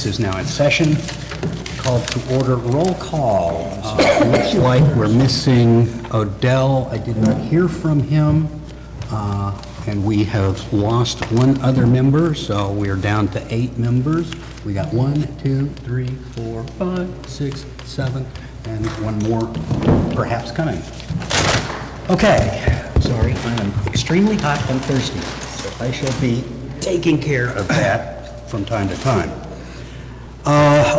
26 is now in session. Called to order. Roll call. Looks like we're missing Odell. I did not hear from him. And we have lost one other member, so we're down to 8 members. We got 1, 2, 3, 4, 5, 6, 7, and one more perhaps coming. Okay, sorry, I am extremely hot and thirsty, so I shall be taking care of that from time to time.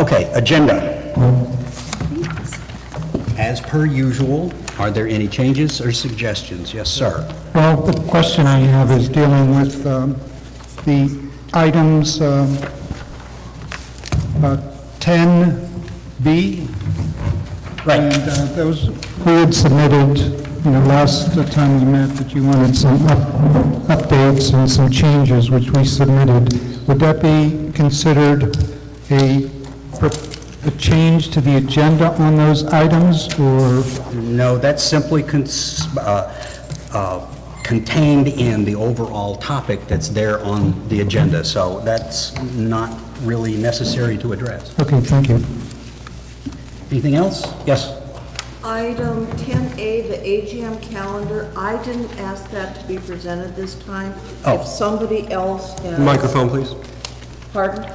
Okay, agenda. As per usual, are there any changes or suggestions? Yes, sir. Well, the question I have is dealing with the items 10B. Right. And those, we had submitted, last time we met that you wanted some updates and some changes, which we submitted. Would that be considered a change to the agenda on those items, or? No, that's simply contained in the overall topic that's there on the agenda, so that's not really necessary to address. Okay, thank you. Anything else? Yes? Item 10A, the AGM calendar, I didn't ask that to be presented this time. Oh. If somebody else has... Microphone, please. Pardon?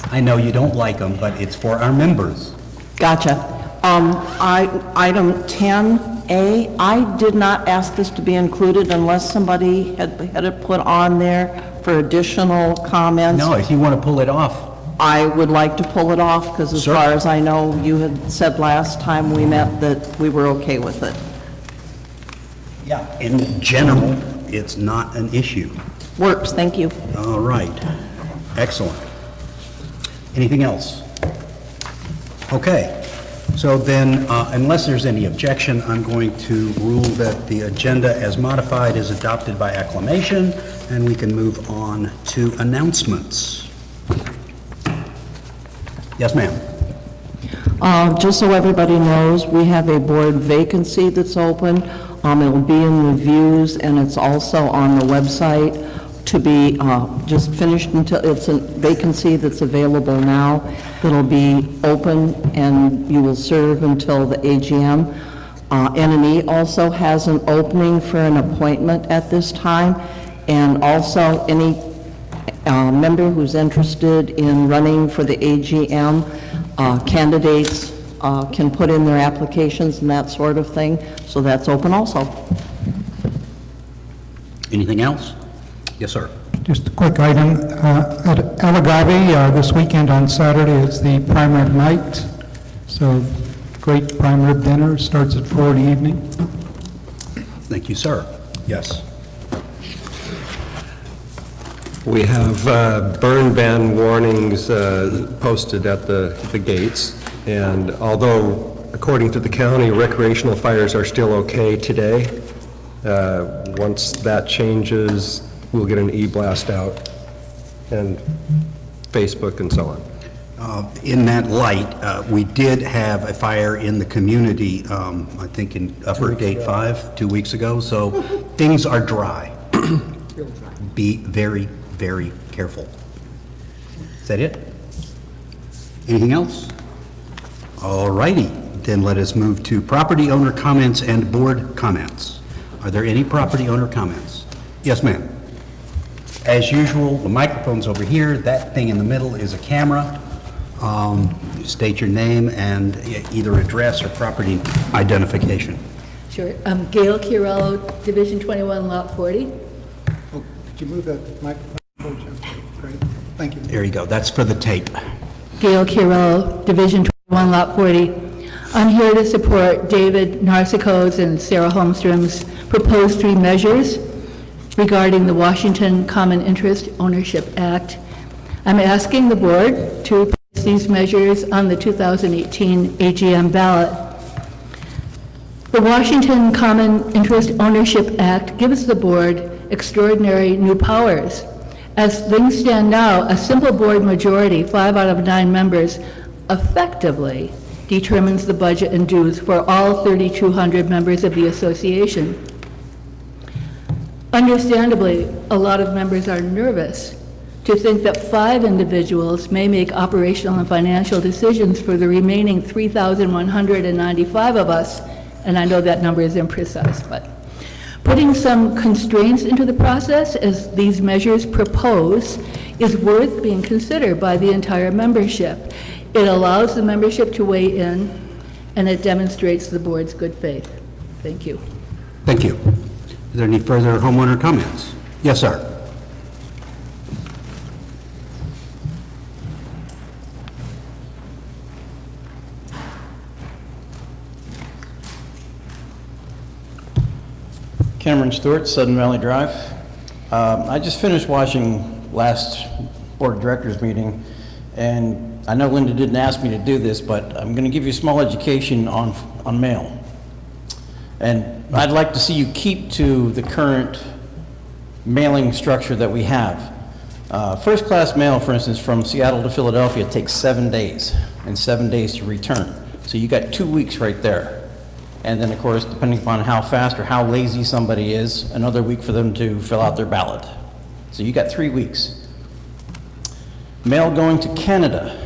I know you don't like them, but it's for our members. Gotcha. Item 10A, I did not ask this to be included unless somebody had it put on there for additional comments. No, if you want to pull it off. I would like to pull it off, because as Sure. far as I know, you had said last time we met that we were okay with it. Yeah. In general, it's not an issue. Works, thank you. All right. Excellent. Anything else? Okay. So then, unless there's any objection, I'm going to rule that the agenda as modified is adopted by acclamation, and we can move on to announcements. Yes, ma'am. Just so everybody knows, we have a board vacancy that's open. It will be in reviews, and it's also on the website to be just finished until it's a vacancy that's available now. That'll be open, and you will serve until the AGM. NME also has an opening for an appointment at this time, and also any member who's interested in running for the AGM, candidates can put in their applications and that sort of thing, so that's open also. Anything else? Yes, sir. Just a quick item. At El Agave, this weekend on Saturday, it's the prime rib night. So, great prime rib dinner. Starts at 4 in the evening. Thank you, sir. Yes. We have burn ban warnings posted at the gates, and although, according to the county, recreational fires are still okay today, once that changes, we'll get an e-blast out, and Facebook and so on. In that light, we did have a fire in the community, I think in Upper Gate 5, 2 weeks ago, so things are dry. Be very, very careful. Is that it? Anything else? All righty, then let us move to property owner comments and board comments. Are there any property owner comments? Yes, ma'am. As usual, the microphone's over here. That thing in the middle is a camera. State your name and either address or property identification. Sure. Gail Chiarello, Division 21, Lot 40. Oh, could you move that microphone? Great. Thank you. There you go. That's for the tape. Gail Chiarello, Division 21, Lot 40. I'm here to support David Narsico's and Sarah Holmstrom's proposed 3 measures regarding the Washington Common Interest Ownership Act. I'm asking the board to place these measures on the 2018 AGM ballot. The Washington Common Interest Ownership Act gives the board extraordinary new powers. As things stand now, a simple board majority, 5 out of 9 members, effectively determines the budget and dues for all 3,200 members of the association. Understandably, a lot of members are nervous To think that 5 individuals may make operational and financial decisions for the remaining 3,195 of us, and I know that number is imprecise, but putting some constraints into the process, as these measures propose, is worth being considered by the entire membership. It allows the membership to weigh in, and it demonstrates the board's good faith. Thank you. Thank you. Is there any further homeowner comments? Yes, sir. Cameron Stewart, Sudden Valley Drive. I just finished watching last Board of Directors meeting, and I know Linda didn't ask me to do this, but I'm going to give you a small education on mail. And I'd like to see you keep to the current mailing structure that we have. First-class mail, for instance, from Seattle to Philadelphia takes 7 days, and 7 days to return. So you got 2 weeks right there. And then, of course, depending upon how fast or how lazy somebody is, another week for them to fill out their ballot. So you got 3 weeks. Mail going to Canada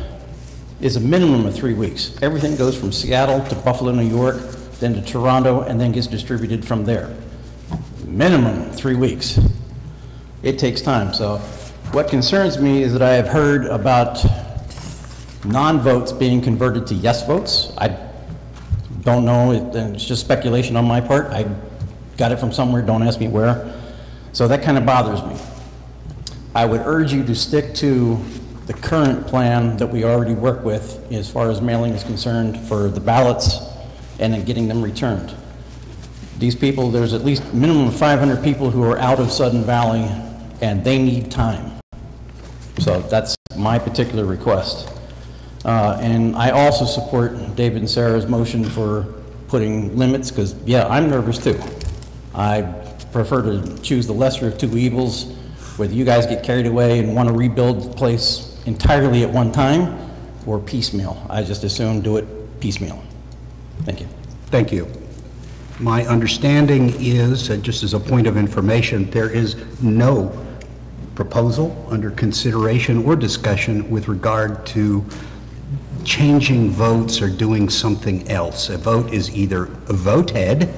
is a minimum of 3 weeks. Everything goes from Seattle to Buffalo, New York, then to Toronto, and then gets distributed from there. Minimum 3 weeks. It takes time. So what concerns me is that I have heard about non-votes being converted to yes votes. I don't know, it's just speculation on my part. I got it from somewhere, don't ask me where. So that kind of bothers me. I would urge you to stick to the current plan that we already work with as far as mailing is concerned for the ballots and then getting them returned. These people, there's at least minimum of 500 people who are out of Sudden Valley, and they need time. So that's my particular request. And I also support David and Sarah's motion for putting limits, because, yeah, I'm nervous too. I prefer to choose the lesser of two evils, whether you guys get carried away and want to rebuild the place entirely at one time, or piecemeal. I just assume do it piecemeal. Thank you. Thank you. My understanding is, just as a point of information, there is no proposal under consideration or discussion with regard to changing votes or doing something else. A vote is either voted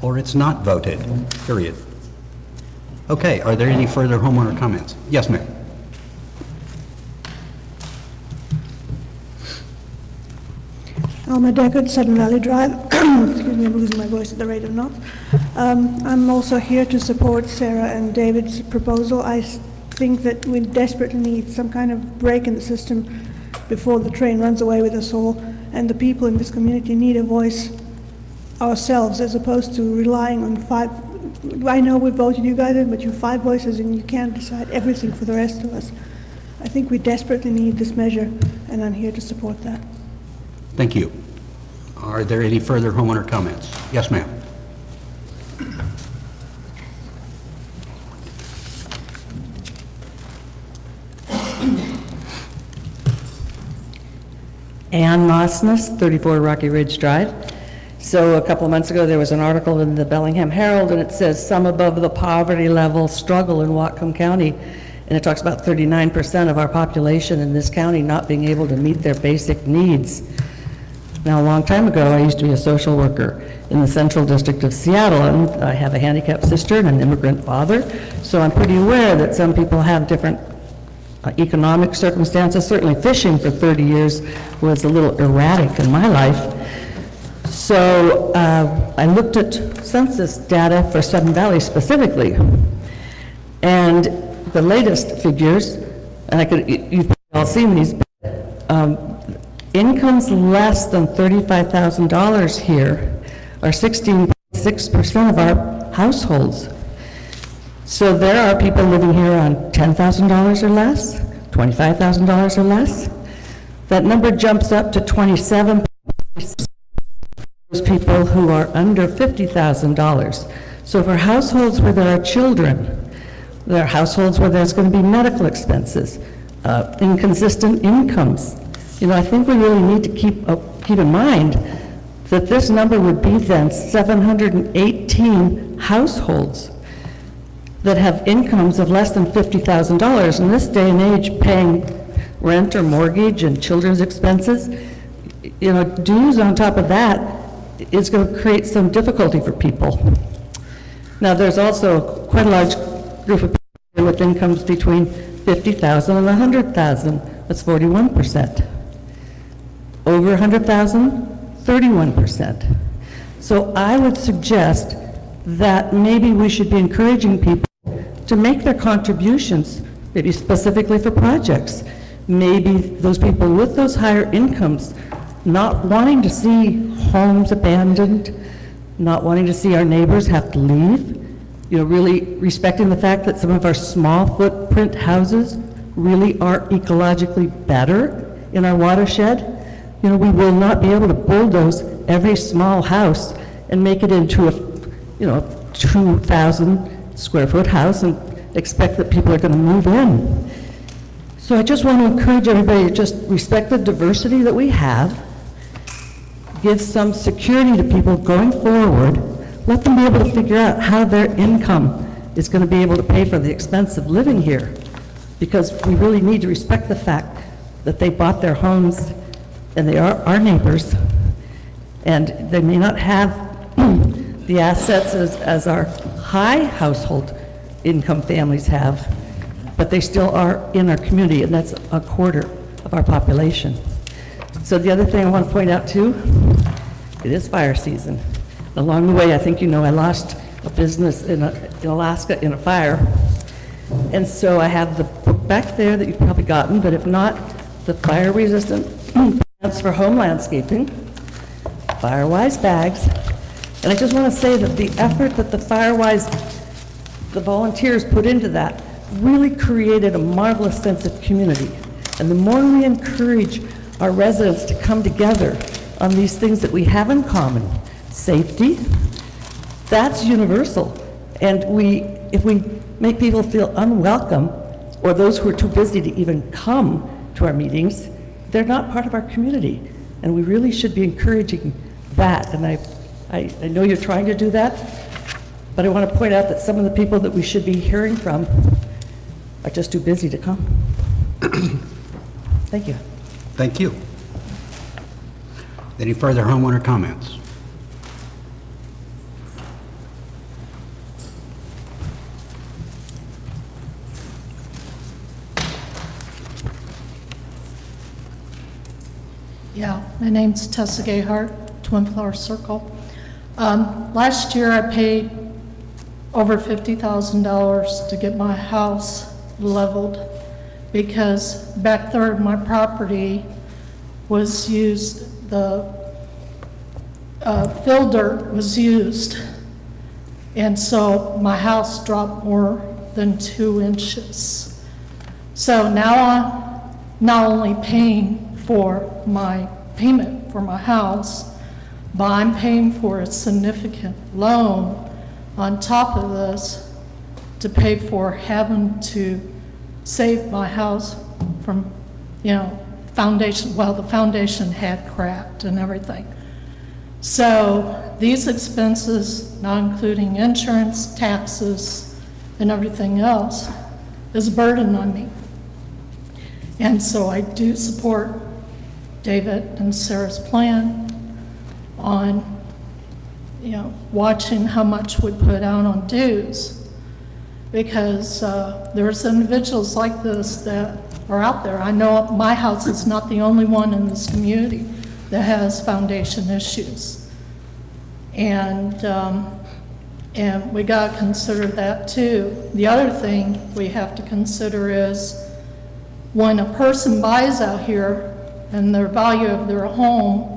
or it's not voted, period. Okay, are there any further homeowner comments? Yes, ma'am. Alma Deckard, Sudden Valley Drive. Excuse me, I'm losing my voice at the rate of knots. I'm also here to support Sarah and David's proposal. I think that we desperately need some kind of break in the system before the train runs away with us all, and the people in this community need a voice ourselves, as opposed to relying on 5. I know we voted you guys in, but you have 5 voices and you can't decide everything for the rest of us. I think we desperately need this measure, and I'm here to support that. Thank you. Are there any further homeowner comments? Yes, ma'am. Ann Mossness, 34 Rocky Ridge Drive. So a couple of months ago, there was an article in the Bellingham Herald, and it says some above the poverty level struggle in Whatcom County. And it talks about 39% of our population in this county not being able to meet their basic needs. Now, a long time ago, I used to be a social worker in the Central District of Seattle, and I have a handicapped sister and an immigrant father. So I'm pretty aware that some people have different economic circumstances. Certainly fishing for 30 years was a little erratic in my life. So I looked at census data for Sudden Valley specifically, and the latest figures, and you've all seen these, incomes less than $35,000 here are 16.6% of our households. So there are people living here on $10,000 or less, $25,000 or less. That number jumps up to 27% those people who are under $50,000. So for households where there are children, there are households where there's going to be medical expenses, inconsistent incomes. You know, I think we really need to keep in mind that this number would be then 718 households. that have incomes of less than $50,000. In this day and age, paying rent or mortgage and children's expenses, you know, dues on top of that is going to create some difficulty for people. Now, there's also quite a large group of people with incomes between $50,000 and $100,000. That's 41%. Over $100,000, 31%. So I would suggest that maybe we should be encouraging people to make their contributions, maybe specifically for projects. Maybe those people with those higher incomes not wanting to see homes abandoned, not wanting to see our neighbors have to leave, you know, really respecting the fact that some of our small footprint houses really are ecologically better in our watershed. You know, we will not be able to bulldoze every small house and make it into a, you know, 2,000 square foot house and expect that people are going to move in. So I just want to encourage everybody to just respect the diversity that we have, give some security to people going forward, let them be able to figure out how their income is going to be able to pay for the expense of living here, because we really need to respect the fact that they bought their homes and they are our neighbors, and they may not have the assets as our high household income families have, but they still are in our community, and that's a quarter of our population. So the other thing I want to point out too, it is fire season. Along the way, I think you know, I lost a business in Alaska in a fire, and so I have the book back there that you've probably gotten, but if not, the fire-resistant plants for home landscaping, FireWise bags, and I just want to say that the effort that the FireWise, the volunteers put into that, really created a marvelous sense of community. And the more we encourage our residents to come together on these things that we have in common, safety, that's universal. And if we make people feel unwelcome, or those who are too busy to even come to our meetings, they're not part of our community. And we really should be encouraging that. And I know you're trying to do that, but I want to point out that some of the people that we should be hearing from are just too busy to come. Thank you. Thank you. Any further homeowner comments? Yeah, my name's Tessa Gayhart, Twin Flower Circle. Last year I paid over $50,000 to get my house leveled because back there my property was used, the fill dirt was used, and so my house dropped more than 2 inches. So now I'm not only paying for my payment for my house, but I'm paying for a significant loan on top of this to pay for having to save my house from, you know, foundation, well, the foundation had cracked and everything. So these expenses, not including insurance, taxes, and everything else, is a burden on me. And so I do support David and Sarah's plan on, you know, watching how much we put out on dues, because there's individuals like this that are out there. I know my house is not the only one in this community that has foundation issues, and we got to consider that too. The other thing we have to consider is when a person buys out here and their value of their home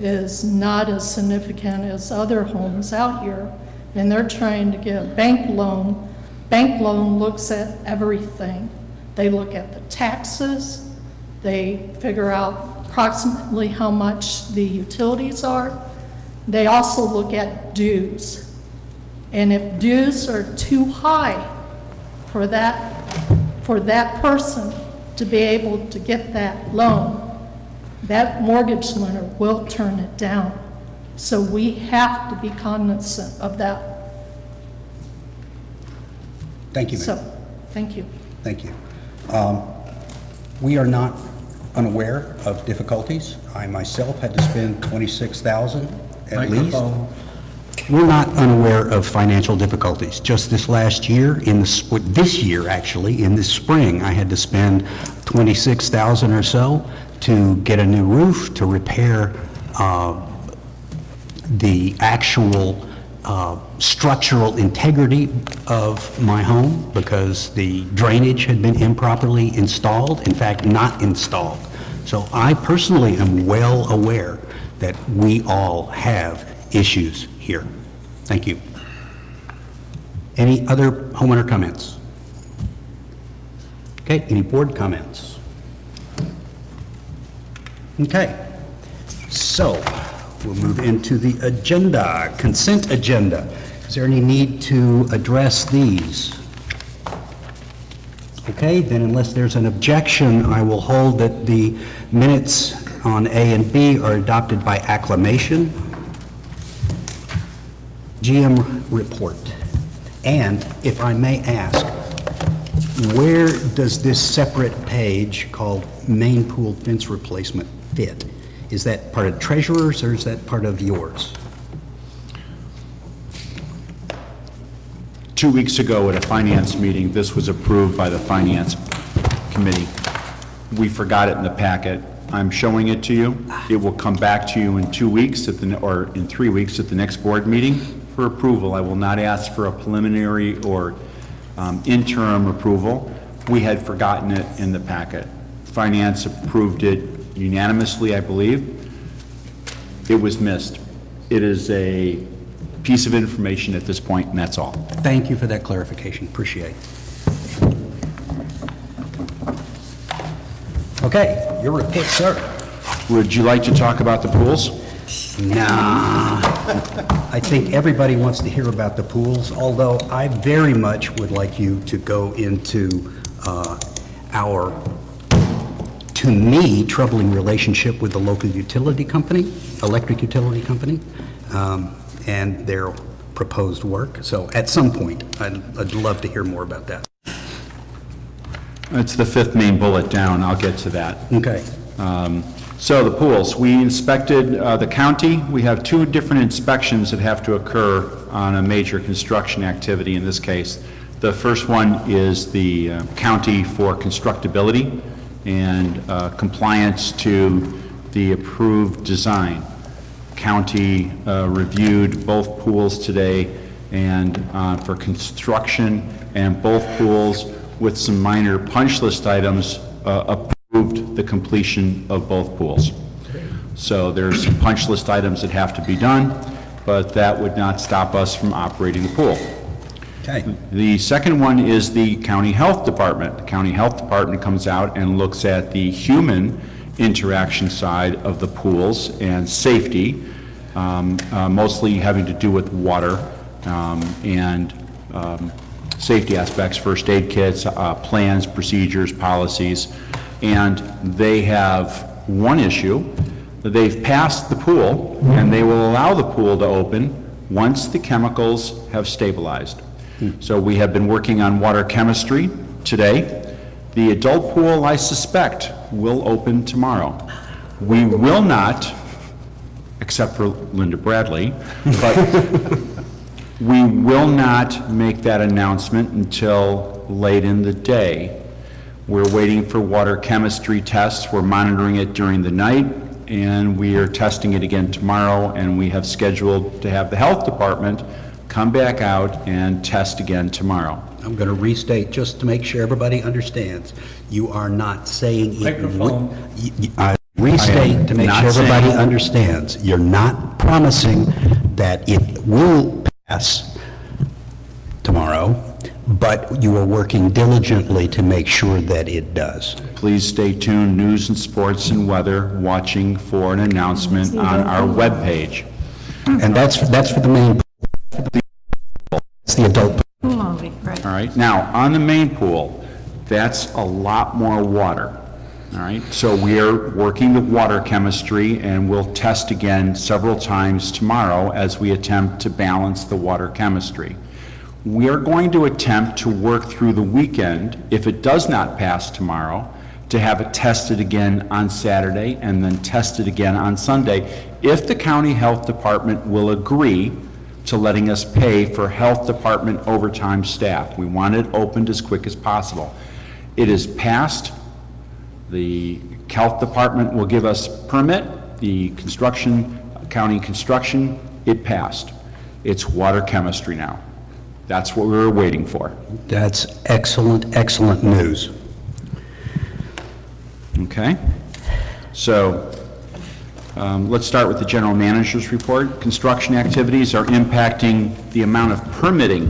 is not as significant as other homes out here, and they're trying to get a bank loan. Bank loan looks at everything. They look at the taxes, they figure out approximately how much the utilities are. They also look at dues. And if dues are too high for that person to be able to get that loan, that mortgage lender will turn it down. So we have to be cognizant of that. Thank you, ma'am. So, thank you. Thank you. We are not unaware of difficulties. I myself had to spend $26,000 at least. We're not unaware of financial difficulties. Just this last year, this year actually, in the spring, I had to spend $26,000 or so to get a new roof, to repair the actual structural integrity of my home because the drainage had been improperly installed, in fact, not installed. So I personally am well aware that we all have issues here. Thank you. Any other homeowner comments? Okay, any board comments? Okay, so we'll move into the agenda, consent agenda. Is there any need to address these? Okay, then unless there's an objection, I will hold that the minutes on A and B are adopted by acclamation. GM report. And if I may ask, where does this separate page called main pool fence replacement fit? Is that part of treasurer's or is that part of yours? 2 weeks ago at a finance meeting, this was approved by the finance committee. We forgot it in the packet. I'm showing it to you. It will come back to you in 2 weeks or in 3 weeks at the next board meeting for approval. I will not ask for a preliminary or interim approval. We had forgotten it in the packet. Finance approved it unanimously, I believe. It was missed. It is a piece of information at this point, and that's all. Thank you for that clarification. Appreciate it. Okay, your report, sir. Would you like to talk about the pools? Nah. I think everybody wants to hear about the pools, although I very much would like you to go into our, to me, troubling relationship with the local utility company, electric utility company, and their proposed work. So at some point, I'd love to hear more about that. It's the fifth main bullet down. I'll get to that. Okay. So the pools, we inspected the county. We have 2 different inspections that have to occur on a major construction activity in this case. The first one is the county for constructability and compliance to the approved design. County reviewed both pools today and for construction, and both pools with some minor punch list items approved the completion of both pools. So there's some punch list items that have to be done, but that would not stop us from operating the pool. Okay. The second one is the county health department. The county health department comes out and looks at the human interaction side of the pools and safety, mostly having to do with water and safety aspects, first aid kits, plans, procedures, policies, and they have one issue. They've passed the pool, and they will allow the pool to open once the chemicals have stabilized. So we have been working on water chemistry today. The adult pool, I suspect, will open tomorrow. We will not, except for Linda Bradley, but we will not make that announcement until late in the day. We're waiting for water chemistry tests. We're monitoring it during the night, and we are testing it again tomorrow, and we have scheduled to have the health department come back out and test again tomorrow. I'm going to restate, just to make sure everybody understands. You are not saying it would... I restate to make sure everybody understands. You're not promising that it will pass tomorrow, but you are working diligently to make sure that it does. Please stay tuned, news and sports and weather, watching for an announcement on our webpage. And that's for the main... It's the adult... All right, now, on the main pool, that's a lot more water. All right, so we are working with water chemistry, and we'll test again several times tomorrow as we attempt to balance the water chemistry. We are going to attempt to work through the weekend, if it does not pass tomorrow, to have it tested again on Saturday and then tested again on Sunday, if the county health department will agree to letting us pay for health department overtime staff. We want it opened as quick as possible. It is passed. The health department will give us permit. The county construction, it passed. It's water chemistry now. That's what we were waiting for. That's excellent, excellent news. Okay? So, let's start with the general manager's report. Construction activities are impacting the amount of permitting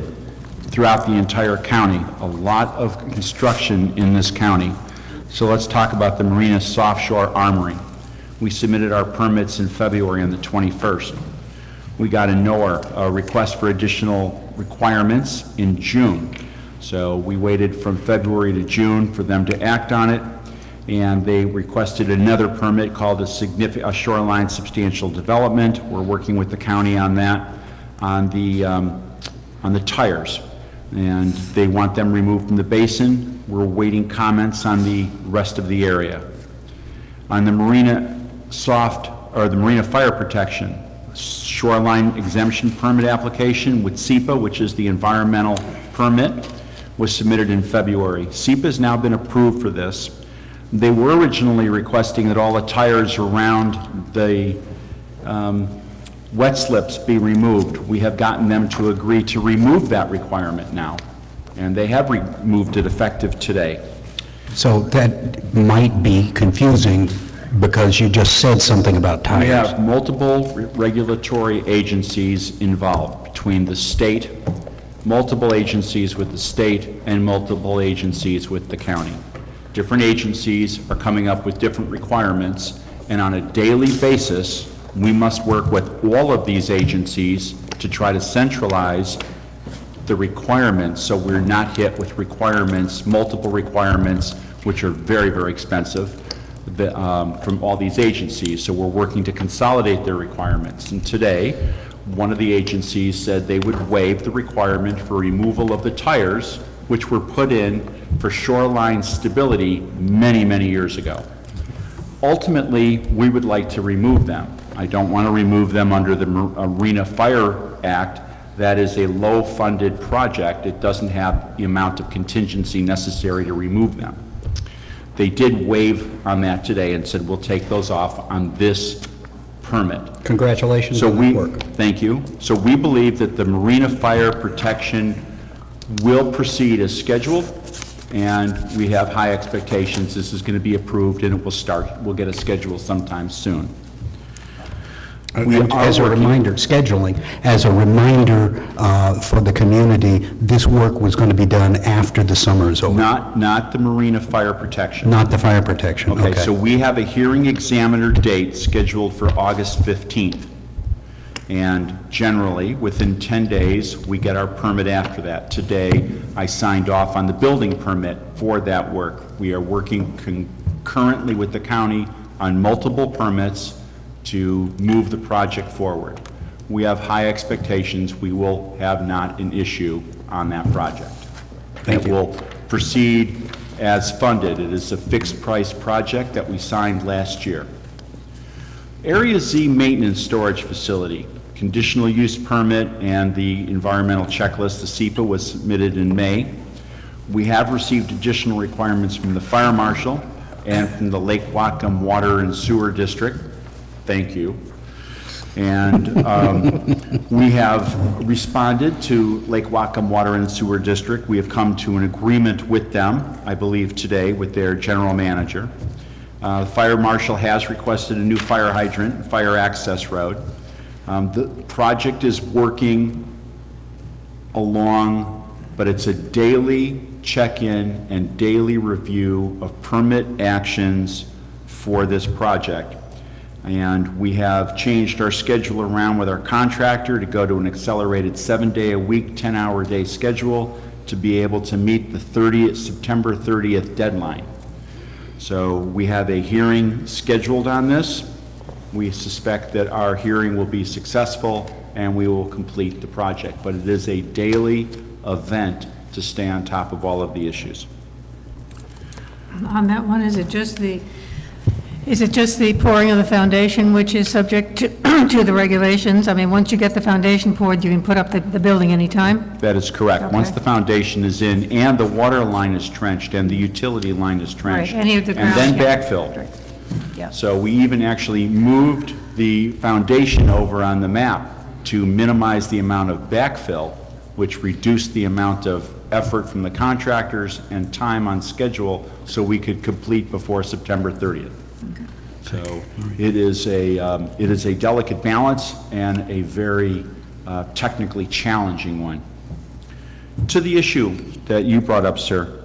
throughout the entire county. A lot of construction in this county. So let's talk about the Marina Soft Shore Armory. We submitted our permits in February on the 21st. We got a NOAR, a request for additional requirements, in June. So we waited from February to June for them to act on it, and they requested another permit called a shoreline substantial development. We're working with the county on that, on the tires, and they want them removed from the basin. We're waiting comments on the rest of the area. On the Marina Fire Protection shoreline exemption permit application with SEPA, which is the environmental permit, was submitted in February. SEPA has now been approved for this. They were originally requesting that all the tires around the wet slips be removed. We have gotten them to agree to remove that requirement now, and they have removed it effective today. So that might be confusing because you just said something about tires. We have multiple regulatory agencies involved between the state, multiple agencies with the state, and multiple agencies with the county. Different agencies are coming up with different requirements, and on a daily basis, we must work with all of these agencies to try to centralize the requirements so we're not hit with requirements, multiple requirements, which are very, very expensive from all these agencies. So we're working to consolidate their requirements. And today, one of the agencies said they would waive the requirement for removal of the tires, which were put in for shoreline stability many, many years ago. Ultimately, we would like to remove them. I don't want to remove them under the Marina Fire Act. That is a low-funded project. It doesn't have the amount of contingency necessary to remove them. They did waive on that today and said, we'll take those off on this permit. Congratulations on that work. Thank you. So we believe that the Marina Fire Protection will proceed as scheduled, and we have high expectations. This is going to be approved, and it will start. We'll get a schedule sometime soon. As a reminder, scheduling, as a reminder for the community, this work was going to be done after the summer is over. Not the Marina Fire Protection. Not the fire protection, okay. Okay, so we have a hearing examiner date scheduled for August 15th. And generally, within 10 days, we get our permit after that. Today, I signed off on the building permit for that work. We are working concurrently with the county on multiple permits to move the project forward. We have high expectations. We will have not an issue on that project. Thank you. It will proceed as funded. It is a fixed price project that we signed last year. Area Z Maintenance Storage Facility, conditional use permit and the environmental checklist, the SEPA, was submitted in May. We have received additional requirements from the Fire Marshal and from the Lake Whatcom Water and Sewer District. Thank you. And we have responded to Lake Whatcom Water and Sewer District. We have come to an agreement with them, I believe today, with their general manager. The Fire Marshal has requested a new fire hydrant, fire access road. The project is working along, but it's a daily check-in and daily review of permit actions for this project. And we have changed our schedule around with our contractor to go to an accelerated 7-day-a-week, 10-hour-a-day schedule to be able to meet the September 30th deadline. So we have a hearing scheduled on this. We suspect that our hearing will be successful and we will complete the project. But it is a daily event to stay on top of all of the issues. On that one, is it just the pouring of the foundation which is subject to the regulations? I mean, once you get the foundation poured, you can put up the building anytime? That is correct. Okay. Once the foundation is in and the water line is trenched and the utility line is trenched. Right, any of the And then ground, yeah. backfilled. Right. Yeah. So we even actually moved the foundation over on the map to minimize the amount of backfill, which reduced the amount of effort from the contractors and time on schedule so we could complete before September 30th. So it is a delicate balance and a very technically challenging one. To the issue that you brought up, sir,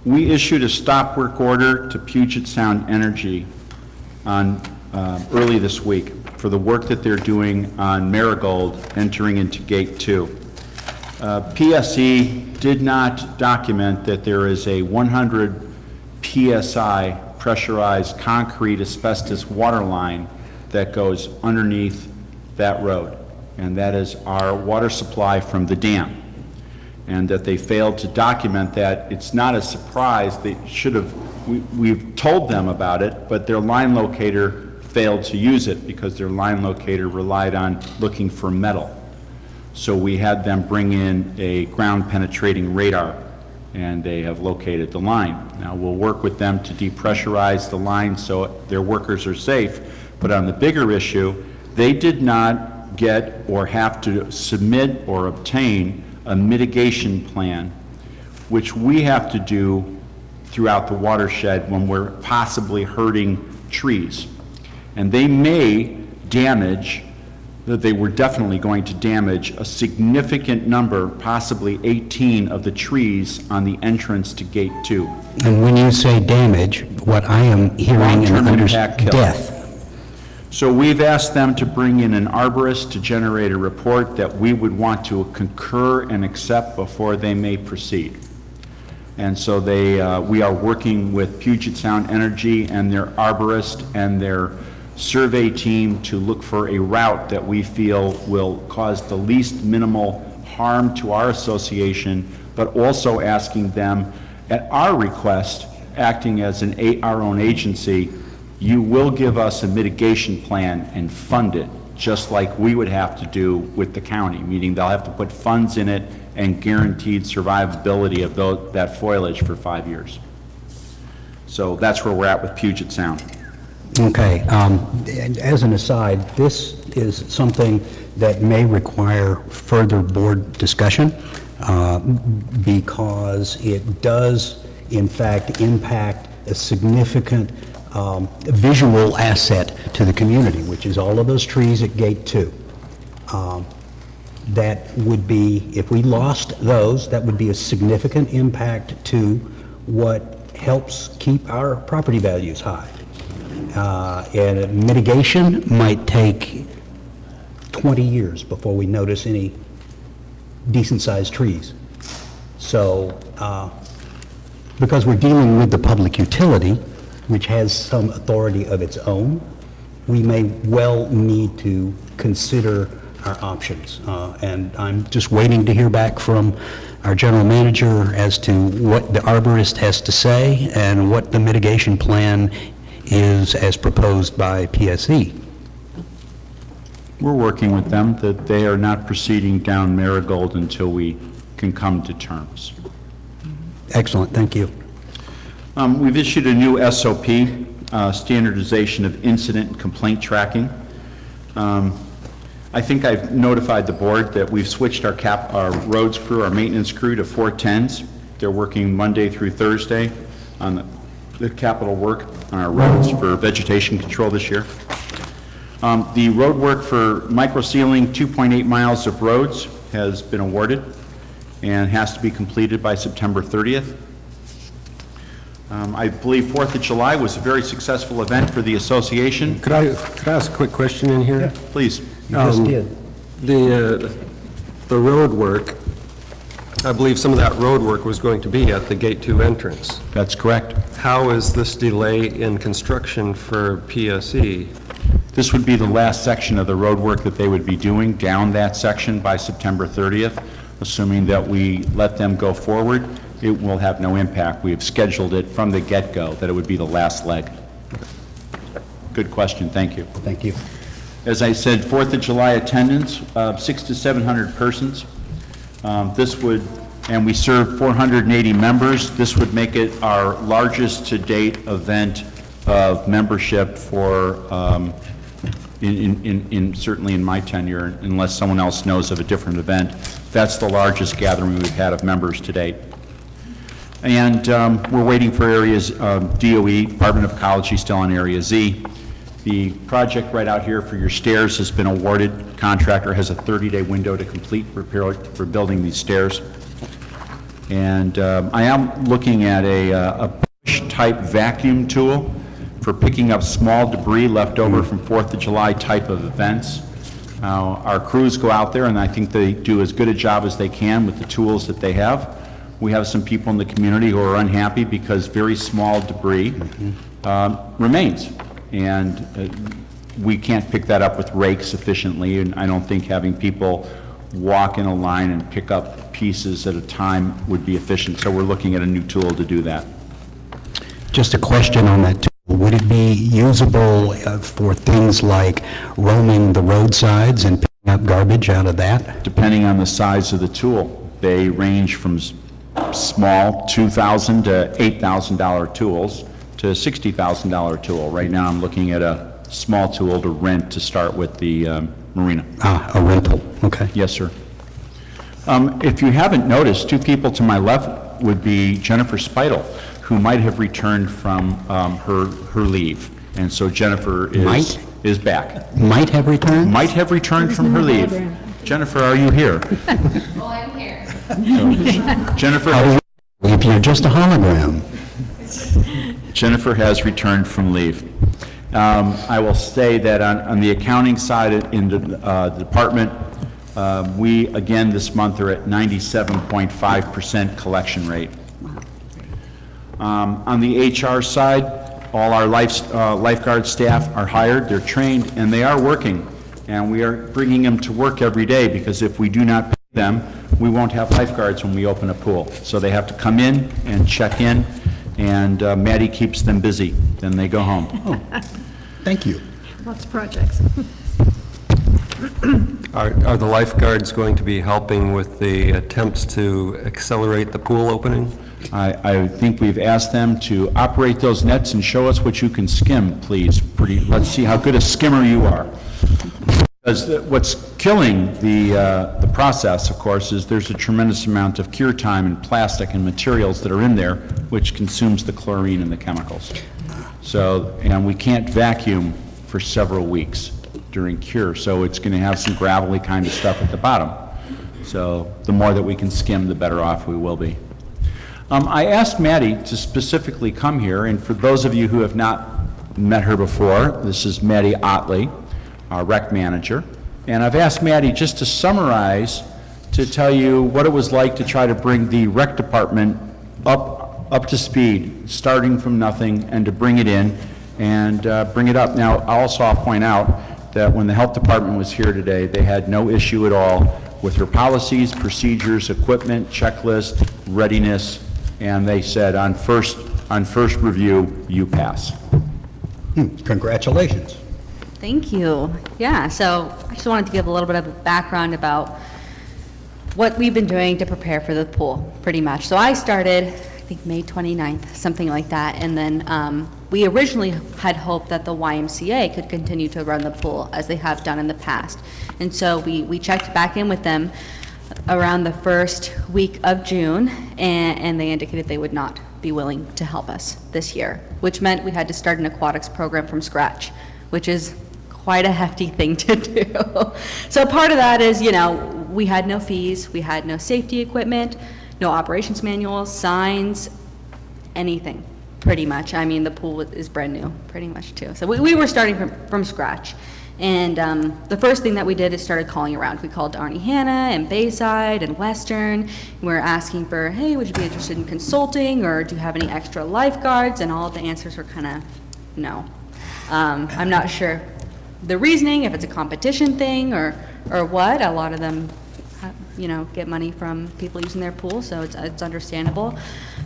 we issued a stop work order to Puget Sound Energy on early this week for the work that they're doing on Marigold entering into Gate 2. PSE did not document that there is a 100 PSI pressurized concrete asbestos water line that goes underneath that road, and that is our water supply from the dam. And that they failed to document that. It's not a surprise. They should have, we've told them about it, but their line locator failed to use it because their line locator relied on looking for metal. So we had them bring in a ground penetrating radar, and they have located the line. Now we'll work with them to depressurize the line so their workers are safe, but on the bigger issue, they did not get or have to submit or obtain a mitigation plan, which we have to do throughout the watershed when we're possibly hurting trees. And they may damage, that they were definitely going to damage a significant number, possibly 18 of the trees on the entrance to Gate 2. And when you say damage, what I am hearing Long-term and impact kill. death. So we've asked them to bring in an arborist to generate a report that we would want to concur and accept before they may proceed. And so we are working with Puget Sound Energy and their arborist and their survey team to look for a route that we feel will cause the least minimal harm to our association, but also asking them, at our request, acting as our own agency, you will give us a mitigation plan and fund it, just like we would have to do with the county, meaning they'll have to put funds in it and guaranteed survivability of that foliage for 5 years. So that's where we're at with Puget Sound. Okay, and as an aside, this is something that may require further board discussion because it does, in fact, impact a significant visual asset to the community, which is all of those trees at Gate 2. That would be, if we lost those, that would be a significant impact to what helps keep our property values high. And mitigation might take 20 years before we notice any decent-sized trees. So, because we're dealing with the public utility, which has some authority of its own, we may well need to consider our options. And I'm just waiting to hear back from our general manager as to what the arborist has to say and what the mitigation plan is as proposed by PSE. We're working with them that they are not proceeding down Marigold until we can come to terms. Excellent, thank you. We've issued a new SOP, standardization of incident and complaint tracking. I think I've notified the board that we've switched our roads crew, our maintenance crew to 410s. They're working Monday through Thursday on the capital work on our roads for vegetation control this year. The road work for micro sealing 2.8 miles of roads has been awarded and has to be completed by September 30th. I believe 4th of July was a very successful event for the association. Could I ask a quick question in here? Please. You just did. The road work, I believe some of that road work was going to be at the Gate 2 entrance. That's correct. How is this delay in construction for PSE? This would be the last section of the road work that they would be doing down that section by September 30th. assuming that we let them go forward, it will have no impact. We have scheduled it from the get-go that it would be the last leg. Good question, thank you. Thank you. As I said, 4th of July attendance, 600 to 700 persons. This would, and we serve 480 members. This would make it our largest to-date event of membership for, certainly in my tenure, unless someone else knows of a different event. That's the largest gathering we've had of members to date. And we're waiting for areas, DOE, Department of Ecology, still on Area Z. The project right out here for your stairs has been awarded. Contractor has a 30-day window to complete repair for building these stairs. And I am looking at a push-type vacuum tool for picking up small debris left over from 4th of July type of events. Our crews go out there, and I think they do as good a job as they can with the tools that they have. We have some people in the community who are unhappy because very small debris remains. And we can't pick that up with rakes efficiently, and I don't think having people walk in a line and pick up pieces at a time would be efficient. So we're looking at a new tool to do that. Just a question on that tool. Would it be usable for things like roaming the roadsides and picking up garbage out of that? Depending on the size of the tool, they range from small $2,000 to $8,000 tools to a $60,000 tool. Right now I'm looking at a small tool to rent to start with the marina. A rental, okay. Yes, sir. If you haven't noticed, two people to my left would be Jennifer Spital, who might have returned from her leave. And so Jennifer is back. Might have returned? Might have returned from her leave. Jennifer, are you here? Oh, I'm here. So, Jennifer, if you're just a hologram. Jennifer has returned from leave. I will say that on the accounting side in the department, we, again, this month are at 97.5% collection rate. On the HR side, all our lifeguard staff are hired, they're trained, and they are working. And we are bringing them to work every day, because if we do not pay them, we won't have lifeguards when we open a pool. So they have to come in and check in, and Maddie keeps them busy. Then they go home. Oh, thank you. Lots of projects. Are the lifeguards going to be helping with the attempts to accelerate the pool opening? I think we've asked them to operate those nets and show us what you can skim, please. Let's see how good a skimmer you are. Because what's killing the process, of course, is there's a tremendous amount of cure time and plastic and materials that are in there, which consumes the chlorine and the chemicals. So, and we can't vacuum for several weeks during cure, so it's going to have some gravelly kind of stuff at the bottom. So the more that we can skim, the better off we will be. I asked Maddie to specifically come here, and for those of you who have not met her before, this is Maddie Otley, our rec manager, and I've asked Maddie just to summarize, to tell you what it was like to try to bring the rec department up to speed, starting from nothing, and to bring it in and bring it up. Now, also I'll point out that when the health department was here today, they had no issue at all with her policies, procedures, equipment, checklist, readiness, and they said on first review, you pass. Congratulations. Thank you. Yeah, so I just wanted to give a little bit of a background about what we've been doing to prepare for the pool, pretty much. So I started, I think, May 29th, something like that, and then we originally had hoped that the YMCA could continue to run the pool as they have done in the past. And so we checked back in with them around the first week of June, and they indicated they would not be willing to help us this year, which meant we had to start an aquatics program from scratch, which is quite a hefty thing to do. So part of that is, you know, we had no fees, we had no safety equipment, no operations manuals, signs, anything, pretty much. I mean, the pool is brand new, pretty much, too. So we were starting from scratch. And the first thing that we did is started calling around. We called Arnie Hanna and Bayside and Western. And we were asking for, hey, would you be interested in consulting, or do you have any extra lifeguards? And all of the answers were kind of no. I'm not sure the reasoning, if it's a competition thing or what. A lot of them get money from people using their pool, so it's understandable.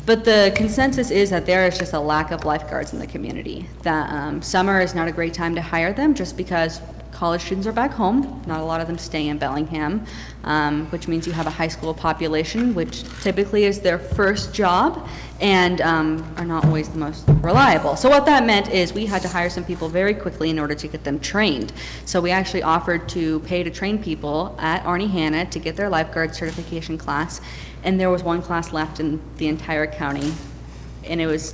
But the consensus is that there is just a lack of lifeguards in the community, that summer is not a great time to hire them just because college students are back home. Not a lot of them stay in Bellingham, which means you have a high school population, which typically is their first job and are not always the most reliable. So what that meant is we had to hire some people very quickly in order to get them trained. So we actually offered to pay to train people at Arnie Hanna to get their lifeguard certification class, and there was one class left in the entire county, and it was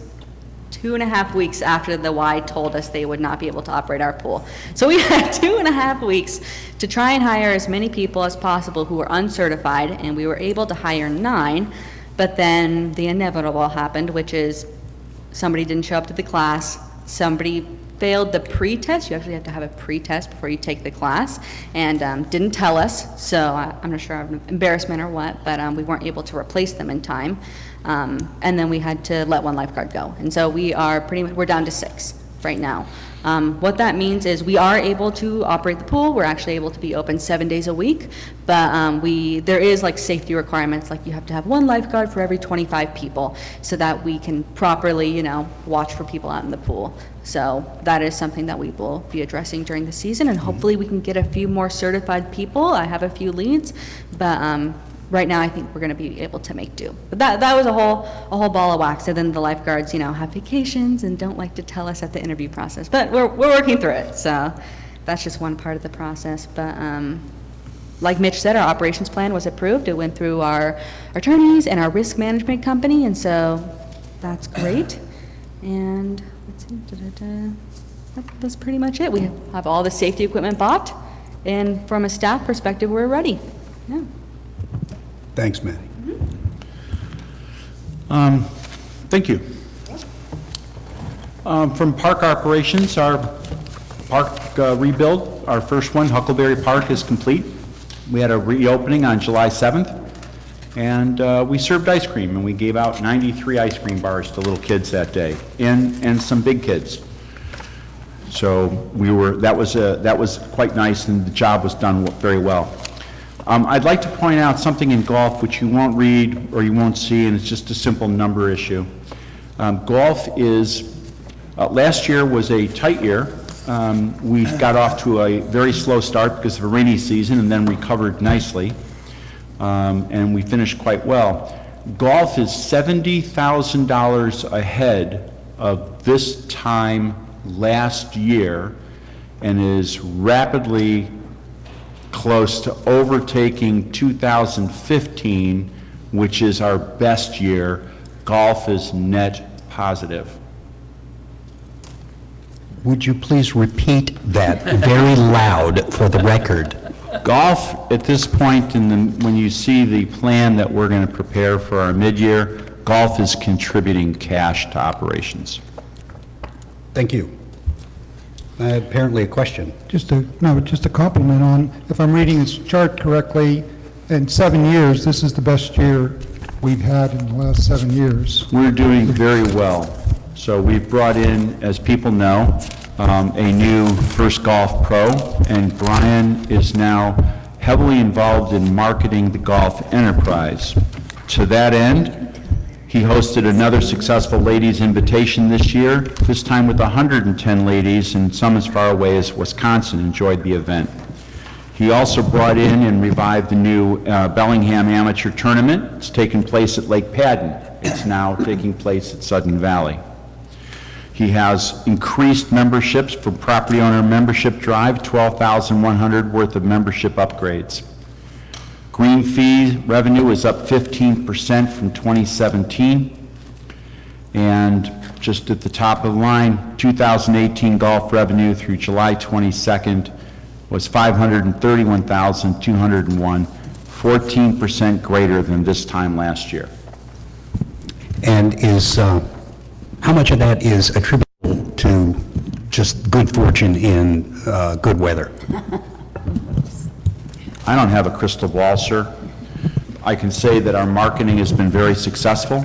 2.5 weeks after the Y told us they would not be able to operate our pool. So we had 2.5 weeks to try and hire as many people as possible who were uncertified, and we were able to hire 9, but then the inevitable happened, which is somebody didn't show up to the class, somebody failed the pre-test. You actually have to have a pre-test before you take the class, and didn't tell us, so I'm not sure of an embarrassment or what, but we weren't able to replace them in time. And then we had to let 1 lifeguard go. And so we're down to 6 right now. What that means is we are able to operate the pool. We're actually able to be open 7 days a week, but there is like safety requirements, like you have to have 1 lifeguard for every 25 people so that we can properly, watch for people out in the pool. So that is something that we will be addressing during the season, and hopefully we can get a few more certified people. I have a few leads, but right now I think we're going to be able to make do. But that was a whole ball of wax. And then the lifeguards, have vacations and don't like to tell us at the interview process. But we're working through it. So that's just one part of the process. But like Mitch said, our operations plan was approved. It went through our attorneys and our risk management company, and so that's great. And let's see, that's pretty much it. We have all the safety equipment bought, and from a staff perspective, we're ready. Yeah. Thanks, Maddie. Thank you. From park operations, our park rebuild, our first one, Huckleberry Park, is complete. We had a reopening on July 7th, and we served ice cream, and we gave out 93 ice cream bars to little kids that day, and some big kids. So that was quite nice, and the job was done very well. I'd like to point out something in golf which you won't read or you won't see, and it's just a simple number issue. Golf is, last year was a tight year. We got off to a very slow start because of a rainy season and then recovered nicely, and we finished quite well. Golf is $70,000 ahead of this time last year and is rapidly close to overtaking 2015, which is our best year. Golf is net positive. Would you please repeat that very loud for the record? Golf, at this point, when you see the plan that we're going to prepare for our mid-year, golf is contributing cash to Thank you. Apparently a question. Just a compliment on, if I'm reading this chart correctly, in 7 years, this is the best year we've had in the last 7 years. We're doing very well. So we've brought in, as people know, a new First Golf Pro, and Brian is now heavily involved in marketing the golf enterprise. To that end, he hosted another successful ladies' invitation this year, this time with 110 ladies, and some as far away as Wisconsin enjoyed the event. He also brought in and revived the new Bellingham Amateur Tournament. It's taken place at Lake Padden. It's now taking place at Sudden Valley. He has increased memberships for property owner membership drive, 12,100 worth of membership upgrades. Green fee revenue is up 15% from 2017. And just at the top of the line, 2018 golf revenue through July 22nd was $531,201, 14% greater than this time last year. And how much of that is attributable to just good fortune in good weather? I don't have a crystal ball, sir. I can say that our marketing has been very successful,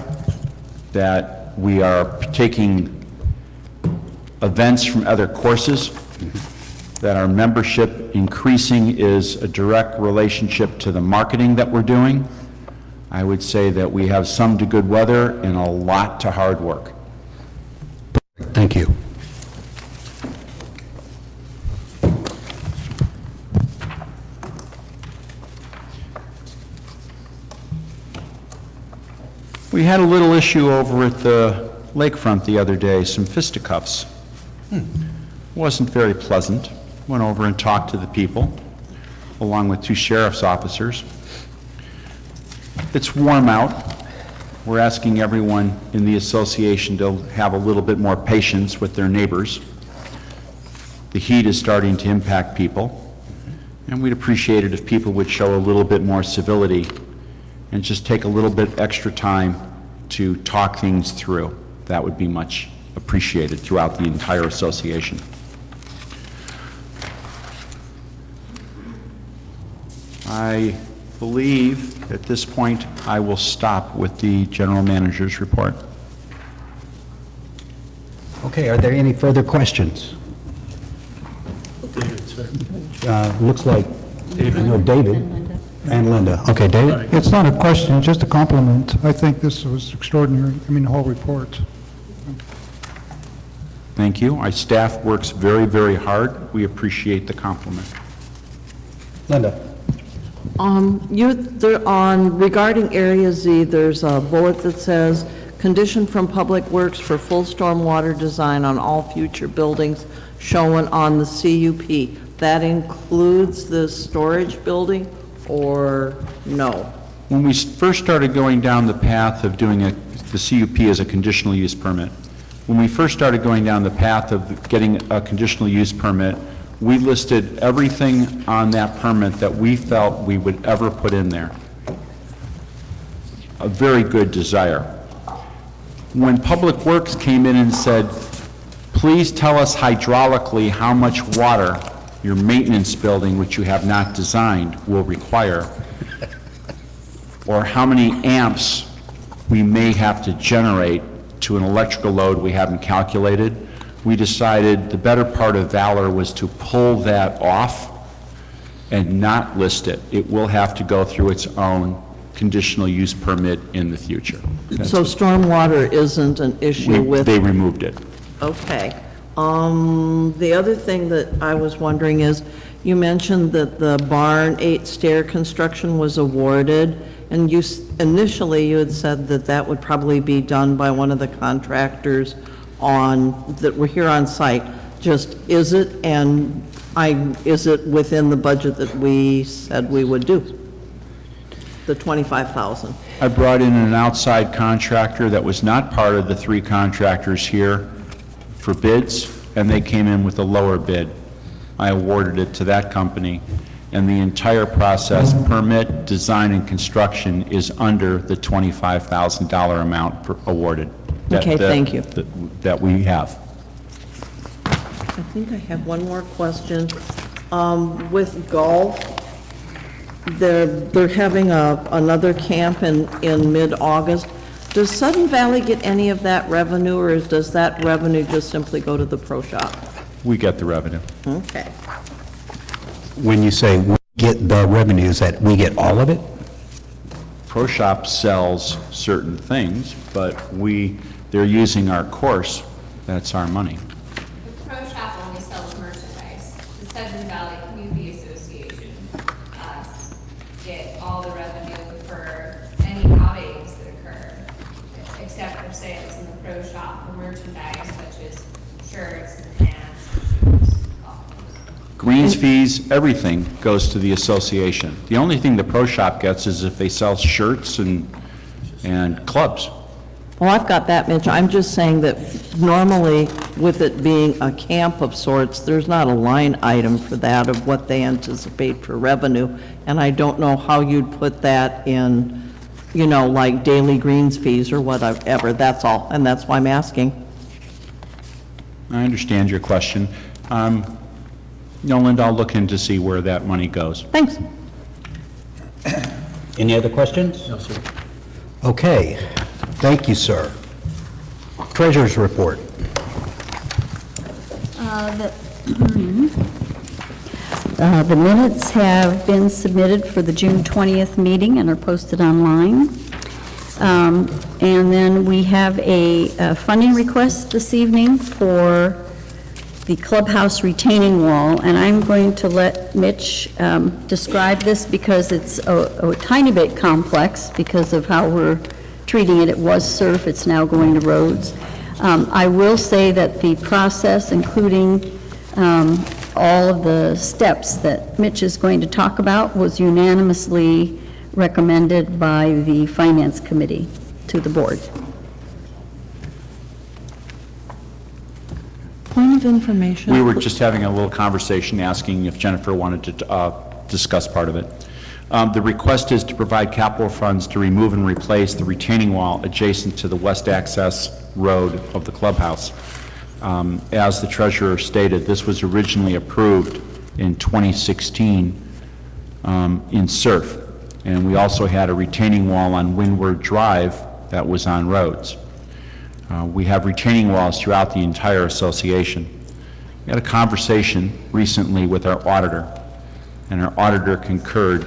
that we are taking events from other courses that our membership increasing is a direct relationship to the marketing that we're doing. I would say that we have some to good weather and a lot to hard work. Thank you. We had a little issue over at the lakefront the other day, some fisticuffs. Wasn't very pleasant. Went over and talked to the people, along with 2 sheriff's officers. It's warm out. We're asking everyone in the association to have a little bit more patience with their neighbors. The heat is starting to impact people, and we'd appreciate it if people would show a little bit more civility and just take a little bit extra time to talk things through. That would be much appreciated throughout the entire association. I believe at this point I will stop with the general manager's report. Okay, are there any further questions? Looks like, I know David and Linda. Okay, David? It's not a question, just a compliment. I think this was extraordinary, I mean, the whole report. Thank you. Our staff works very, very hard. We appreciate the compliment. Linda? Regarding Area Z, there's a bullet that says, condition from Public Works for full stormwater design on all future buildings shown on the CUP. That includes the storage building, or no? When we first started going down the path of doing the CUP as a conditional use permit, when we first started going down the path of getting a conditional use permit, we listed everything on that permit that we felt we would ever put in there. A very good desire. When Public Works came in and said, please tell us hydraulically how much water your maintenance building, which you have not designed, will require, or how many amps we may have to generate to an electrical load we haven't calculated, we decided the better part of valor was to pull that off and not list it. It will have to go through its own conditional use permit in the future. So stormwater isn't an issue with... They removed it. Okay. The other thing that I was wondering is, you mentioned that the Barn 8 stair construction was awarded, and initially you had said that that would probably be done by one of the contractors that were here on site. Just, is it, and is it within the budget that we said we would do? The $25,000? I brought in an outside contractor that was not part of the 3 contractors here for bids, and they came in with a lower bid. I awarded it to that company, and the entire process, permit, design, and construction, is under the $25,000 amount awarded. Okay, thank you. That we have. I think I have one more question. With golf, they're having another camp in mid-August. Does Sudden Valley get any of that revenue, or does that revenue just simply go to the pro shop? We get the revenue. Okay. When you say we get the revenue, is that we get all of it? Pro Shop sells certain things, but they're using our course. That's our money. The Pro Shop only sells merchandise. The Sudden Valley Community Association get all the revenue for any outings that occur, except for sales in the Pro Shop for merchandise such as shirts and pants, shoes, Greens fees, everything goes to the association. The only thing the Pro Shop gets is if they sell shirts and clubs. Well, I've got that, Mitch. I'm just saying that normally, with it being a camp of sorts, there's not a line item for that of what they anticipate for revenue, and I don't know how you'd put that in, like daily greens fees or whatever. That's all, and that's why I'm asking. I understand your question. Linda, I'll look in to see where that money goes. Thanks. Any other questions? No, sir. Okay. Thank you, sir. Treasurer's report. The minutes have been submitted for the June 20th meeting and are posted online. And then we have a funding request this evening for the clubhouse retaining wall, and I'm going to let Mitch describe this because it's a tiny bit complex because of how we're treating it. It was SURF, it's now going to roads. I will say that the process, including all of the steps that Mitch is going to talk about, was unanimously recommended by the Finance Committee to the board. Point of information. We were just having a little conversation asking if Jennifer wanted to discuss part of it. The request is to provide capital funds to remove and replace the retaining wall adjacent to the west access road of the clubhouse. As the treasurer stated, this was originally approved in 2016 in SURF, and we also had a retaining wall on Windward Drive that was on roads. We have retaining walls throughout the entire association. We had a conversation recently with our auditor, and our auditor concurred.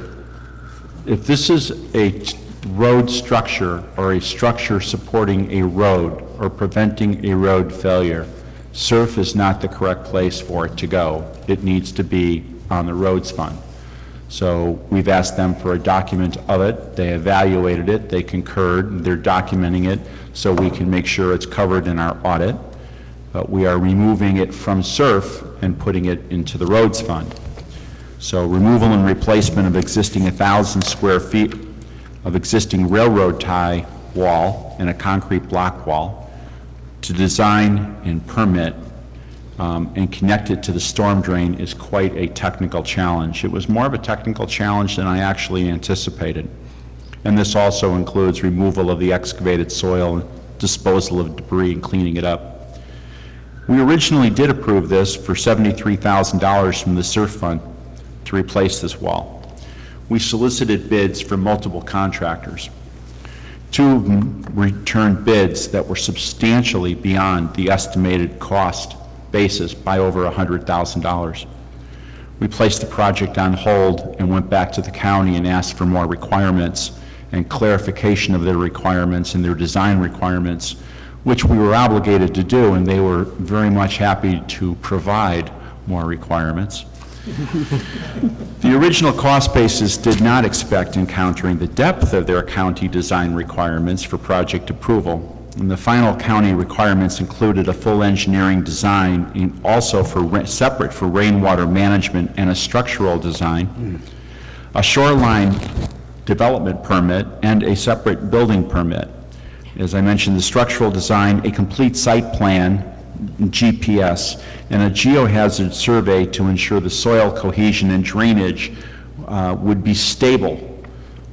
If this is a road structure or a structure supporting a road or preventing a road failure, SURF is not the correct place for it to go. It needs to be on the roads fund. So we've asked them for a document of it. They evaluated it, they concurred, they're documenting it so we can make sure it's covered in our audit. But we are removing it from SURF and putting it into the roads fund. So removal and replacement of existing 1,000 square feet of existing railroad tie wall and a concrete block wall to design and permit and connect it to the storm drain is quite a technical challenge. It was more of a technical challenge than I actually anticipated. And this also includes removal of the excavated soil, disposal of debris, and cleaning it up. We originally did approve this for $73,000 from the SURF fund to replace this wall. We solicited bids from multiple contractors. 2 of them returned bids that were substantially beyond the estimated cost basis by over $100,000. We placed the project on hold and went back to the county and asked for more requirements and clarification of their requirements and their design requirements, which we were obligated to do, and they were very much happy to provide more requirements. The original cost basis did not expect encountering the depth of their county design requirements for project approval. And the final county requirements included a full engineering design and also separate for rainwater management and a structural design, a shoreline development permit, and a separate building permit. As I mentioned, the structural design, a complete site plan, GPS, and a geohazard survey to ensure the soil cohesion and drainage would be stable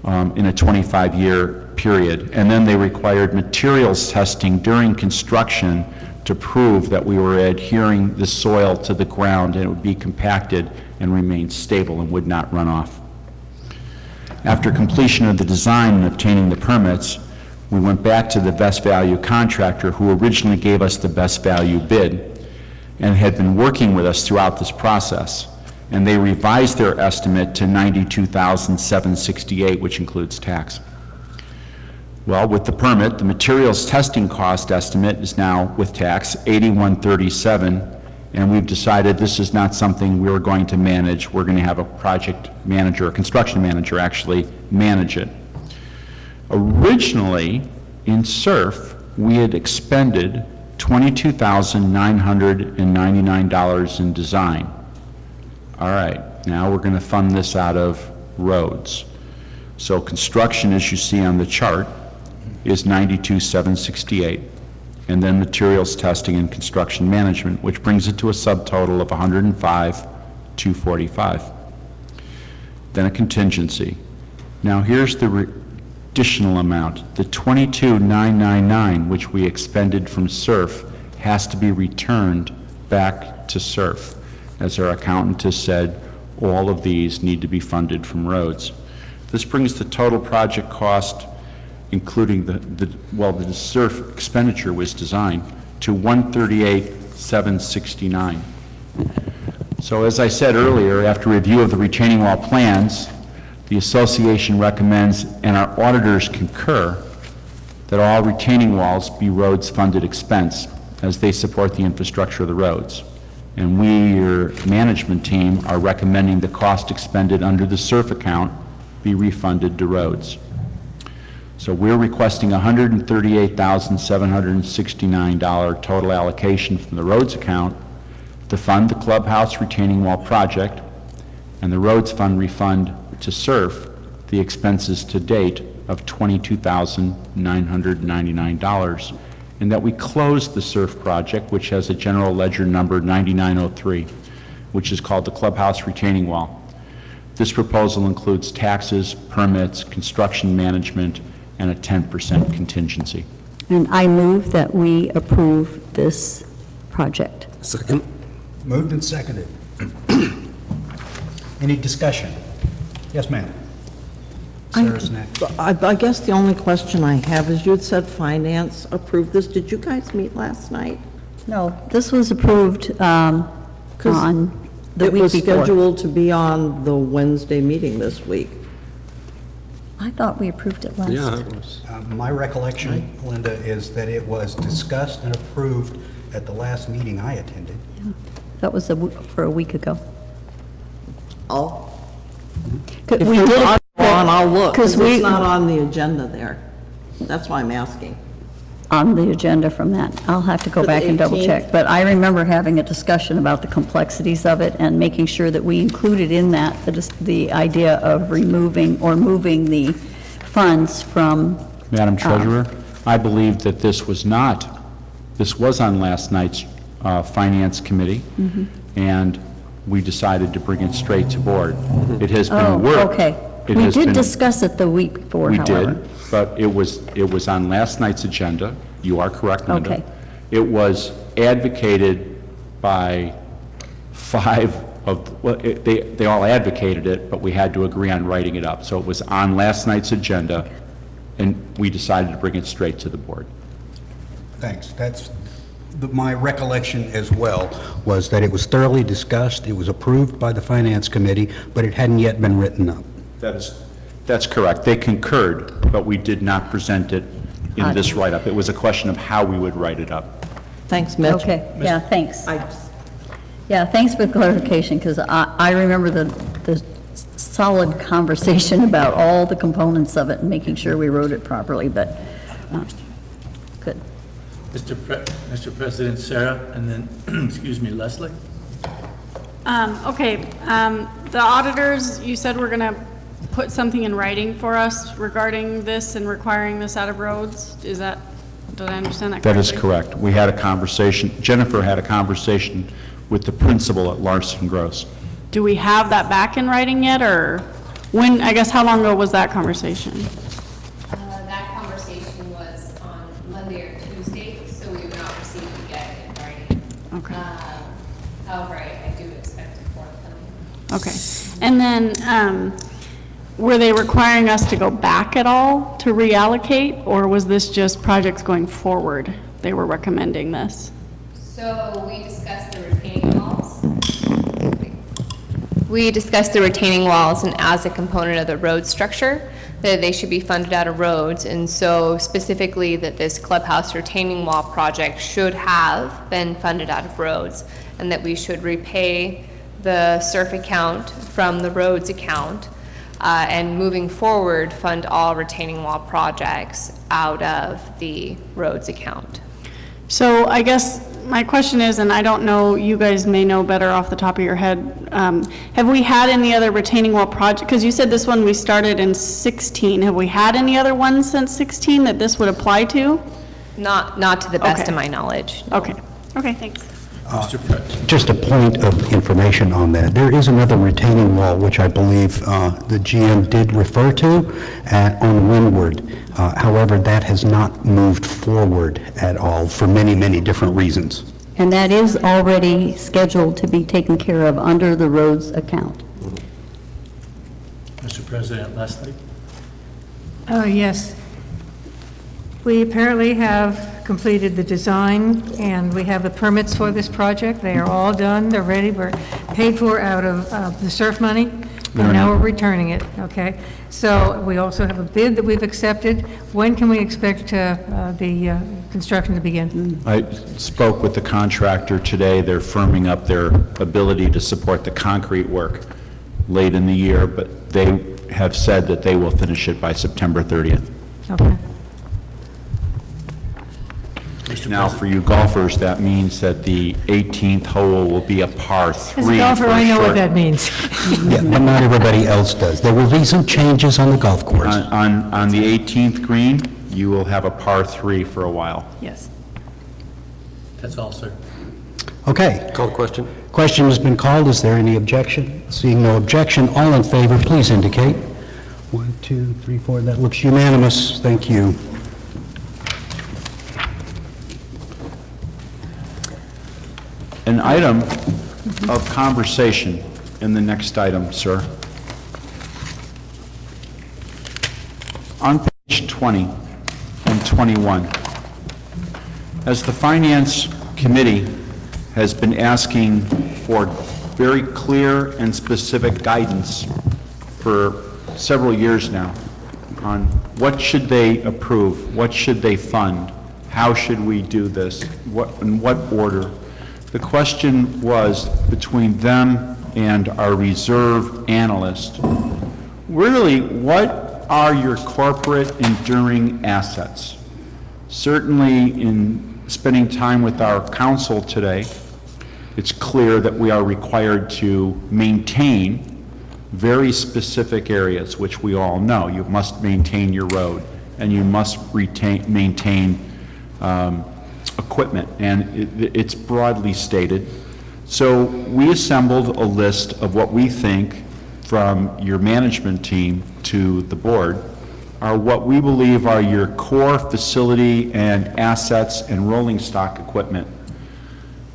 in a 25-year period. And then they required materials testing during construction to prove that we were adhering the soil to the ground and it would be compacted and remain stable and would not run off. After completion of the design and obtaining the permits, we went back to the best value contractor who originally gave us the best value bid and had been working with us throughout this process. And they revised their estimate to $92,768, which includes tax. Well, with the permit, the materials testing cost estimate is now, with tax, $81,37, and we've decided this is not something we're going to manage. We're going to have a project manager, a construction manager actually manage it. Originally, in SURF, we had expended $22,999 in design. All right, now we're going to fund this out of roads. So construction, as you see on the chart, is $92,768, and then materials testing and construction management, which brings it to a subtotal of $105,245. Then a contingency. Now here's the additional amount. The $22,999, which we expended from SURF, has to be returned back to SURF. As our accountant has said, all of these need to be funded from roads. This brings the total project cost, including the SURF expenditure was designed, to $138,769. So as I said earlier, after review of the retaining wall plans, the association recommends, and our auditors concur, that all retaining walls be roads-funded expense as they support the infrastructure of the roads. And we, your management team, are recommending the cost expended under the SURF account be refunded to roads. So we're requesting $138,769 total allocation from the roads account to fund the clubhouse retaining wall project, and the roads fund refund to SURF the expenses to date of $22,999, and that we close the SURF project, which has a general ledger number 9903, which is called the clubhouse retaining wall. This proposal includes taxes, permits, construction management, and a 10% contingency. And I move that we approve this project. Second. Moved and seconded. Any discussion? Yes, ma'am. Sarah's next. I guess the only question I have is, you had said finance approved this. Did you guys meet last night? No, this was approved on the week It was before. scheduled to be on the Wednesday meeting this week. I thought we approved it last. Yeah, it was. My recollection, Linda, is that it was discussed and approved at the last meeting I attended. That was for a week ago. Oh. Could- If we it's did it- on, I'll look, 'cause because we- it's not on the agenda there. That's why I'm asking. On the agenda from that. I'll have to go For the back and double 18th? check. But I remember having a discussion about the complexities of it and making sure that we included in that the idea of removing or moving the funds from. Madam Treasurer, I believe that this was on last night's Finance Committee, and we decided to bring it straight to board. It has been worked. Okay. It We has did been- discuss it the week before, We however. did, but it was on last night's agenda. You are correct, Linda. Okay. It was advocated by 5 of, well, they all advocated it, but we had to agree on writing it up. So it was on last night's agenda, and we decided to bring it straight to the board. Thanks. That's my recollection as well, was that it was thoroughly discussed, it was approved by the Finance Committee, but it hadn't yet been written up. That's correct. They concurred, but we did not present it in this write-up. It was a question of how we would write it up. Thanks, Mitch. Okay, yeah, thanks. Yeah, thanks for the clarification, because I remember the solid conversation about all the components of it and making sure we wrote it properly, but, good. Mr. President, Sarah, and then, excuse me, Leslie? Okay, the auditors, you said we're going to put something in writing for us regarding this and requiring this out of roads? Is that, did I understand that correctly? That is correct. We had a conversation, Jennifer had a conversation with the principal at Larson Gross. Do we have that back in writing yet, or when, I guess, how long ago was that conversation? That conversation was on Monday or Tuesday, so we have not received it yet in writing. Okay. However, I do expect it forthcoming. Okay. And then, were they requiring us to go back at all to reallocate, or was this just projects going forward? They were recommending this? So we discussed the retaining walls. We discussed the retaining walls, and as a component of the road structure, that they should be funded out of roads. And so specifically that this clubhouse retaining wall project should have been funded out of roads, and that we should repay the SURF account from the roads account, and moving forward, fund all retaining wall projects out of the roads account. So I guess my question is, and I don't know, you guys may know better off the top of your head, have we had any other retaining wall project? Because you said this one we started in 16. Have we had any other ones since 16 that this would apply to? Not to the best Okay. of my knowledge. Okay. Okay, thanks. Just a point of information on that. There is another retaining wall, which I believe the GM did refer to on Windward. However, that has not moved forward at all for many, many different reasons. And that is already scheduled to be taken care of under the roads account. Mr. President, Leslie? Oh, yes. We apparently have completed the design, and we have the permits for this project. They are all done, they're ready. paid for out of the SURF money, and now we're returning it, okay? So we also have a bid that we've accepted. When can we expect the construction to begin? I spoke with the contractor today. They're firming up their ability to support the concrete work late in the year, but they have said that they will finish it by September 30th. Okay. Now, for you golfers, that means that the 18th hole will be a par 3. As a golfer, I know what that means. Yeah, but not everybody else does. There will be some changes on the golf course. On the 18th green, you will have a par 3 for a while. Yes. That's all, sir. Okay. Call the question. Question has been called. Is there any objection? Seeing no objection, all in favor, please indicate. 1, 2, 3, 4. That looks unanimous. Thank you. An item of conversation in the next item, sir. On page 20 and 21, as the Finance Committee has been asking for very clear and specific guidance for several years now on what should they approve, what should they fund, how should we do this, in what order. The question was between them and our reserve analyst, really, what are your corporate enduring assets? Certainly, in spending time with our council today, it's clear that we are required to maintain very specific areas, which we all know. You must maintain your road, and you must maintain equipment, and it's broadly stated. So we assembled a list of what we think from your management team to the board are what we believe are your core facility and assets and rolling stock equipment.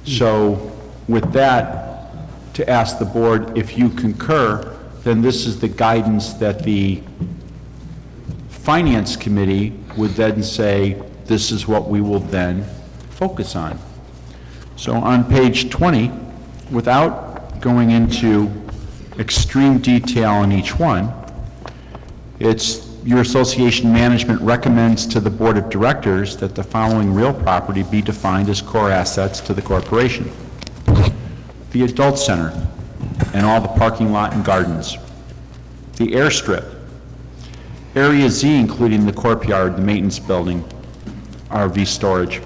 So with that, to ask the board if you concur, then this is the guidance that the Finance Committee would then say, this is what we will then focus on. So on page 20, without going into extreme detail on each one, it's your association management recommends to the board of directors that the following real property be defined as core assets to the corporation. The adult center and all the parking lot and gardens. The airstrip. Area Z, including the courtyard, the maintenance building, RV storage,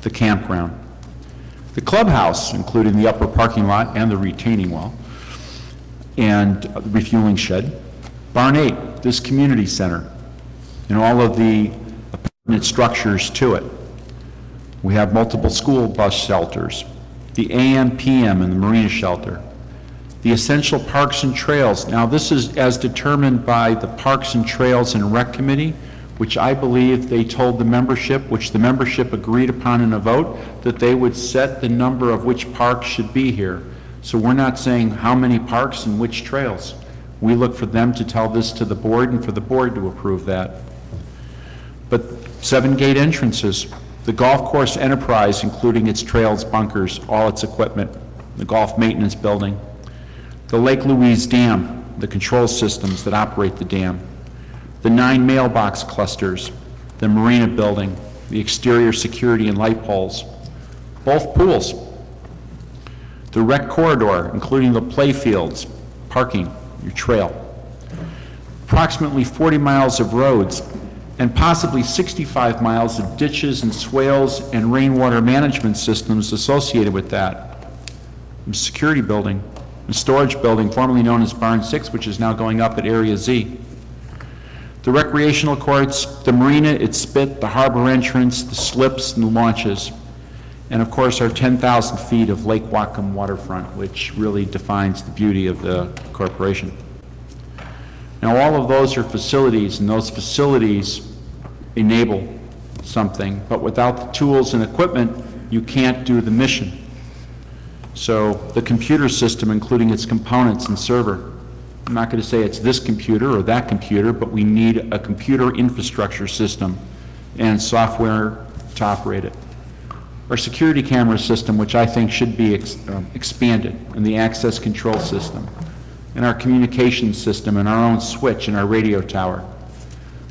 the campground. The clubhouse, including the upper parking lot and the retaining wall, and the refueling shed. Barn 8, this community center, and all of the permanent structures to it. We have multiple school bus shelters, the AM, PM, and the marina shelter. The essential parks and trails. Now, this is as determined by the Parks and Trails and Rec Committee, which I believe they told the membership, which the membership agreed upon in a vote, that they would set the number of which parks should be here. So we're not saying how many parks and which trails. We look for them to tell this to the board and for the board to approve that. But 7 gate entrances, the golf course enterprise, including its trails, bunkers, all its equipment, the golf maintenance building, the Lake Louise Dam, the control systems that operate the dam, the 9 mailbox clusters, the marina building, the exterior security and light poles, both pools, the rec corridor, including the play fields, parking, your trail, approximately 40 miles of roads, and possibly 65 miles of ditches and swales and rainwater management systems associated with that. The security building, the storage building formerly known as Barn 6, which is now going up at Area Z. The recreational courts, the marina, its spit, the harbor entrance, the slips, and the launches. And of course, our 10,000 feet of Lake Whatcom waterfront, which really defines the beauty of the corporation. Now, all of those are facilities, and those facilities enable something, but without the tools and equipment, you can't do the mission. So the computer system, including its components and server, I'm not going to say it's this computer or that computer, but we need a computer infrastructure system and software to operate it. our security camera system, which I think should be expanded, and the access control system, and our communications system, and our own switch and our radio tower.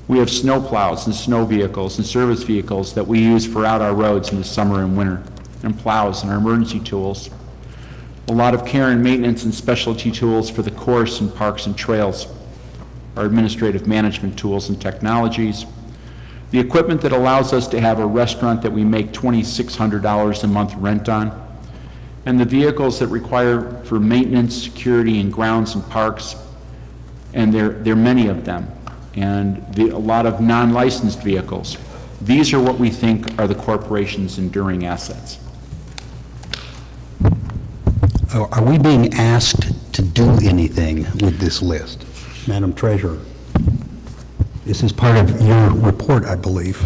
We have snow plows and snow vehicles and service vehicles that we use for out our roads in the summer and winter, and plows and our emergency tools. A lot of care and maintenance and specialty tools for the course and parks and trails, our administrative management tools and technologies, the equipment that allows us to have a restaurant that we make $2,600 a month rent on, and the vehicles that require for maintenance, security, and grounds and parks, and there are many of them, and a lot of non-licensed vehicles. These are what we think are the corporation's enduring assets. Are we being asked to do anything with this list? Madam Treasurer, this is part of your report, I believe.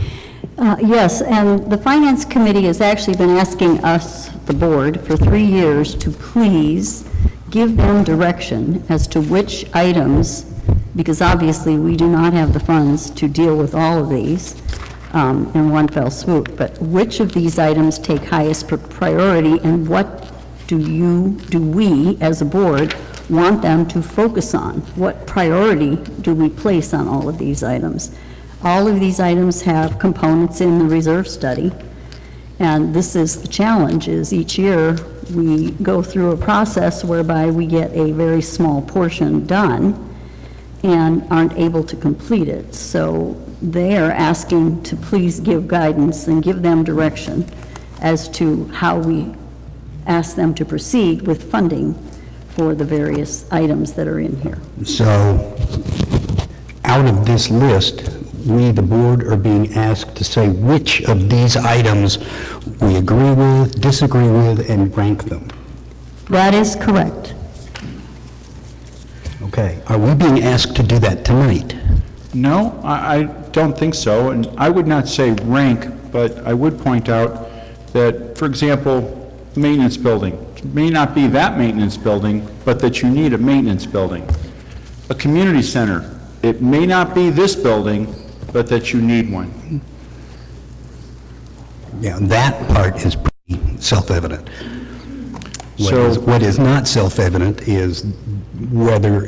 Yes, and the Finance Committee has actually been asking us, the board, for 3 years to please give them direction as to which items, because obviously we do not have the funds to deal with all of these in one fell swoop, but which of these items take highest priority, and what do we, as a board, want them to focus on? What priority do we place on all of these items? All of these items have components in the reserve study, and this is the challenge, is each year we go through a process whereby we get a very small portion done and aren't able to complete it. So they are asking to please give guidance and give them direction as to how we ask them to proceed with funding for the various items that are in here. So, out of this list, we, the board, are being asked to say which of these items we agree with, disagree with, and rank them. That is correct. Okay. Are we being asked to do that tonight? No, I don't think so, and I would not say rank, but I would point out that, for example, maintenance building. It may not be that maintenance building, but that you need a maintenance building. A community center. It may not be this building, but that you need one. Yeah, that part is pretty self-evident. So what is not self-evident is whether,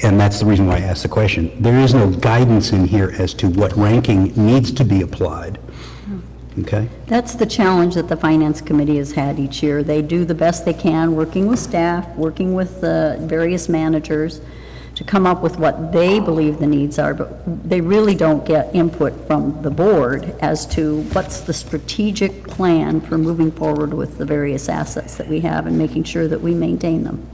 and that's the reason why I asked the question, there is no guidance in here as to what ranking needs to be applied. Okay? That's the challenge that the Finance Committee has had each year. They do the best they can, working with staff, working with the various managers to come up with what they believe the needs are, but they really don't get input from the board as to what's the strategic plan for moving forward with the various assets that we have and making sure that we maintain them.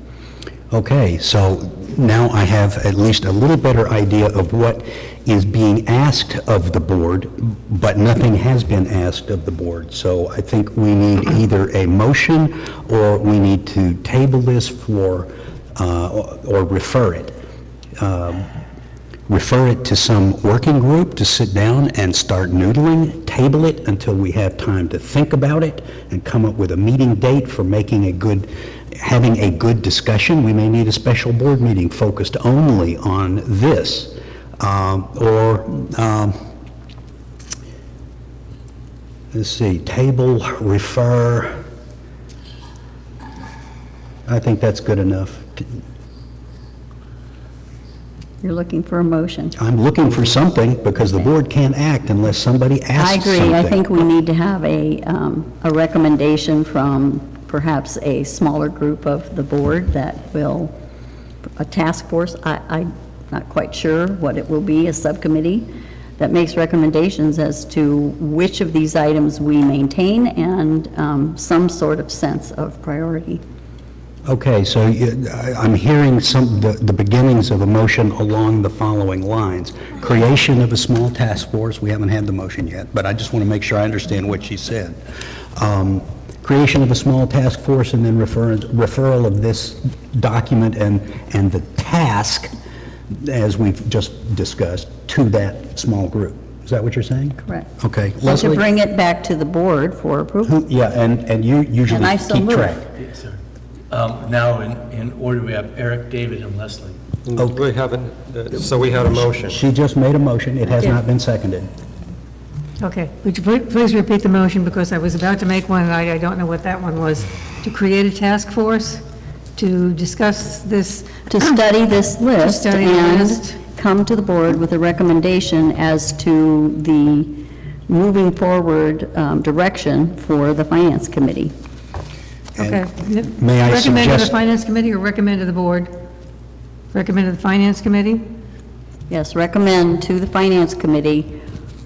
Okay, so now I have at least a little better idea of what is being asked of the board, but nothing has been asked of the board. So I think we need either a motion or we need to table this for, or refer it. Refer it to some working group to sit down and start noodling, table it until we have time to think about it and come up with a meeting date for having a good discussion. We may need a special board meeting focused only on this. Let's see, table, refer. I think that's good enough. You're looking for a motion. I'm looking for something because the board can't act unless somebody asks something. I agree. I think we need to have a recommendation from perhaps a smaller group of the board that will, a task force, I'm not quite sure what it will be, a subcommittee that makes recommendations as to which of these items we maintain and some sort of sense of priority. Okay, so I'm hearing the beginnings of a motion along the following lines. Creation of a small task force, we haven't had the motion yet, but I just want to make sure I understand what she said. Creation of a small task force and then referral of this document and the task, as we've just discussed, to that small group. Is that what you're saying? Correct. Okay. So Leslie? to bring it back to the board for approval. Yeah, and you usually And I so keep move. track. Yes, sir. Now, in order, we have Eric, David, and Leslie. We haven't, so we had a motion. She just made a motion. It has not been seconded. Okay, would you please repeat the motion, because I was about to make one, and I don't know what that one was. To create a task force to discuss this... To study this list study the and list. come to the board with a recommendation as to the moving forward direction for the Finance Committee. Okay. May I Recommend to the suggest- Finance Committee or recommend to the board? Recommend to the Finance Committee? Yes, recommend to the Finance Committee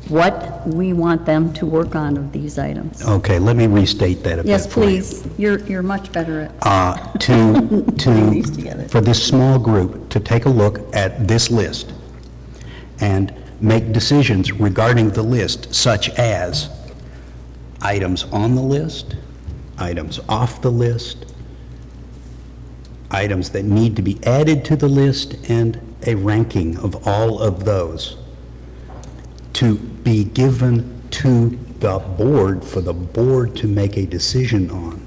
what we want them to work on of these items. Okay, let me restate that a bit. Yes, for you. please. You're much better at... these together. For this small group to take a look at this list and make decisions regarding the list, such as items on the list, items off the list, items that need to be added to the list, and a ranking of all of those to be given to the board for the board to make a decision on.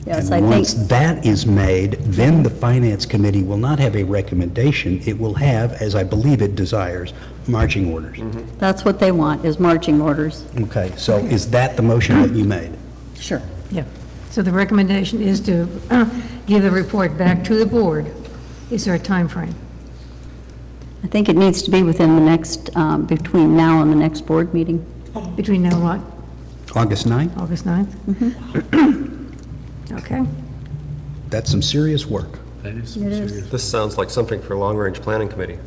Yes, And I think... once that is made, then the Finance Committee will not have a recommendation. It will have, as I believe it desires, marching orders. That's what they want, is marching orders. Okay, so is that the motion that you made? Sure. Yeah. So the recommendation is to give the report back to the board. Is there a time frame? I think it needs to be within the next, between now and the next board meeting. Between now and what? August 9th? August 9th? Okay. That's some serious work. That is It is. serious. This sounds like something for long-range planning committee.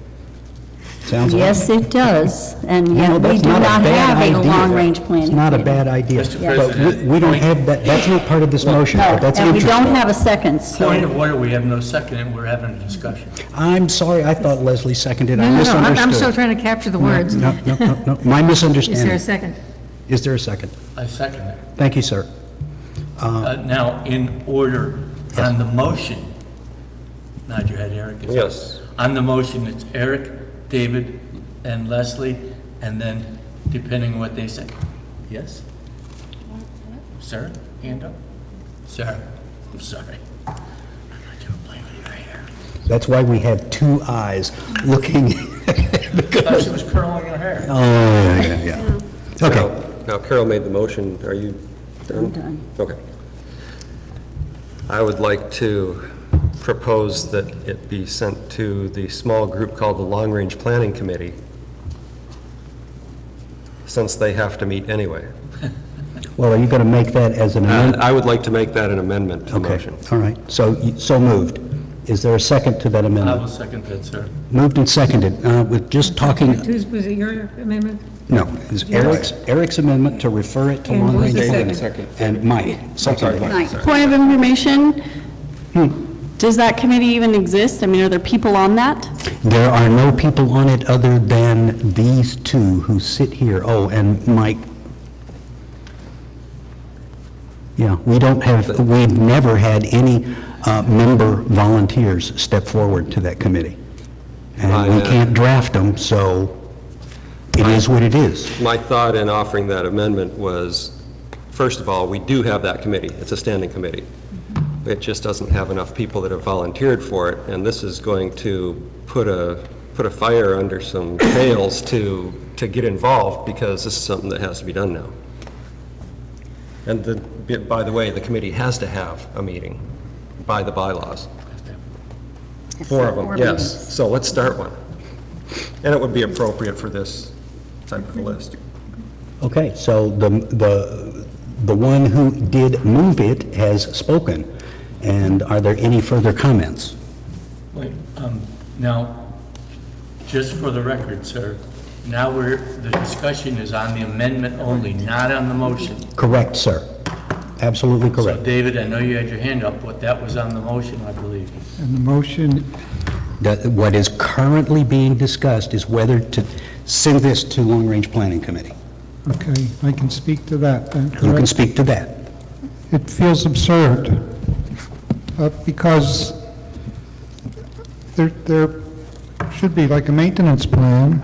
Sounds like... Yes, it does, and You know, yet we that's do not a not bad have a idea. long-range planning. It's not a committee. bad idea. Mr. But President, we don't have that, that's not part of this motion, but No, that's and we interesting. don't have a second, so... Point of order, we have no second, and we're having a discussion. I'm sorry, I thought Leslie seconded. I No, misunderstood. I'm still trying to capture the words. No, my misunderstanding. Is there a second? Is there a second? I second it. Thank you, sir. Now, in order, on the motion, nod your head, Eric. is it? Yes. On the motion, it's Eric, David, and Leslie, and then depending on what they say. Yes? Sarah, hand up. Sarah, I'm sorry. I thought you were playing with your hair. That's why we have two eyes looking. I thought she was curling her hair. Oh, yeah. Okay. Now Carol made the motion. Are you done? I'm done. Okay. I would like to propose that it be sent to the small group called the Long Range Planning Committee, since they have to meet anyway. Well, are you going to make that as an amendment? I would like to make that an amendment to the Okay, motion. all right. So moved. Is there a second to that I will amendment? second that, sir. Moved and seconded. With just talking, Was it your amendment? no, is Eric's amendment to refer it to And long who's range the planning. second? And Mike, seconded. Point of information, does that committee even exist? I mean, are there people on that? There are no people on it other than these two who sit here. Oh, and Mike. Yeah, we've never had any member volunteers step forward to that committee. And we can't draft them, so it is what it is. My thought in offering that amendment was, first of all, we do have that committee. It's a standing committee. It just doesn't have enough people that have volunteered for it, and this is going to put a fire under some tails to get involved, because this is something that has to be done now. And by the way, the committee has to have a meeting by the bylaws. Four of them, yes. So let's start one. And it would be appropriate for this type of a list. Okay, so the one who did move it has spoken. And are there any further comments? Wait, now, just for the record, sir, now the discussion is on the amendment only, not on the motion. Correct, sir. Absolutely So, correct. David, I know you had your hand up, but that was on the motion, I believe. And the motion, What is currently being discussed is whether to send this to Long Range Planning Committee. okay, I can speak to that then, correct? You can speak to that. It feels absurd, because there should be like a maintenance plan,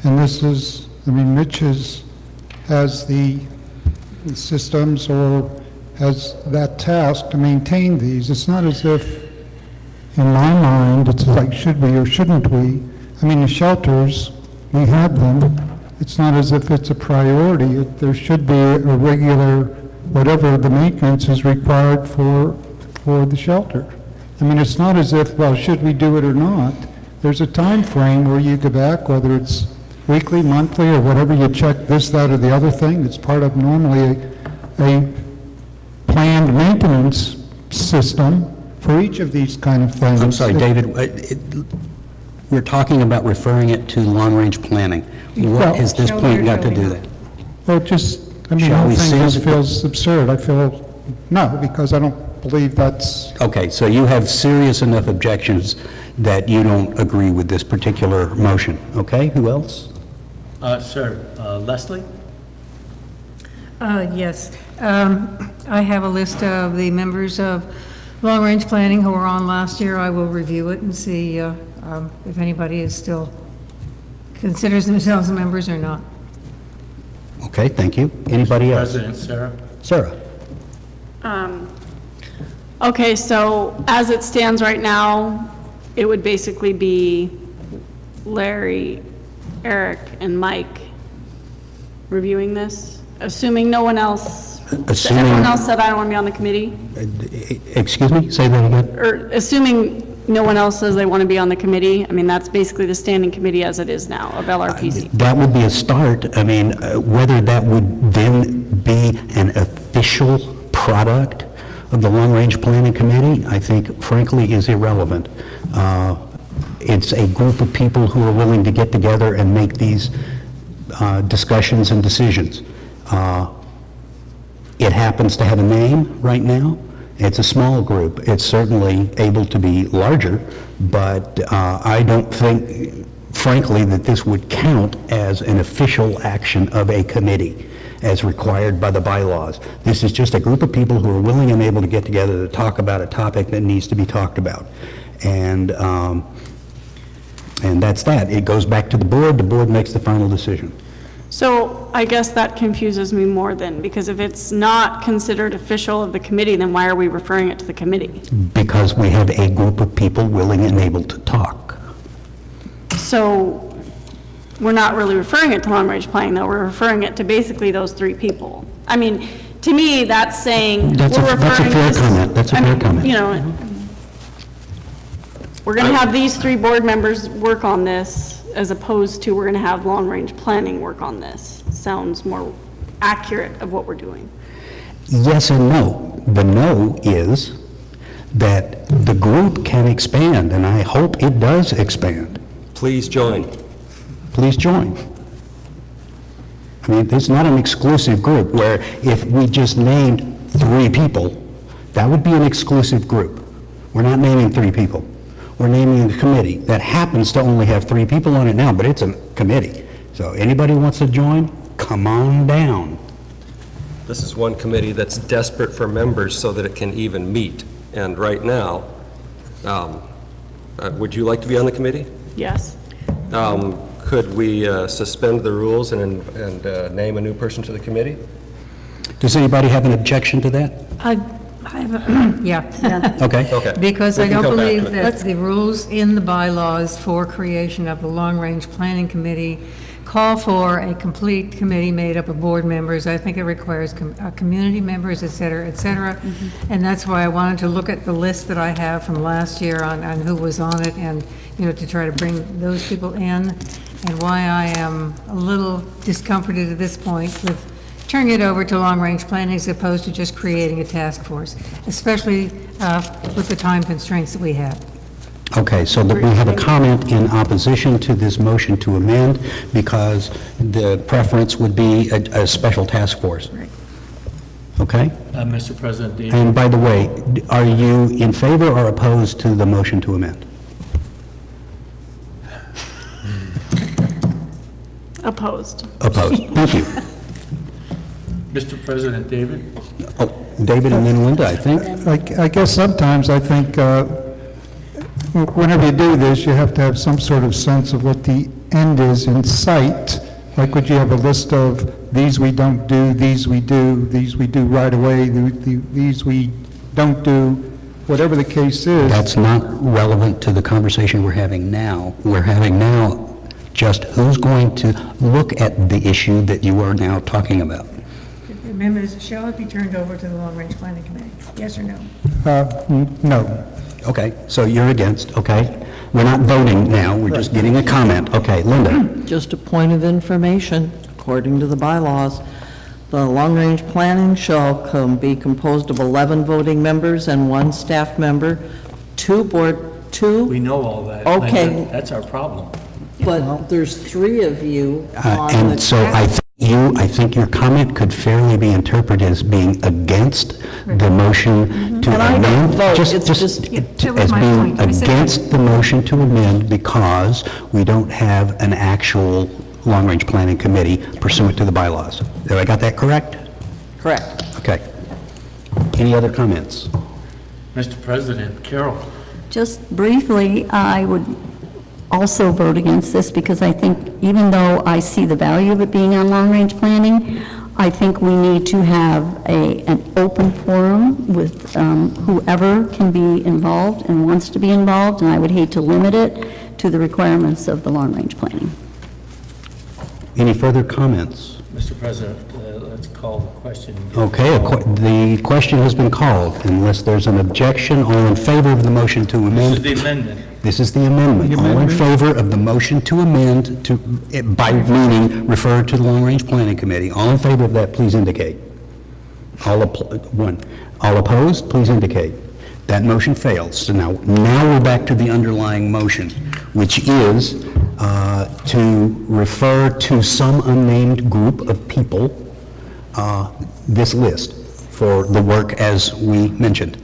and this is, I mean, Mitch has the systems or has that task to maintain these. It's not as if, in my mind, it's like, should we or shouldn't we? I mean, the shelters, we have them, it's not as if it's a priority. There should be a regular, whatever the maintenance is required for the shelter. I mean, it's not as if, well, should we do it or not? There's a time frame where you go back, whether it's weekly, monthly, or whatever, you check this, that, or the other thing. It's part of normally a planned maintenance system for each of these kind of things. I'm sorry, David, we're talking about referring it to long-range planning. What has this point got to do with it? Well, just, I mean, the Shall whole we thing send just it- feels absurd. I feel, no, because I don't believe that's, Okay, so you have serious enough objections that you don't agree with this particular motion, okay? Who else? Sir, Leslie? Yes. I have a list of the members of long-range planning who were on last year. I will review it and see if anybody is still, considers themselves members or not. Okay, thank you. Anybody else? President, Sarah? Sarah? Okay, so as it stands right now, it would basically be Larry, Eric, and Mike reviewing this, assuming no one else, Assuming- everyone else said, I don't want to be on the committee? Excuse me, say that again? Or assuming no one else says they want to be on the committee? I mean, that's basically the standing committee as it is now of LRPC. That would be a start. I mean, whether that would then be an official product of the Long Range Planning Committee, I think frankly is irrelevant. It's a group of people who are willing to get together and make these discussions and decisions. It happens to have a name right now. It's a small group. It's certainly able to be larger, but I don't think, frankly, that this would count as an official action of a committee as required by the bylaws. This is just a group of people who are willing and able to get together to talk about a topic that needs to be talked about. And that's that. It goes back to the board makes the final decision. So I guess that confuses me more then, because if it's not considered official of the committee, then why are we referring it to the committee? Because we have a group of people willing and able to talk. So we're not really referring it to long-range planning, though. We're referring it to basically those three people. I mean, to me, that's saying That's a we're referring fair this- comment. That's a I fair mean, comment. You know, we're going to have these three board members work on this, as opposed to we're going to have long-range planning work on this. Sounds more accurate of what we're doing. Yes and no. The no is that the group can expand, and I hope it does expand. Please join. Please join. I mean, it's not an exclusive group where if we just named 3 people, that would be an exclusive group. We're not naming 3 people. We're naming a committee that happens to only have 3 people on it now, but it's a committee. So anybody who wants to join, come on down. This is one committee that's desperate for members so that it can even meet. And right now, would you like to be on the committee? Yes. Could we suspend the rules and name a new person to the committee? Does anybody have an objection to that? I have a, yeah. Okay. Okay. Because We I can don't come back believe to it. that the rules in the bylaws for creation of the Long Range Planning Committee call for a complete committee made up of board members. I think it requires community members, et cetera, et cetera. Mm-hmm. And that's why I wanted to look at the list that I have from last year on who was on it and, you know, to try to bring those people in, and why I am a little discomforted at this point with turning it over to long-range planning as opposed to just creating a task force, especially with the time constraints that we have. Okay, so that we have a comment in opposition to this motion to amend because the preference would be a special task force. Right. Okay? Mr. President, David? And by the way, are you in favor or opposed to the motion to amend? Opposed. Opposed. Thank you. Mr. President, David? Oh, David and then Linda, I think. I guess sometimes I think whenever you do this, you have to have some sort of sense of what the end is in sight. Like would you have a list of these we don't do, these we do right away, these we don't do, whatever the case is. That's not relevant to the conversation we're having now. We're having now Just who's going to look at the issue that you are now talking about? The amendment shall it be turned over to the Long Range Planning Committee? Yes or no? No. Okay, so you're against, okay? We're not voting now, we're just getting a comment. Okay, Linda? Just a point of information, according to the bylaws, the long-range planning shall be composed of 11 voting members and 1 staff member, 2 We know all that. Okay. Linda. That's our problem. But there's 3 of you on the... And so I think your comment could fairly be interpreted as being against the motion to And I don't amend. vote, As it's just- that was my being point. I said- against the motion to amend because we don't have an actual long-range planning committee pursuant to the bylaws. Have I got that correct? Correct. Okay. Any other comments? Mr. President, Carol. Just briefly, I would also vote against this because I think even though I see the value of it being on long-range planning, I think we need to have an open forum with whoever can be involved and wants to be involved, and I would hate to limit it to the requirements of the long-range planning. Any further comments? Mr. President, let's call the question. Okay, the question has been called. Unless there's an objection, all in favor of the motion to amend? This is the amendment. This is the amendment. All in favor of the motion to amend to, by meaning, refer to the Long Range Planning Committee. All in favor of that, please indicate. All opposed, please indicate. That motion fails. So now we're back to the underlying motion, which is to refer to some unnamed group of people this list for the work as we mentioned.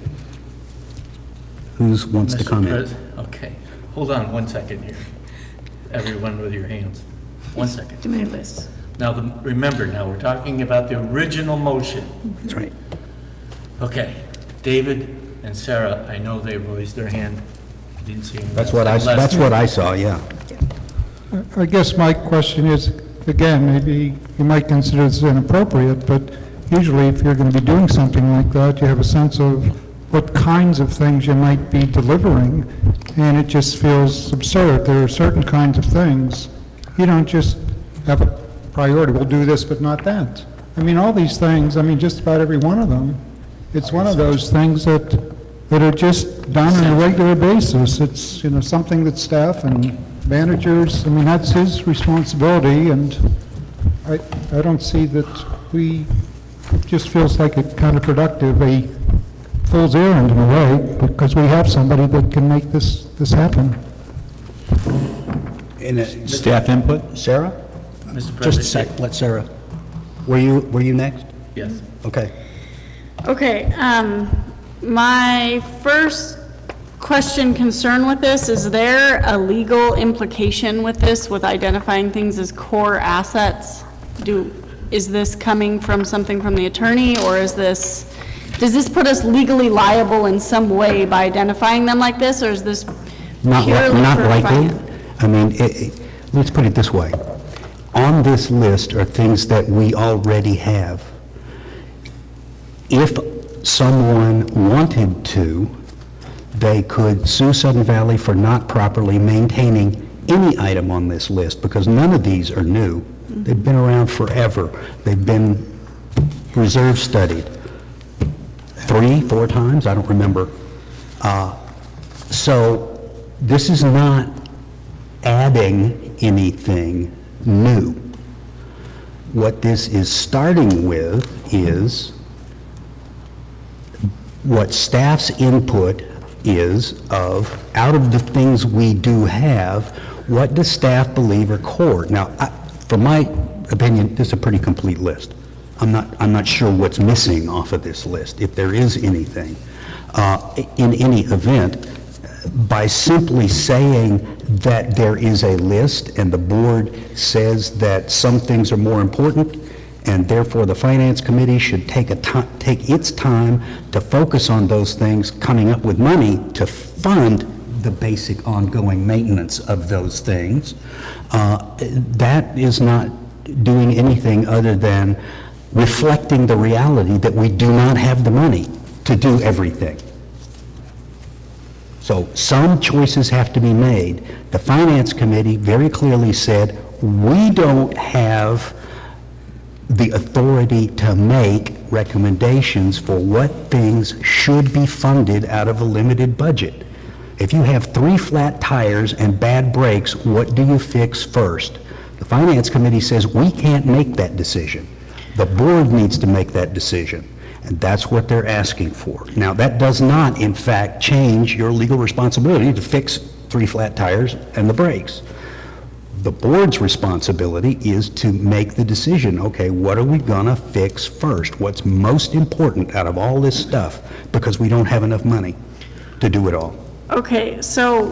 Who wants to comment? Okay, hold on 1 second here. Everyone with your hands. 1 second. Too many lists. Now, remember, now we're talking about the original motion. That's right. Okay, David and Sarah, I know they raised their hand. Didn't see them. That's what I saw, yeah. I guess my question is, again, maybe you might consider this inappropriate, but usually if you're going to be doing something like that, you have a sense of what kinds of things you might be delivering, and it just feels absurd. There are certain kinds of things. You don't just have a priority, we'll do this but not that. I mean, all these things, I mean, just about every one of them, it's one of those things that are just done on a regular basis. It's, you know, something that staff and managers, I mean, that's his responsibility, and I don't see that it just feels like it's counterproductive, a fool's errand in a way, because we have somebody that can make this happen. Staff input? Sarah? Mr. President. Just a sec, let Sarah. Were you next? Yes. Okay. Okay, my first concern with this, is there a legal implication with this, with identifying things as core assets? Is this coming from something from the attorney, or does this put us legally liable in some way by identifying them like this, or is this Not purely for likely. finance? I mean, let's put it this way. On this list are things that we already have. If someone wanted to, they could sue Sudden Valley for not properly maintaining any item on this list, because none of these are new. They've been around forever. They've been reserve studied 3, 4 times, I don't remember. So this is not adding anything new. What this is starting with is what staff's input is of, out of the things we do have, what does staff believe are core? Now, from my opinion, this is a pretty complete list. I'm not sure what's missing off of this list, if there is anything. In any event, by simply saying that there is a list and the board says that some things are more important, and therefore the Finance Committee should take its time to focus on those things, coming up with money to fund the basic ongoing maintenance of those things, that is not doing anything other than reflecting the reality that we do not have the money to do everything. So some choices have to be made. The Finance Committee very clearly said, we don't have the authority to make recommendations for what things should be funded out of a limited budget. If you have 3 flat tires and bad brakes, what do you fix first? The Finance Committee says we can't make that decision. The board needs to make that decision, and that's what they're asking for. Now, that does not, in fact, change your legal responsibility to fix 3 flat tires and the brakes. The board's responsibility is to make the decision, okay, what are we gonna fix first? What's most important out of all this stuff? Because we don't have enough money to do it all. Okay, so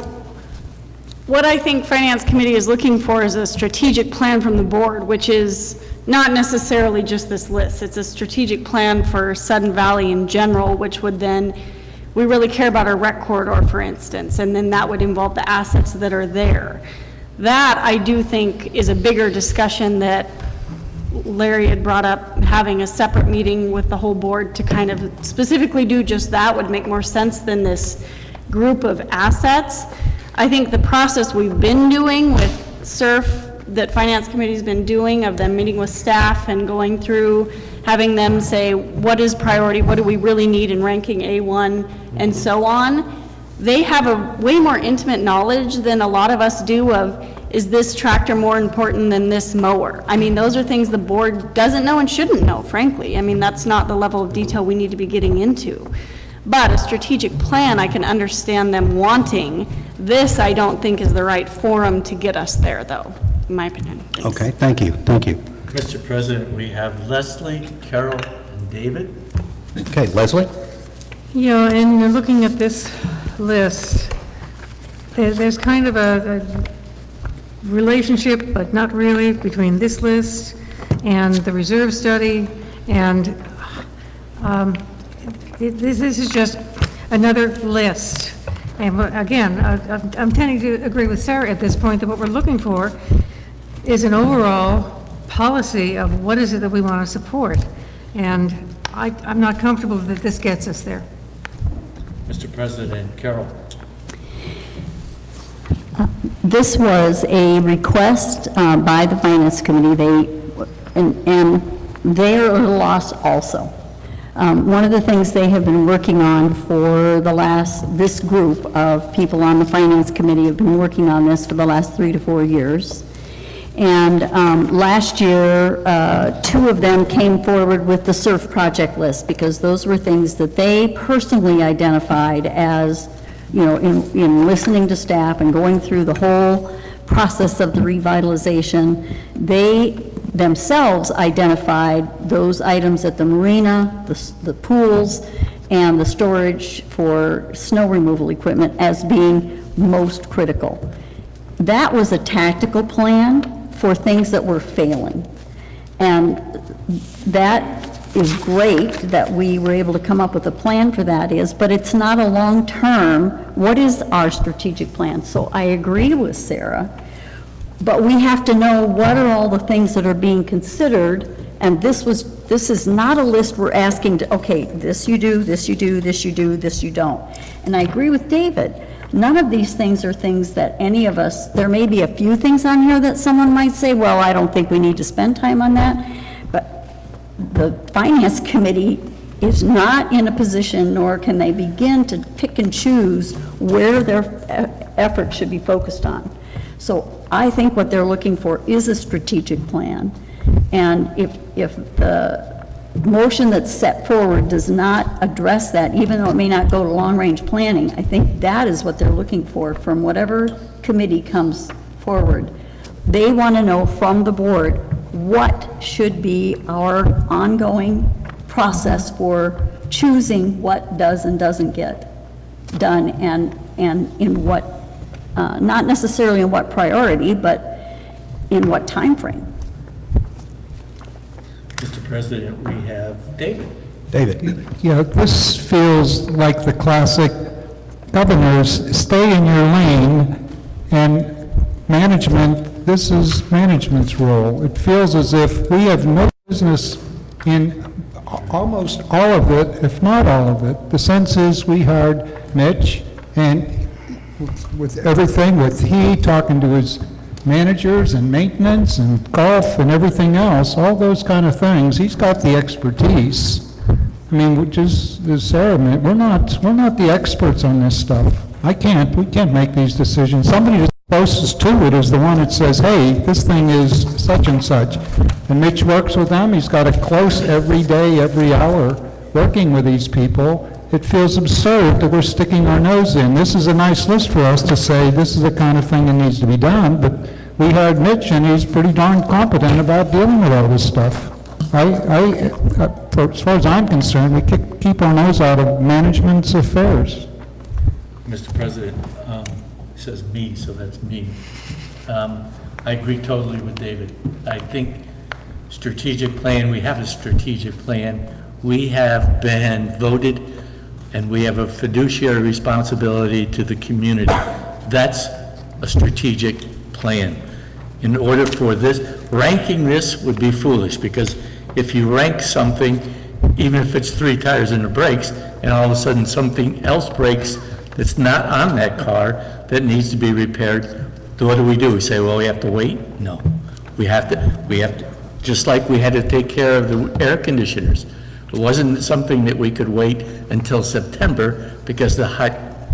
what I think Finance Committee is looking for is a strategic plan from the board, which is not necessarily just this list. It's a strategic plan for Sudden Valley in general, which would then, we really care about our rec corridor, for instance, and then that would involve the assets that are there. That, I do think, is a bigger discussion that Larry had brought up, having a separate meeting with the whole board to kind of specifically do just that would make more sense than this group of assets. I think the process we've been doing with SURF, that Finance Committee's been doing, of them meeting with staff and going through, having them say, what is priority, what do we really need in ranking A1, and so on. They have a way more intimate knowledge than a lot of us do of, is this tractor more important than this mower? I mean, those are things the board doesn't know and shouldn't know, frankly. I mean, that's not the level of detail we need to be getting into. But a strategic plan, I can understand them wanting. This, I don't think, is the right forum to get us there, though, in my opinion. Thanks. Okay, thank you, thank you. Mr. President, we have Leslie, Carol, and David. Okay, Leslie? Yeah, and you're looking at this list, there's kind of a relationship, but not really, between this list and the reserve study, and this is just another list. And again, I'm tending to agree with Sarah at this point that what we're looking for is an overall policy of what is it that we want to support. And I'm not comfortable that this gets us there. Mr. President, Carol. This was a request by the Finance Committee. And they're at a loss also. One of the things they have been working on for this group of people on the Finance Committee have been working on this for the last 3 to 4 years. And last year, 2 of them came forward with the SURF project list, because those were things that they personally identified as, you know, in listening to staff and going through the whole process of the revitalization, they themselves identified those items at the marina, the pools, and the storage for snow removal equipment as being most critical. That was a tactical plan for things that were failing. And that is great that we were able to come up with a plan for that but it's not a long-term, what is our strategic plan? So I agree with Sarah, but we have to know what are all the things that are being considered, and this is not a list we're asking to, okay, this you do, this you do, this you do, this you don't. And I agree with David. None of these things are things that any of us, there may be a few things on here that someone might say, well, I don't think we need to spend time on that, but the Finance Committee is not in a position, nor can they begin to pick and choose where their effort should be focused on. So I think what they're looking for is a strategic plan, and if the motion that's set forward does not address that, even though it may not go to long-range planning, I think that is what they're looking for from whatever committee comes forward. They want to know from the board what should be our ongoing process for choosing what does and doesn't get done, and in what, not necessarily in what priority, but in what time frame. Mr. President, we have David. David. Yeah, this feels like the classic governors, stay in your lane, and management, this is management's role. It feels as if we have no business in almost all of it, if not all of it. The sense is we hired Mitch, and with everything, with he talking to his managers and maintenance and golf and everything else, all those kind of things. He's got the expertise. I mean, which is, as Sarah meant, we're not the experts on this stuff. We can't make these decisions. Somebody that's closest to it is the one that says, hey, this thing is such and such. And Mitch works with them. He's got it close every day, every hour, working with these people. It feels absurd that we're sticking our nose in. This is a nice list for us to say, this is the kind of thing that needs to be done, but we hired Mitch, and he's pretty darn competent about dealing with all this stuff. As far as I'm concerned, we keep our nose out of management's affairs. Mr. President, it says me, so that's me. I agree totally with David. I think strategic plan, we have a strategic plan. We have been voted, and we have a fiduciary responsibility to the community. That's a strategic plan. In order for this, ranking this would be foolish, because if you rank something, even if it's 3 tires and the brakes, and all of a sudden something else breaks that's not on that car that needs to be repaired, what do? We say, well, we have to wait? No. We have to, just like we had to take care of the air conditioners. It wasn't something that we could wait until September because the hot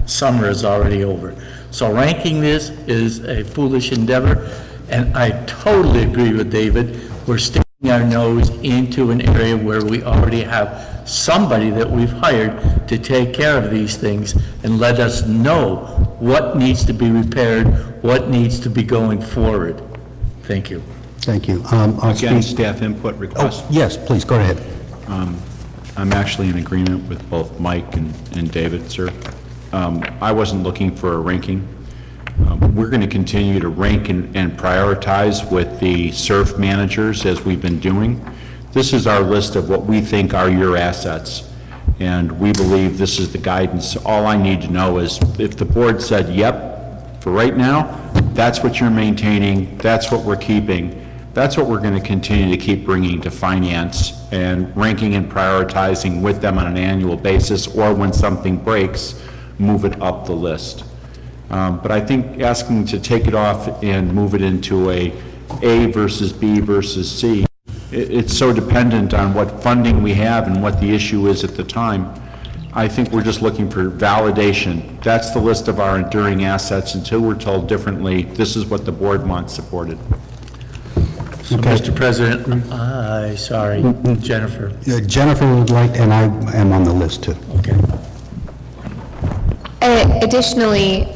summer is already over. So ranking this is a foolish endeavor, and I totally agree with David. We're sticking our nose into an area where we already have somebody that we've hired to take care of these things and let us know what needs to be repaired, what needs to be going forward. Thank you. Thank you. Again, staff input request. Oh, yes, please, go ahead. I'm actually in agreement with both Mike and David, sir. I wasn't looking for a ranking. We're going to continue to rank and prioritize with the SURF managers as we've been doing. This is our list of what we think are your assets, and we believe this is the guidance. All I need to know is if the board said, yep, for right now, that's what you're maintaining, that's what we're keeping, that's what we're going to continue to keep bringing to finance and ranking and prioritizing with them on an annual basis, or when something breaks, move it up the list. But I think asking to take it off and move it into a versus B versus C, it's so dependent on what funding we have and what the issue is at the time. I think we're just looking for validation. That's the list of our enduring assets. Until we're told differently, this is what the board wants supported. So, okay. Mr. President, sorry, Jennifer. Jennifer would like, and I am on the list too. Okay. Additionally,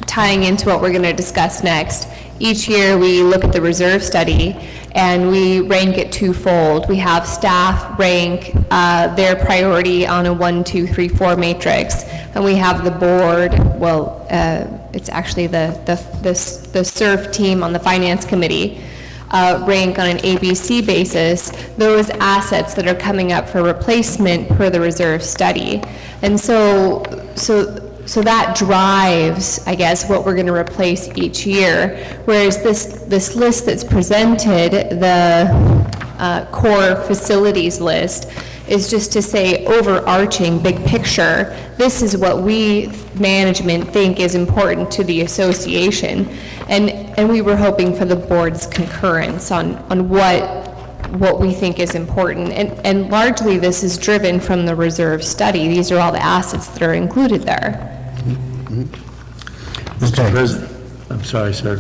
tying into what we're going to discuss next, each year we look at the reserve study and we rank it twofold. We have staff rank their priority on a 1, 2, 3, 4 matrix, and we have the board, well, it's actually the SURF team on the finance committee, rank on an ABC basis those assets that are coming up for replacement per the reserve study. And so that drives, I guess, what we're going to replace each year. Whereas this list that's presented, the core facilities list, is just to say overarching, big picture, this is what we, management, think is important to the association. And we were hoping for the board's concurrence on what we think is important. And largely this is driven from the reserve study. These are all the assets that are included there. Mr. President, I'm sorry, sir.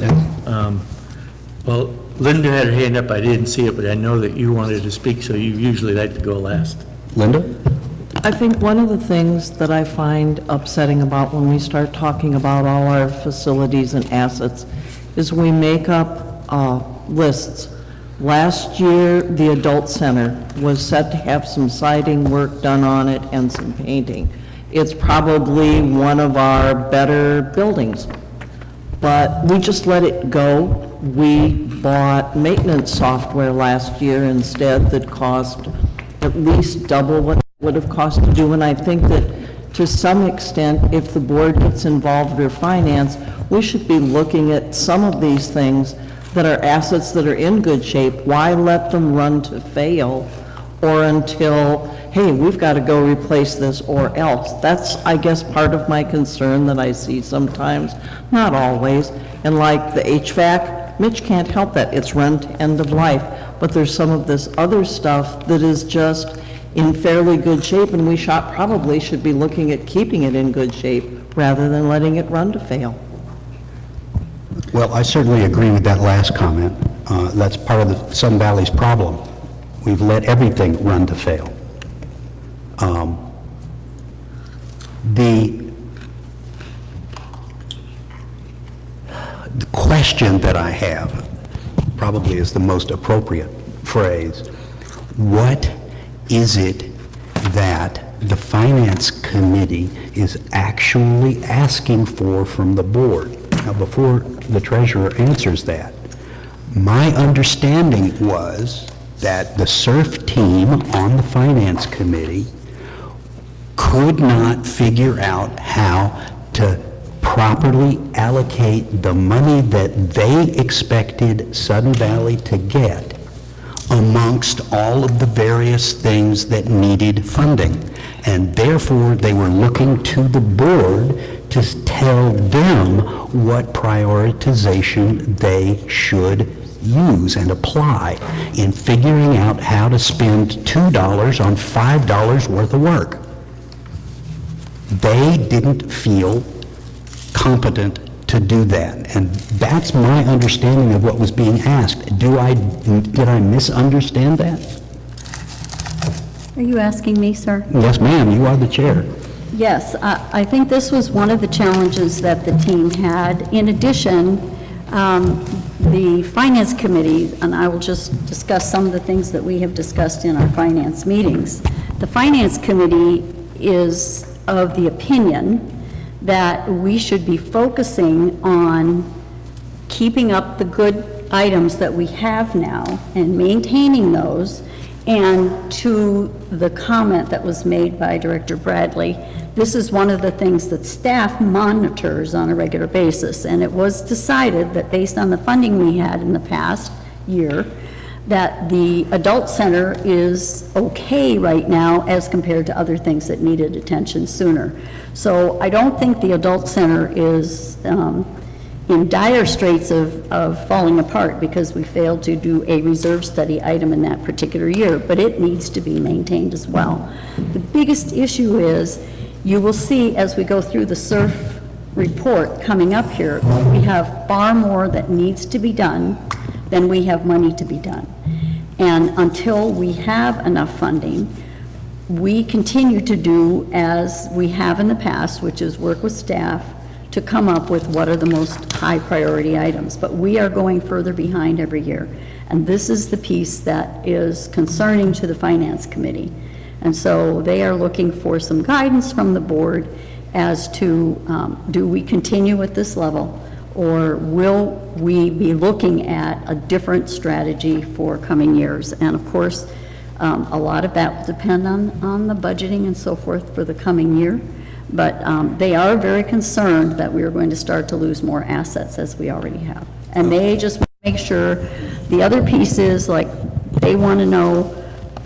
Well, Linda had her hand up. I didn't see it, but I know that you wanted to speak, so you usually like to go last. Linda? I think one of the things that I find upsetting about when we start talking about all our facilities and assets is we make up lists. Last year, the adult center was set to have some siding work done on it and some painting. It's probably one of our better buildings, but we just let it go. We bought maintenance software last year instead that cost at least double what it would have cost to do, and I think that to some extent, if the board gets involved or finance, we should be looking at some of these things that are assets that are in good shape. Why let them run to fail or until, hey, we've got to go replace this or else. That's, I guess, part of my concern that I see sometimes, not always. And like the HVAC, Mitch can't help that, it's run to end of life. But there's some of this other stuff that is just in fairly good shape, and we probably should be looking at keeping it in good shape rather than letting it run to fail. Well, I certainly agree with that last comment. That's part of the Sun Valley's problem. We've let everything run to fail. The question that I have probably is the most appropriate phrase. What is it that the Finance Committee is actually asking for from the board? Now, before the treasurer answers that, my understanding was that the SURF team on the Finance Committee could not figure out how to properly allocate the money that they expected Sun Valley to get amongst all of the various things that needed funding. And therefore, they were looking to the board to tell them what prioritization they should use and apply in figuring out how to spend $2 on $5 worth of work. They didn't feel competent to do that, and that's my understanding of what was being asked. Did I misunderstand that? Are you asking me, sir? Yes, ma'am, you are the chair. Yes, I think this was one of the challenges that the team had. In addition, the Finance Committee, and I will just discuss some of the things that we have discussed in our finance meetings. The Finance Committee is of the opinion that we should be focusing on keeping up the good items that we have now and maintaining those. And to the comment that was made by Director Bradley, this is one of the things that staff monitors on a regular basis. And it was decided that based on the funding we had in the past year, that the adult center is okay right now as compared to other things that needed attention sooner. So I don't think the adult center is in dire straits of falling apart because we failed to do a reserve study item in that particular year, but it needs to be maintained as well. The biggest issue is, you will see as we go through the SURF report coming up here, we have far more that needs to be done than we have money to be done. And until we have enough funding, we continue to do as we have in the past, which is work with staff to come up with what are the most high priority items. But we are going further behind every year. And this is the piece that is concerning to the Finance Committee. And so they are looking for some guidance from the board as to do we continue at this level, or will we be looking at a different strategy for coming years? And of course, a lot of that will depend on the budgeting and so forth for the coming year. But they are very concerned that we are going to start to lose more assets as we already have. And they just want to make sure. The other piece is, like, they want to know,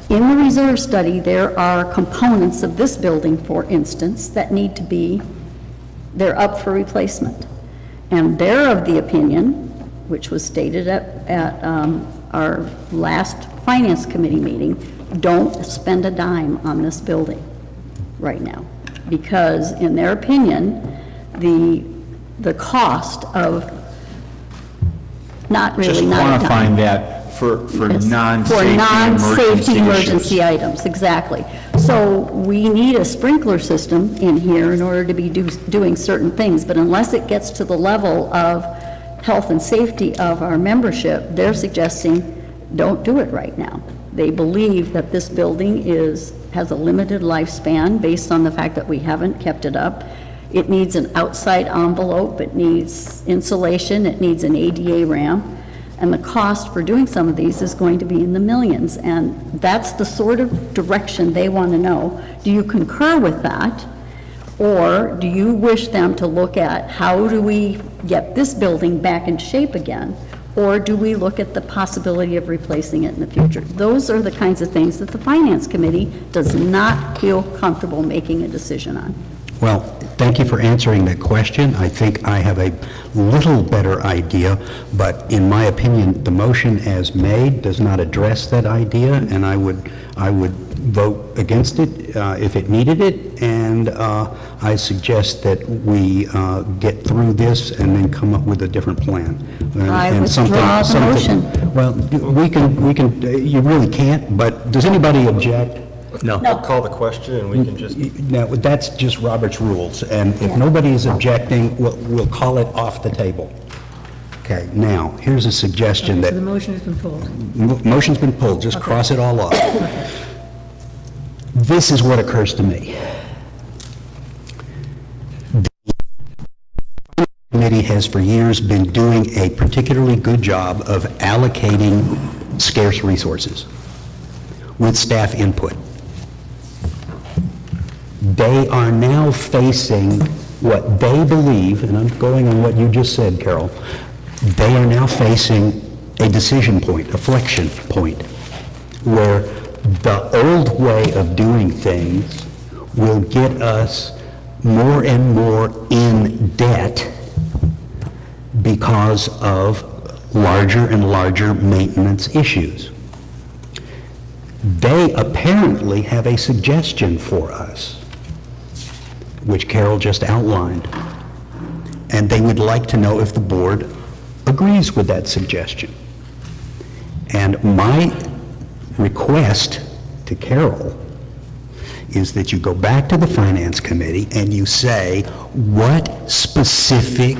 in the reserve study, there are components of this building, for instance, that need to be, they're up for replacement. And they're of the opinion, which was stated at our last Finance Committee meeting, don't spend a dime on this building right now. Because in their opinion, the cost of not really not just quantifying that for non-safety emergency issues. items, exactly. So we need a sprinkler system in here in order to be doing certain things, but unless it gets to the level of health and safety of our membership, they're suggesting don't do it right now. They believe that this building has a limited lifespan based on the fact that we haven't kept it up. It needs an outside envelope, it needs insulation, it needs an ADA ramp, and the cost for doing some of these is going to be in the millions. And that's the sort of direction they want to know. Do you concur with that? Or do you wish them to look at how do we get this building back in shape again? Or do we look at the possibility of replacing it in the future? Those are the kinds of things that the Finance Committee does not feel comfortable making a decision on. Well, thank you for answering that question. I think I have a little better idea, but in my opinion, the motion as made does not address that idea, and I would vote against it if it needed it, and I suggest that we get through this and then come up with a different plan. I withdraw the motion. Well, we can, you really can't, but does anybody object? No. No. Call the question and we can just... Now, that's just Robert's rules, and if nobody is objecting, we'll call it off the table. Okay, now, here's a suggestion So that... the motion has been pulled. Motion's been pulled, just cross it all off. This is what occurs to me. The committee has for years been doing a particularly good job of allocating scarce resources with staff input. They are now facing what they believe, and I'm going on what you just said, Carol, they are now facing a decision point, a flexion point, where the old way of doing things will get us more and more in debt because of larger and larger maintenance issues. They apparently have a suggestion for us, which Carol just outlined, and they would like to know if the board agrees with that suggestion. And my request to Carol is that you go back to the Finance Committee and you say, what specific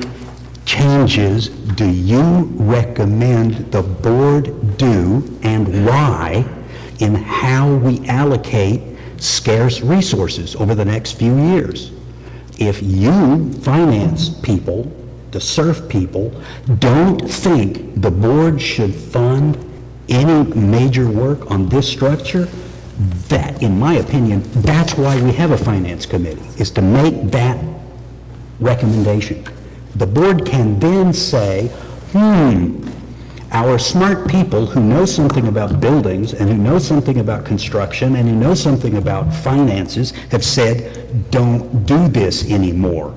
changes do you recommend the board do and why in how we allocate scarce resources over the next few years? If you finance people, the SURF people, don't think the board should fund any major work on this structure, that, in my opinion, that's why we have a Finance Committee, is to make that recommendation. The board can then say, our smart people who know something about buildings and who know something about construction and who know something about finances have said, don't do this anymore.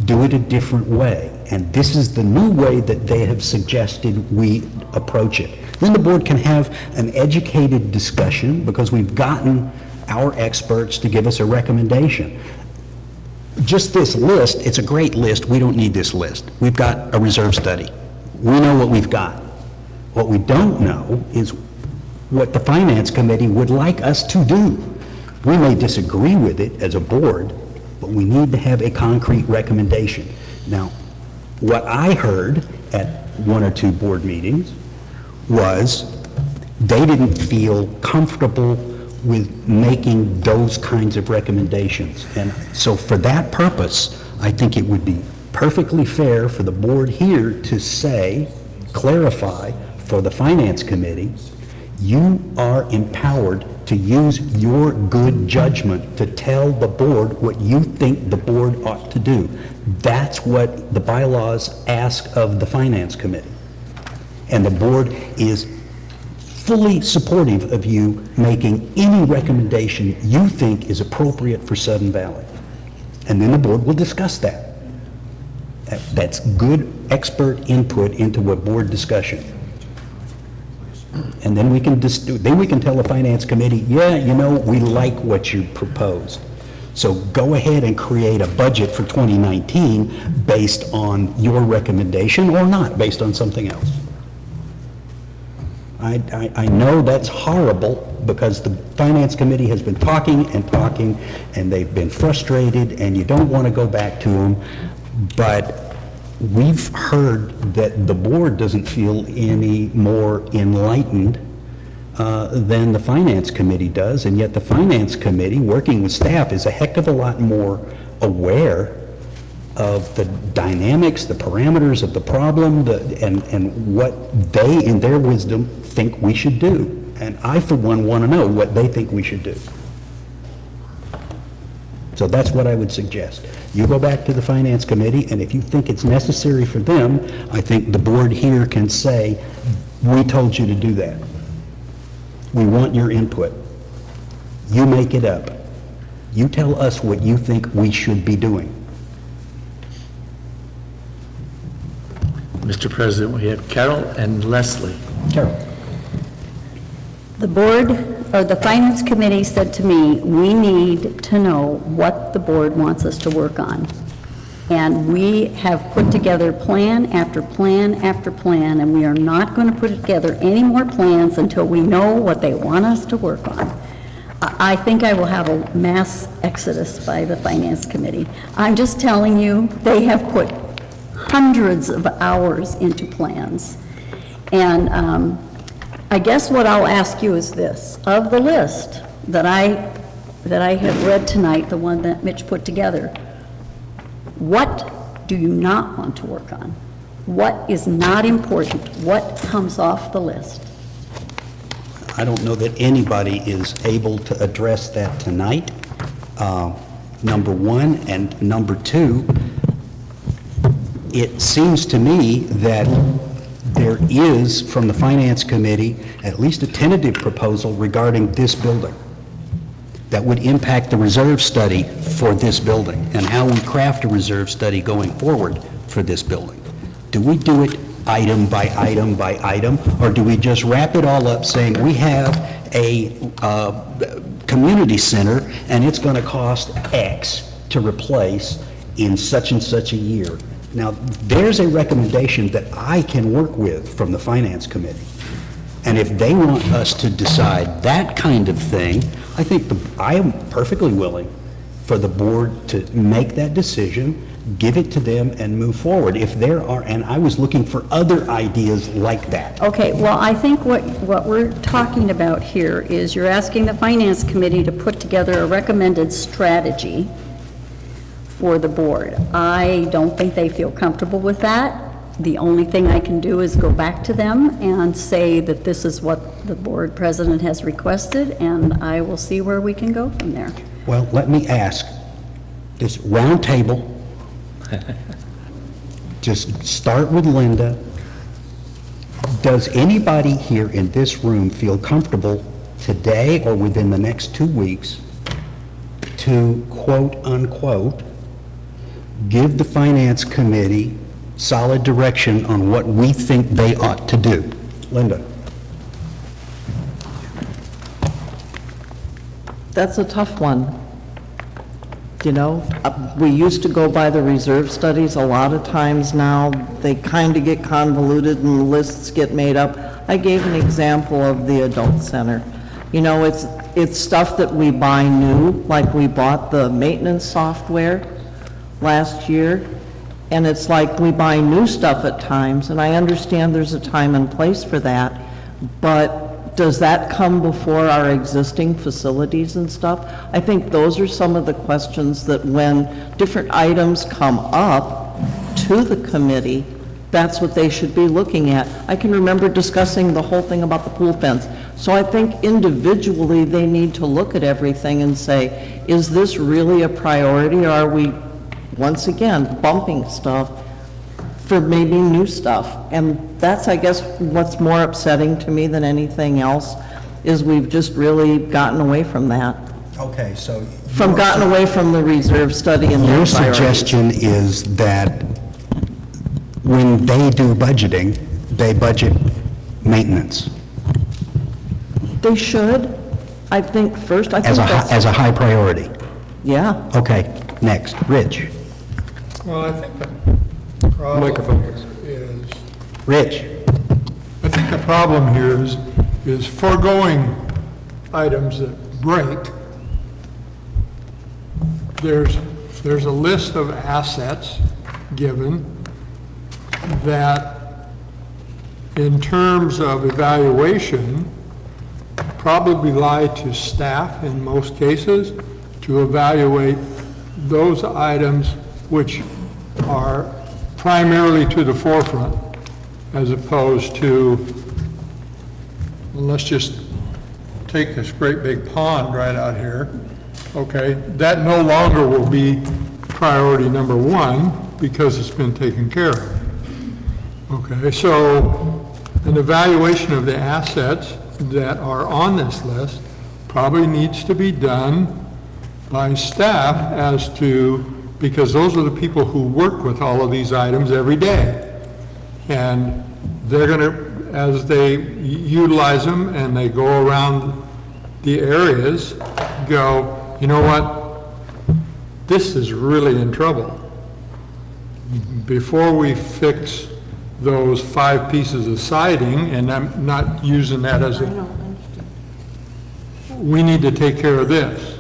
Do it a different way. And this is the new way that they have suggested we approach it. Then the board can have an educated discussion because we've gotten our experts to give us a recommendation. Just this list, it's a great list. We don't need this list. We've got a reserve study. We know what we've got. What we don't know is what the Finance Committee would like us to do. We may disagree with it as a board, but we need to have a concrete recommendation. Now, what I heard at one or two board meetings was they didn't feel comfortable with making those kinds of recommendations. And so for that purpose, I think it would be perfectly fair for the board here to say, clarify for the Finance Committee, you are empowered to use your good judgment to tell the board what you think the board ought to do. That's what the bylaws ask of the Finance Committee. And the board is fully supportive of you making any recommendation you think is appropriate for Sudden Valley. And then the board will discuss that. That's good expert input into a board discussion. And then we can tell the Finance Committee, yeah, you know, we like what you proposed. So go ahead and create a budget for 2019 based on your recommendation or not, based on something else. I know that's horrible because the Finance Committee has been talking and talking and they've been frustrated and you don't want to go back to them, but we've heard that the board doesn't feel any more enlightened than the Finance Committee does, and yet the Finance Committee, working with staff, is a heck of a lot more aware of the dynamics, the parameters of the problem, and what they, in their wisdom, think we should do. And I, for one, want to know what they think we should do. So that's what I would suggest. You go back to the Finance Committee, and if you think it's necessary for them, I think the board here can say, we told you to do that. We want your input. You make it up. You tell us what you think we should be doing. Mr. President, we have Carol and Leslie. Carol. The board, or the Finance Committee said to me, we need to know what the board wants us to work on. And we have put together plan after plan after plan, and we are not going to put together any more plans until we know what they want us to work on. I think I will have a mass exodus by the Finance Committee. I'm just telling you, they have put hundreds of hours into plans. And I guess what I'll ask you is this: of the list that I have read tonight, the one that Mitch put together, what do you not want to work on? What is not important? What comes off the list? I don't know that anybody is able to address that tonight, number one. And number two, it seems to me that there is, from the Finance Committee, at least a tentative proposal regarding this building that would impact the reserve study for this building and how we craft a reserve study going forward for this building. Do we do it item by item by item, or do we just wrap it all up saying we have a community center and it's going to cost X to replace in such and such a year? Now, there's a recommendation that I can work with from the Finance Committee. And if they want us to decide that kind of thing, I think I am perfectly willing for the board to make that decision, give it to them, and move forward. If there are, and I was looking for other ideas like that. Okay, well, I think what we're talking about here is you're asking the Finance Committee to put together a recommended strategy for the board. I don't think they feel comfortable with that. The only thing I can do is go back to them and say that this is what the board president has requested, and I will see where we can go from there. Well, let me ask, this round table, just start with Linda. Does anybody here in this room feel comfortable today or within the next 2 weeks to, quote unquote, give the Finance Committee solid direction on what we think they ought to do? Linda. That's a tough one. You know, we used to go by the reserve studies. A lot of times now, they kind of get convoluted and lists get made up. I gave an example of the adult center. You know, it's stuff that we buy new, like we bought the maintenance software last year, and it's like we buy new stuff at times, and I understand there's a time and place for that, but does that come before our existing facilities and stuff? I think those are some of the questions that when different items come up to the committee, that's what they should be looking at. I can remember discussing the whole thing about the pool fence. So I think individually they need to look at everything and say, is this really a priority, or are we, once again, bumping stuff for maybe new stuff? And that's, I guess, what's more upsetting to me than anything else, is we've just really gotten away from that. Okay, so... Gotten away from the reserve study and your their priorities. suggestion is that when they do budgeting, they budget maintenance. They should. I think first, I think that's... As a high priority. Yeah. Okay, next, Rich. Well, I think the problem is... Rich. I think the problem here is foregoing items that break. There's a list of assets given that, in terms of evaluation, probably lie to staff in most cases to evaluate those items which are primarily to the forefront, as opposed to, well, let's just take this great big pond right out here, okay? That no longer will be priority number one because it's been taken care of. Okay, so an evaluation of the assets that are on this list probably needs to be done by staff as to, because those are the people who work with all of these items every day. And they're going to, as they utilize them and they go around the areas, go, you know what, this is really in trouble. Before we fix those 5 pieces of siding, and I'm not using that as a, we need to take care of this.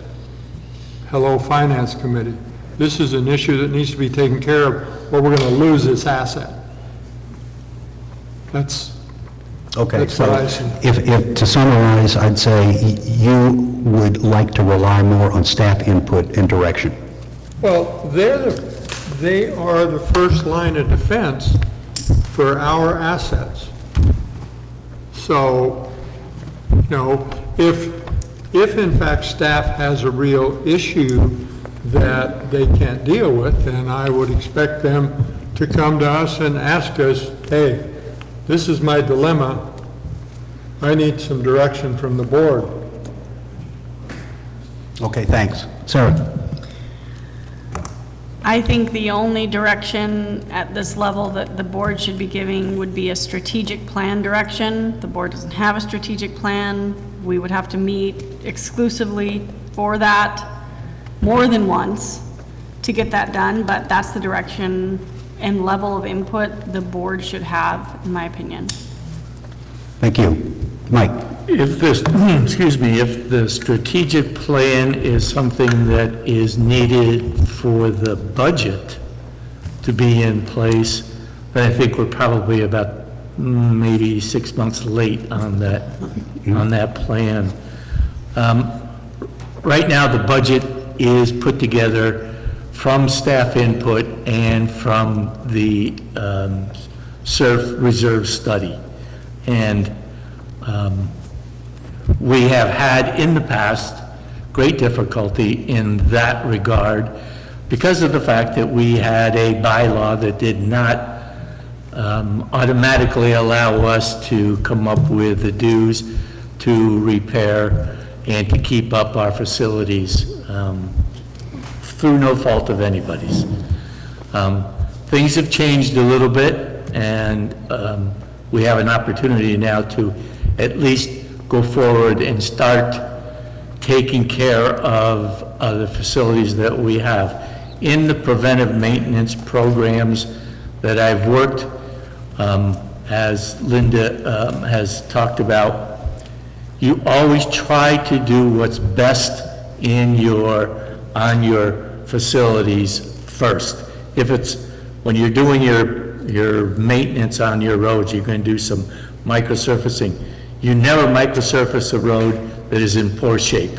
Hello, Finance Committee. This is an issue that needs to be taken care of, or we're going to lose this asset. That's Okay, That's what I see. if, to summarize, I'd say you would like to rely more on staff input and direction. Well, they are the first line of defense for our assets. So, you know, if in fact staff has a real issue that they can't deal with, then I would expect them to come to us and ask us, hey, this is my dilemma. I need some direction from the board. Okay, thanks. Sarah? I think the only direction at this level that the board should be giving would be a strategic plan direction. The board doesn't have a strategic plan. We would have to meet exclusively for that more than once to get that done, but that's the direction and level of input the board should have, in my opinion. Thank you. Mike? If this, excuse me, if the strategic plan is something that is needed for the budget to be in place, then I think we're probably about maybe 6 months late on that plan. Right now, the budget is put together from staff input and from the SURF reserve study. And we have had in the past great difficulty in that regard because of the fact that we had a bylaw that did not automatically allow us to come up with the dues to repair and to keep up our facilities through no fault of anybody's. Things have changed a little bit, and we have an opportunity now to at least go forward and start taking care of the facilities that we have. In the preventive maintenance programs that I've worked, as Linda has talked about, you always try to do what's best on your facilities first. If it's, when you're doing your maintenance on your roads, you're going to do some microsurfacing. You never microsurface a road that is in poor shape.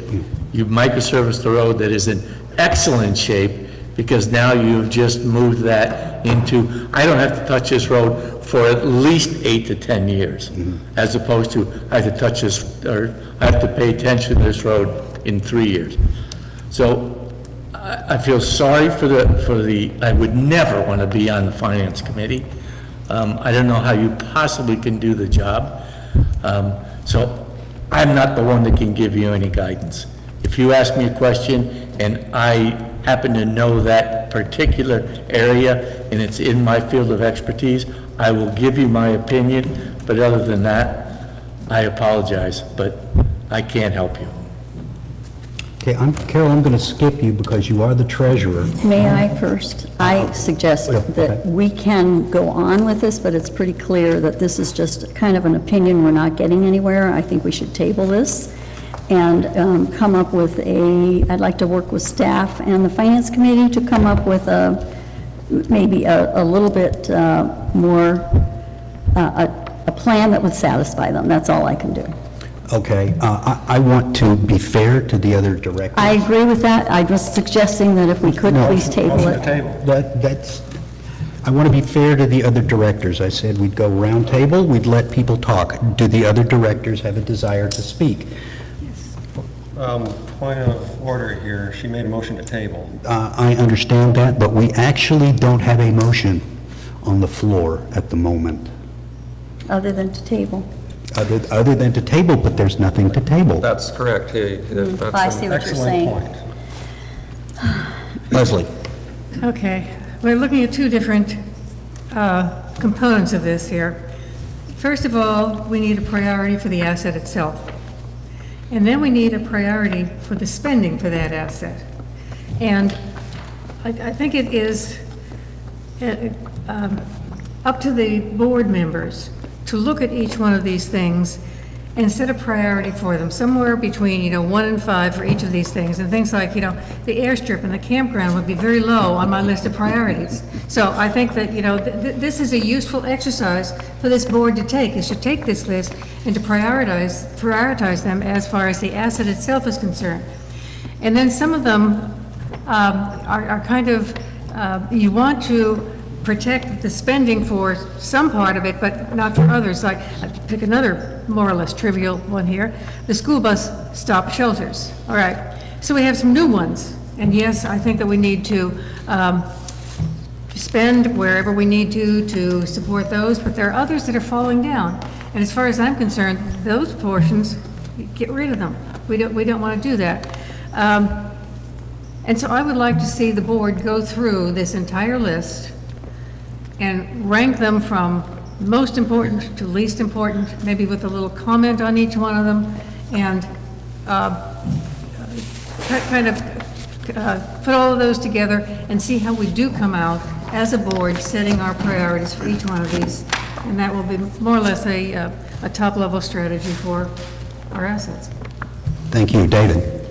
You microsurface the road that is in excellent shape, because now you've just moved that into, I don't have to touch this road for at least 8 to 10 years, as opposed to I have to touch this, or I have to pay attention to this road in 3 years. So I feel sorry for the, I would never want to be on the Finance Committee. I don't know how you possibly can do the job. So I'm not the one that can give you any guidance. If you ask me a question and I happen to know that particular area and it's in my field of expertise, I will give you my opinion, but other than that, I apologize, but I can't help you. Okay, Carol, I'm going to skip you because you are the treasurer. May I first? I suggest that we can go on with this, but it's pretty clear that this is just kind of an opinion. We're not getting anywhere. I think we should table this and come up with I'd like to work with staff and the Finance Committee to come up with maybe a little bit more, a plan that would satisfy them. That's all I can do. Okay, I want to be fair to the other directors. I agree with that. I'm just suggesting that if we could please table it. I want to be fair to the other directors. I said we'd go round table, we'd let people talk. Do the other directors have a desire to speak? Point of order here, she made a motion to table. I understand that, but we actually don't have a motion on the floor at the moment, Other than to table. other than to table, but there's nothing to table. That's correct. Hey, that's I see an what you're excellent saying. point. Leslie? Okay, we're looking at two different components of this here. First of all, we need a priority for the asset itself. And then we need a priority for the spending for that asset. And I think it is up to the board members to look at each one of these things and set a priority for them, somewhere between, 1 and 5 for each of these things. And things like, the airstrip and the campground would be very low on my list of priorities. So I think that, this is a useful exercise for this board to take, is to take this list and to prioritize them as far as the asset itself is concerned. And then some of them are kind of, you want to protect the spending for some part of it, but not for others. Like, pick another more or less trivial one here, the school bus stop shelters. All right, so we have some new ones. And yes, I think that we need to spend wherever we need to support those, but there are others that are falling down. And as far as I'm concerned, those portions, get rid of them. We don't want to do that. And so I would like to see the board go through this entire list and rank them from most important to least important, maybe with a little comment on each one of them, and kind of put all of those together and see how we do come out as a board setting our priorities for each one of these. And that will be more or less a top-level strategy for our assets. Thank you. David?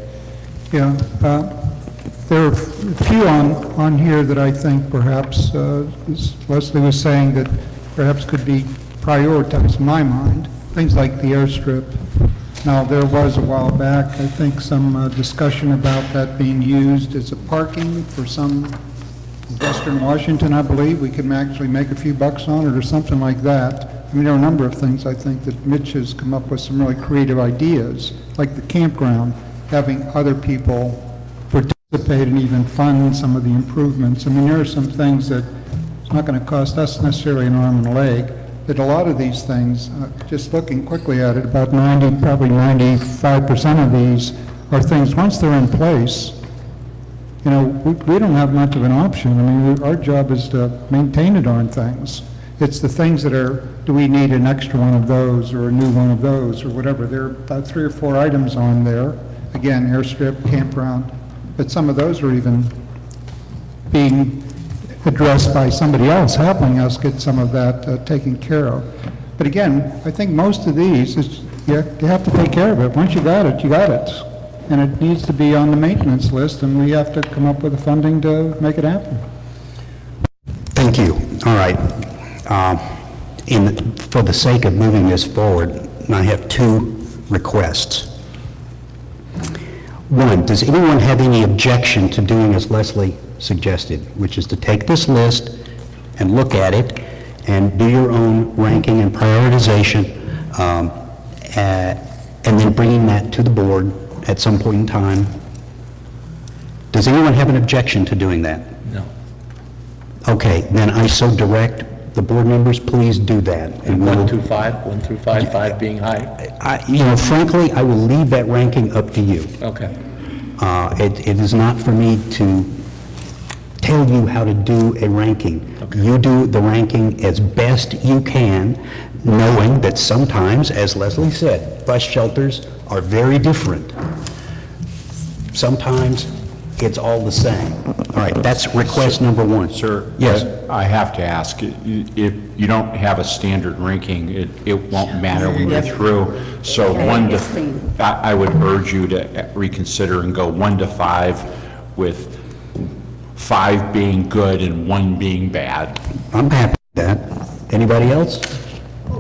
Yeah, there are a few on here that I think perhaps, as Leslie was saying, that perhaps could be prioritized in my mind. Things like the airstrip. Now, there was a while back, I think, some discussion about that being used as a parking for some Western Washington, I believe. We could actually make a few bucks on it or something like that. I mean, there are a number of things I think that Mitch has come up with some really creative ideas, like the campground, having other people participate and even fund some of the improvements. I mean, there are some things that it's not going to cost us necessarily an arm and a leg, that a lot of these things, just looking quickly at it, about 90, probably 95% of these are things, once they're in place, we don't have much of an option. I mean, our job is to maintain the darn things. It's the things that are, do we need an extra one of those or a new one of those or whatever. There are about 3 or 4 items on there. Again, airstrip, campground, but some of those are even being addressed by somebody else, helping us get some of that taken care of. But again, I think most of these, you have to take care of it. Once you got it, you got it. And it needs to be on the maintenance list, and we have to come up with the funding to make it happen. Thank you. All right. For the sake of moving this forward, I have 2 requests. One, does anyone have any objection to doing as Leslie suggested, which is to take this list and look at it and do your own ranking and prioritization, and then bringing that to the board at some point in time? Does anyone have an objection to doing that? No. Okay, then I so direct the board members, please do that. And 1 through 5, 1 through 5, 5 being high? Frankly, I will leave that ranking up to you. Okay. It is not for me to tell you how to do a ranking. Okay. You do the ranking as best you can, knowing that sometimes, as Leslie said, bus shelters are very different. Sometimes it's all the same. All right, that's request number 1. Sir, yes. I have to ask, if you don't have a standard ranking, it won't matter when you're through. So I would urge you to reconsider and go 1 to 5, with 5 being good and 1 being bad. I'm happy with that. Anybody else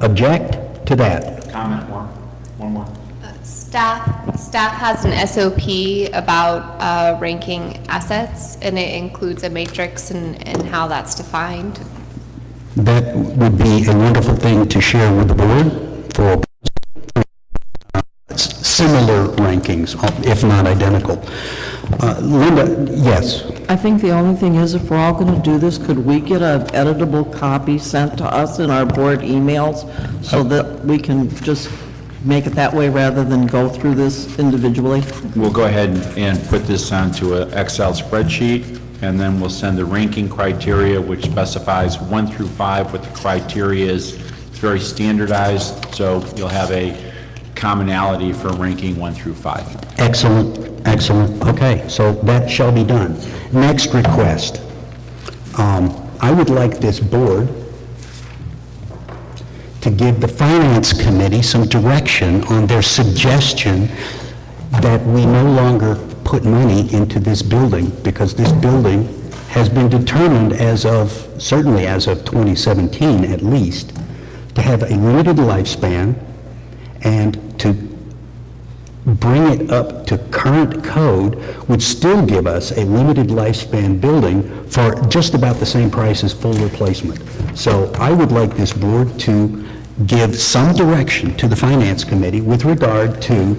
object to that? Comment one more. Staff has an SOP about ranking assets, and it includes a matrix and how that's defined. That would be a wonderful thing to share with the board for similar rankings, if not identical. Linda, yes? I think the only thing is, if we're all going to do this, could we get an editable copy sent to us in our board emails so that we can just make it that way rather than go through this individually? We'll go ahead and put this onto an Excel spreadsheet, and then we'll send the ranking criteria, which specifies 1 through 5 what the criteria is. It's very standardized, so you'll have a commonality for ranking 1 through 5. Excellent, excellent. Okay, so that shall be done. Next request. I would like this board to give the Finance Committee some direction on their suggestion that we no longer put money into this building, because this building has been determined certainly as of 2017 at least, to have a limited lifespan, and to bring it up to current code would still give us a limited lifespan building for just about the same price as full replacement. So I would like this board to give some direction to the Finance Committee with regard to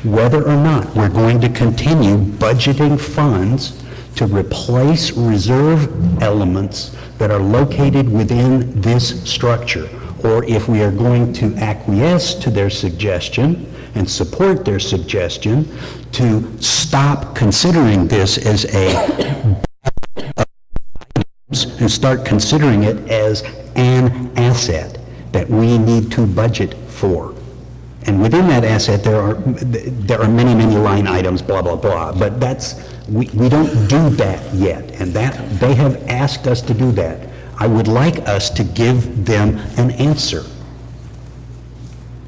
whether or not we're going to continue budgeting funds to replace reserve elements that are located within this structure, or if we are going to acquiesce to their suggestion and support their suggestion to stop considering this as and start considering it as an asset that we need to budget for. And within that asset, there are many, many line items, blah, blah, blah, but we don't do that yet, and that they have asked us to do that. I would like us to give them an answer.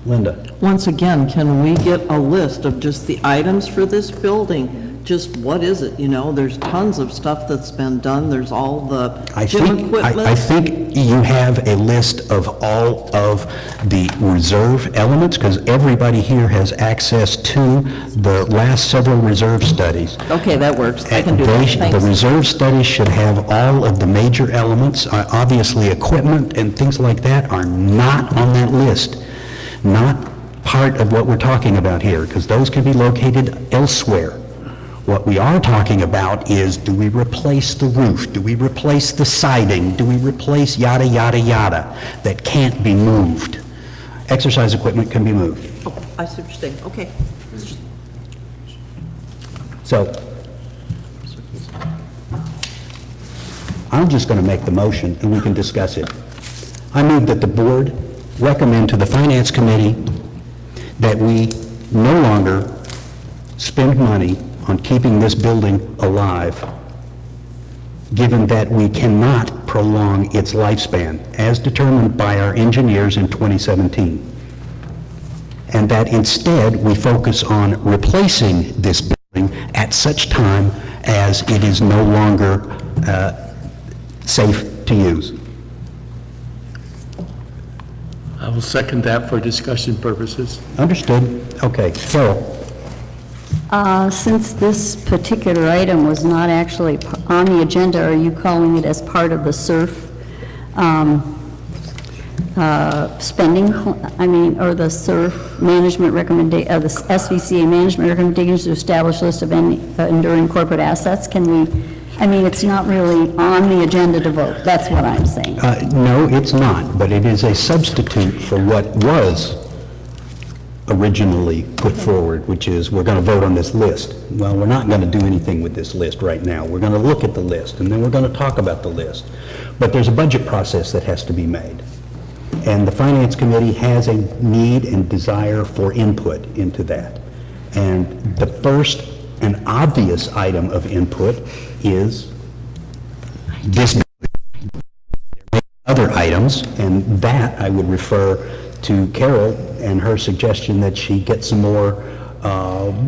Linda? Once again, can we get a list of just the items for this building? Just what is it, There's tons of stuff that's been done, there's all the gym equipment. I think you have a list of all of the reserve elements, because everybody here has access to the last several reserve studies. Okay, that works, I can do that, thanks. The reserve studies should have all of the major elements. Obviously, equipment and things like that are not on that list, not part of what we're talking about here, because those can be located elsewhere. What we are talking about is, do we replace the roof? Do we replace the siding? Do we replace yada, yada, yada that can't be moved? Exercise equipment can be moved. Oh, I see what you're saying, okay. So, I'm just going to make the motion and we can discuss it. I move that the board recommend to the Finance Committee that we no longer spend money on keeping this building alive, given that we cannot prolong its lifespan, as determined by our engineers in 2017. And that instead, we focus on replacing this building at such time as it is no longer safe to use. I will second that for discussion purposes. Understood. Okay, Carol. Since this particular item was not actually on the agenda, are you calling it as part of the SURF spending, or the SURF management recommendation, the SVCA management recommendations to establish a list of enduring corporate assets? Can we, it's not really on the agenda to vote, that's what I'm saying. No, it's not, but it is a substitute for what was originally put forward, which is we're going to vote on this list. Well, we're not going to do anything with this list right now. We're going to look at the list, and then we're going to talk about the list. But there's a budget process that has to be made. And the Finance Committee has a need and desire for input into that. And the first and obvious item of input is this. There may be other items, and that I would refer to Carol and her suggestion that she get some more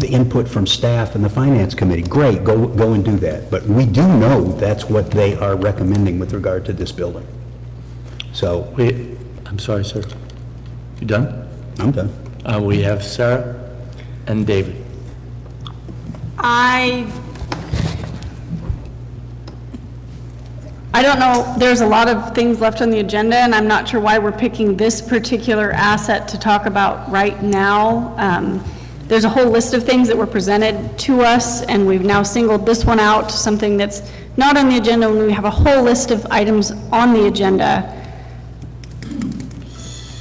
input from staff and the Finance Committee. Great, go and do that. But we do know that's what they are recommending with regard to this building. So. Wait, I'm sorry, sir. You done? I'm done. We have Sarah and David. I don't know, there's a lot of things left on the agenda, and I'm not sure why we're picking this particular asset to talk about right now. there's a whole list of things that were presented to us, and we've now singled this one out, something that's not on the agenda, when we have a whole list of items on the agenda.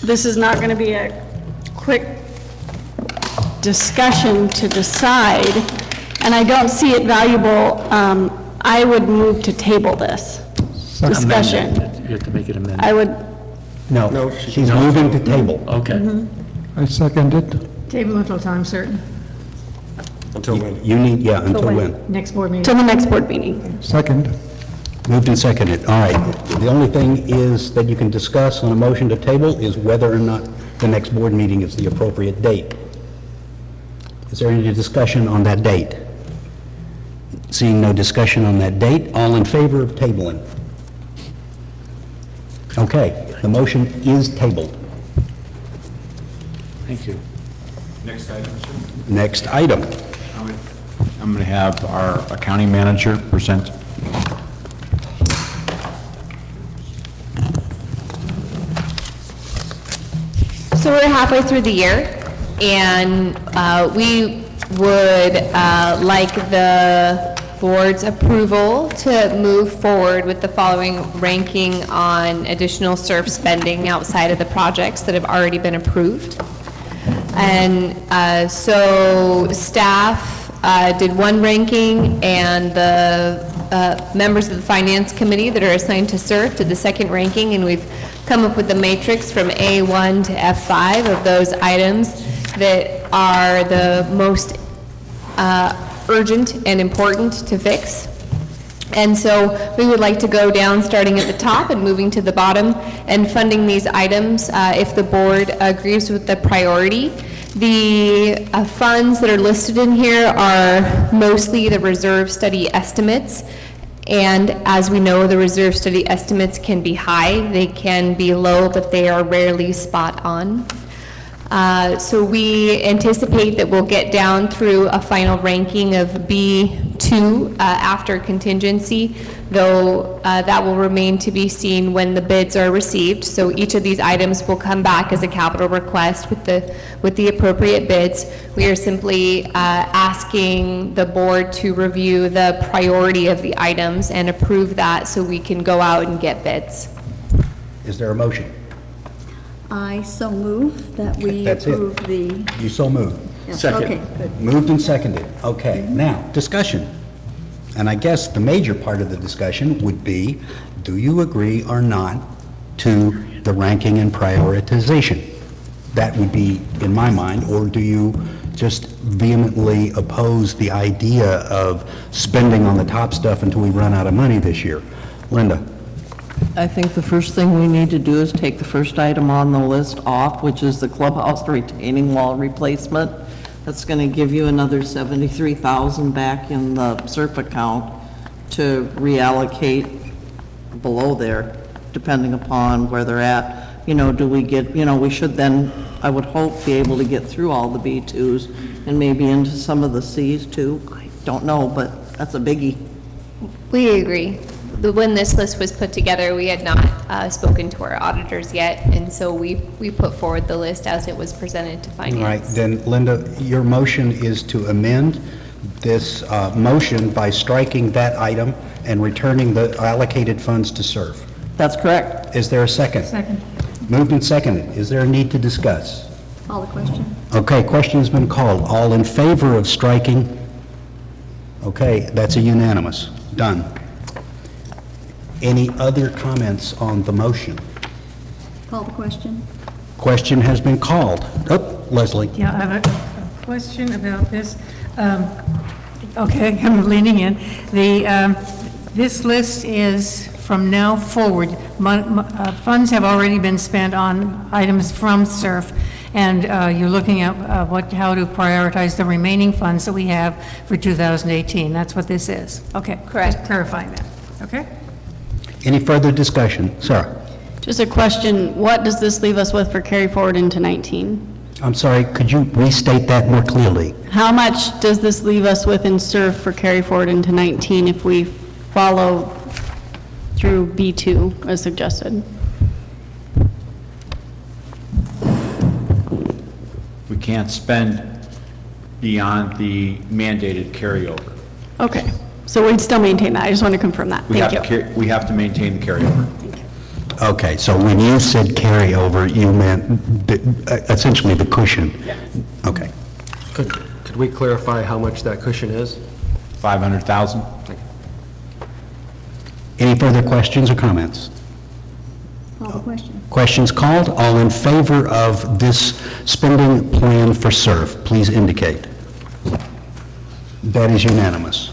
This is not going to be a quick discussion to decide, and I don't see it valuable. I would move to table this discussion. You have to make it amended. I would, No, she's moving to table. Okay. I second it. Table until time certain, Until when? You need, yeah, until when? next board meeting. till the next board meeting. Second. Moved and seconded. All right. The only thing is that you can discuss on a motion to table is whether or not the next board meeting is the appropriate date. Is there any discussion on that date? Seeing no discussion on that date, all in favor of tabling? Okay, the motion is tabled. Thank you. Next item, sir. Next item. I'm going to have our accounting manager present. So we're halfway through the year, and we would like the board's approval to move forward with the following ranking on additional SURF spending outside of the projects that have already been approved. And so staff did one ranking, and the members of the finance committee that are assigned to SURF did the second ranking, and we've come up with a matrix from A1 to F5 of those items that are the most urgent and important to fix. And so we would like to go down, starting at the top and moving to the bottom, and funding these items if the board agrees with the priority. The funds that are listed in here are mostly the reserve study estimates. And as we know, the reserve study estimates can be high, they can be low, but they are rarely spot on. So we anticipate that we'll get down through a final ranking of B2 after contingency, though that will remain to be seen when the bids are received. So each of these items will come back as a capital request with the appropriate bids. We are simply asking the board to review the priority of the items and approve that so we can go out and get bids. Is there a motion? I so move that we That's it. approve the... You so move. Yeah, Second. Okay, good. Moved and seconded. Okay, now, discussion. And I guess the major part of the discussion would be, do you agree or not to the ranking and prioritization? That would be in my mind, or do you just vehemently oppose the idea of spending on the top stuff until we run out of money this year? Linda? I think the first thing we need to do is take the first item on the list off, which is the clubhouse retaining wall replacement. That's going to give you another $73,000 back in the SURF account to reallocate below there, depending upon where they're at. You know, do we get, you know, we should then, I would hope, be able to get through all the B2s and maybe into some of the Cs too. I don't know, but that's a biggie. We agree. When this list was put together, we had not spoken to our auditors yet, and so we put forward the list as it was presented to finance. All right, then, Linda, your motion is to amend this motion by striking that item and returning the allocated funds to SURF. That's correct. Is there a second? Second. Moved and seconded. Is there a need to discuss? Call the question. Okay, question has been called. All in favor of striking? Okay, that's a unanimous. Done. Any other comments on the motion? Call the question. Question has been called. Oh, Leslie. Yeah, I have a question about this. Okay, I'm leaning in. This list is from now forward. Funds have already been spent on items from SURF, and you're looking at how to prioritize the remaining funds that we have for 2018. That's what this is. Okay. Correct. Just clarifying that. Okay? Any further discussion? Sarah? Just a question, what does this leave us with for carry forward into 19? I'm sorry, could you restate that more clearly? How much does this leave us with in SURF for carry forward into 19 if we follow through B2 as suggested? We can't spend beyond the mandated carryover. Okay, so we'd still maintain that. I just want to confirm that. Thank you. We have to maintain the carryover. Okay, so when you said carryover, you meant essentially the cushion? Okay. Could we clarify how much that cushion is? 500,000. Any further questions or comments? Call the question. Questions called? All in favor of this spending plan for SURF, please indicate. That is unanimous.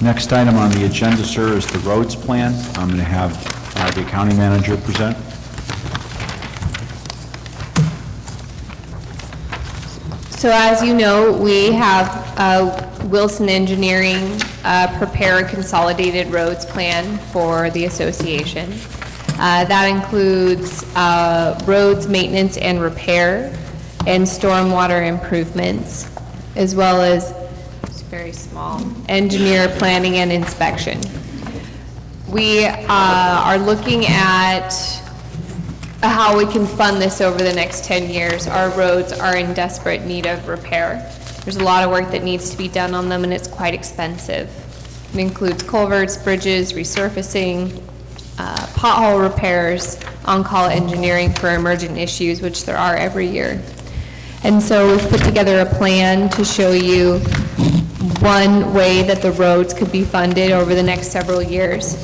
Next item on the agenda, sir, is the roads plan. I'm going to have the county manager present. So as you know, we have Wilson Engineering prepare a consolidated roads plan for the association. That includes roads maintenance and repair and stormwater improvements, as well as, it's very small, engineer planning and inspection. We are looking at how we can fund this over the next 10 years. Our roads are in desperate need of repair. There's a lot of work that needs to be done on them, and it's quite expensive. It includes culverts, bridges, resurfacing, pothole repairs, on-call engineering for emergent issues, which there are every year. And so we've put together a plan to show you one way that the roads could be funded over the next several years.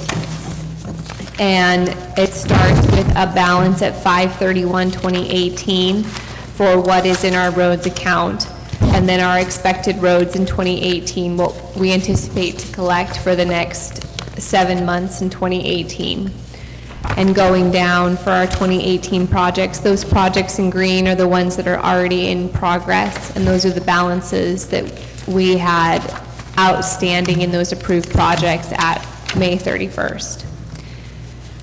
And it starts with a balance at 5/31/2018 for what is in our roads account, and then our expected roads in 2018, what we anticipate to collect for the next 7 months in 2018. And going down for our 2018 projects, those projects in green are the ones that are already in progress, and those are the balances that we had outstanding in those approved projects at May 31st.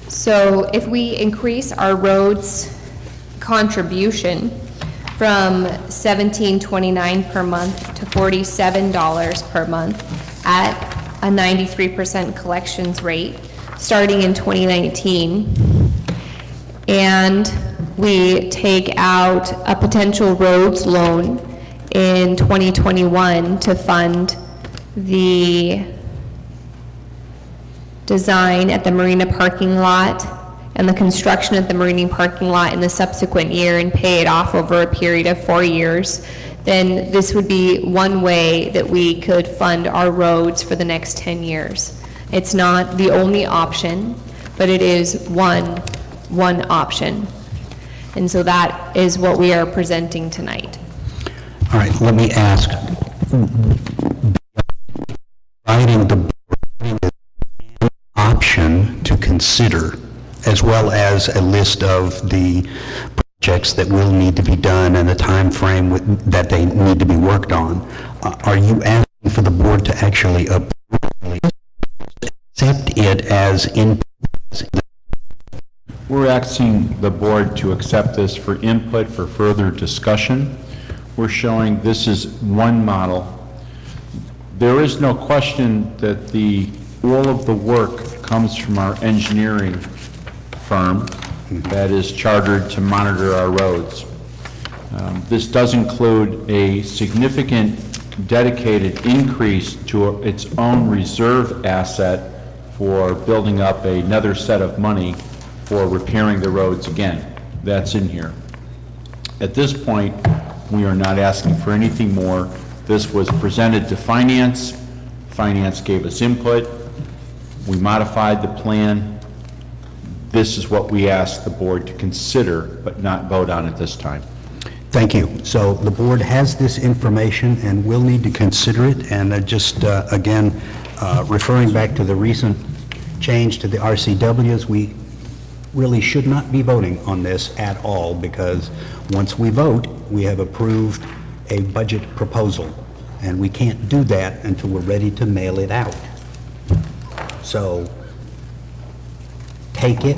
So if we increase our roads contribution from $17.29 per month to $47 per month at a 93% collections rate starting in 2019, and we take out a potential roads loan in 2021 to fund the design at the marina parking lot and the construction at the marina parking lot in the subsequent year and pay it off over a period of 4 years, then this would be one way that we could fund our roads for the next 10 years. It's not the only option, but it is one option. And so that is what we are presenting tonight. All right, let me ask, providing the option to consider, as well as a list of the projects that will need to be done and the time frame that they need to be worked on, are you asking for the board to actually accept it as in? We're asking the board to accept this for input for further discussion. We're showing this is one model. There is no question that all of the work comes from our engineering firm that is chartered to monitor our roads. This does include a significant dedicated increase to its own reserve asset for building up another set of money for repairing the roads again. That's in here. At this point, we are not asking for anything more. This was presented to Finance. Finance gave us input. We modified the plan. This is what we asked the board to consider, but not vote on at this time. Thank you. So the board has this information and will need to consider it, and again, referring back to the recent change to the RCWs, we really should not be voting on this at all, because once we vote, we have approved a budget proposal, and we can't do that until we're ready to mail it out. So take it,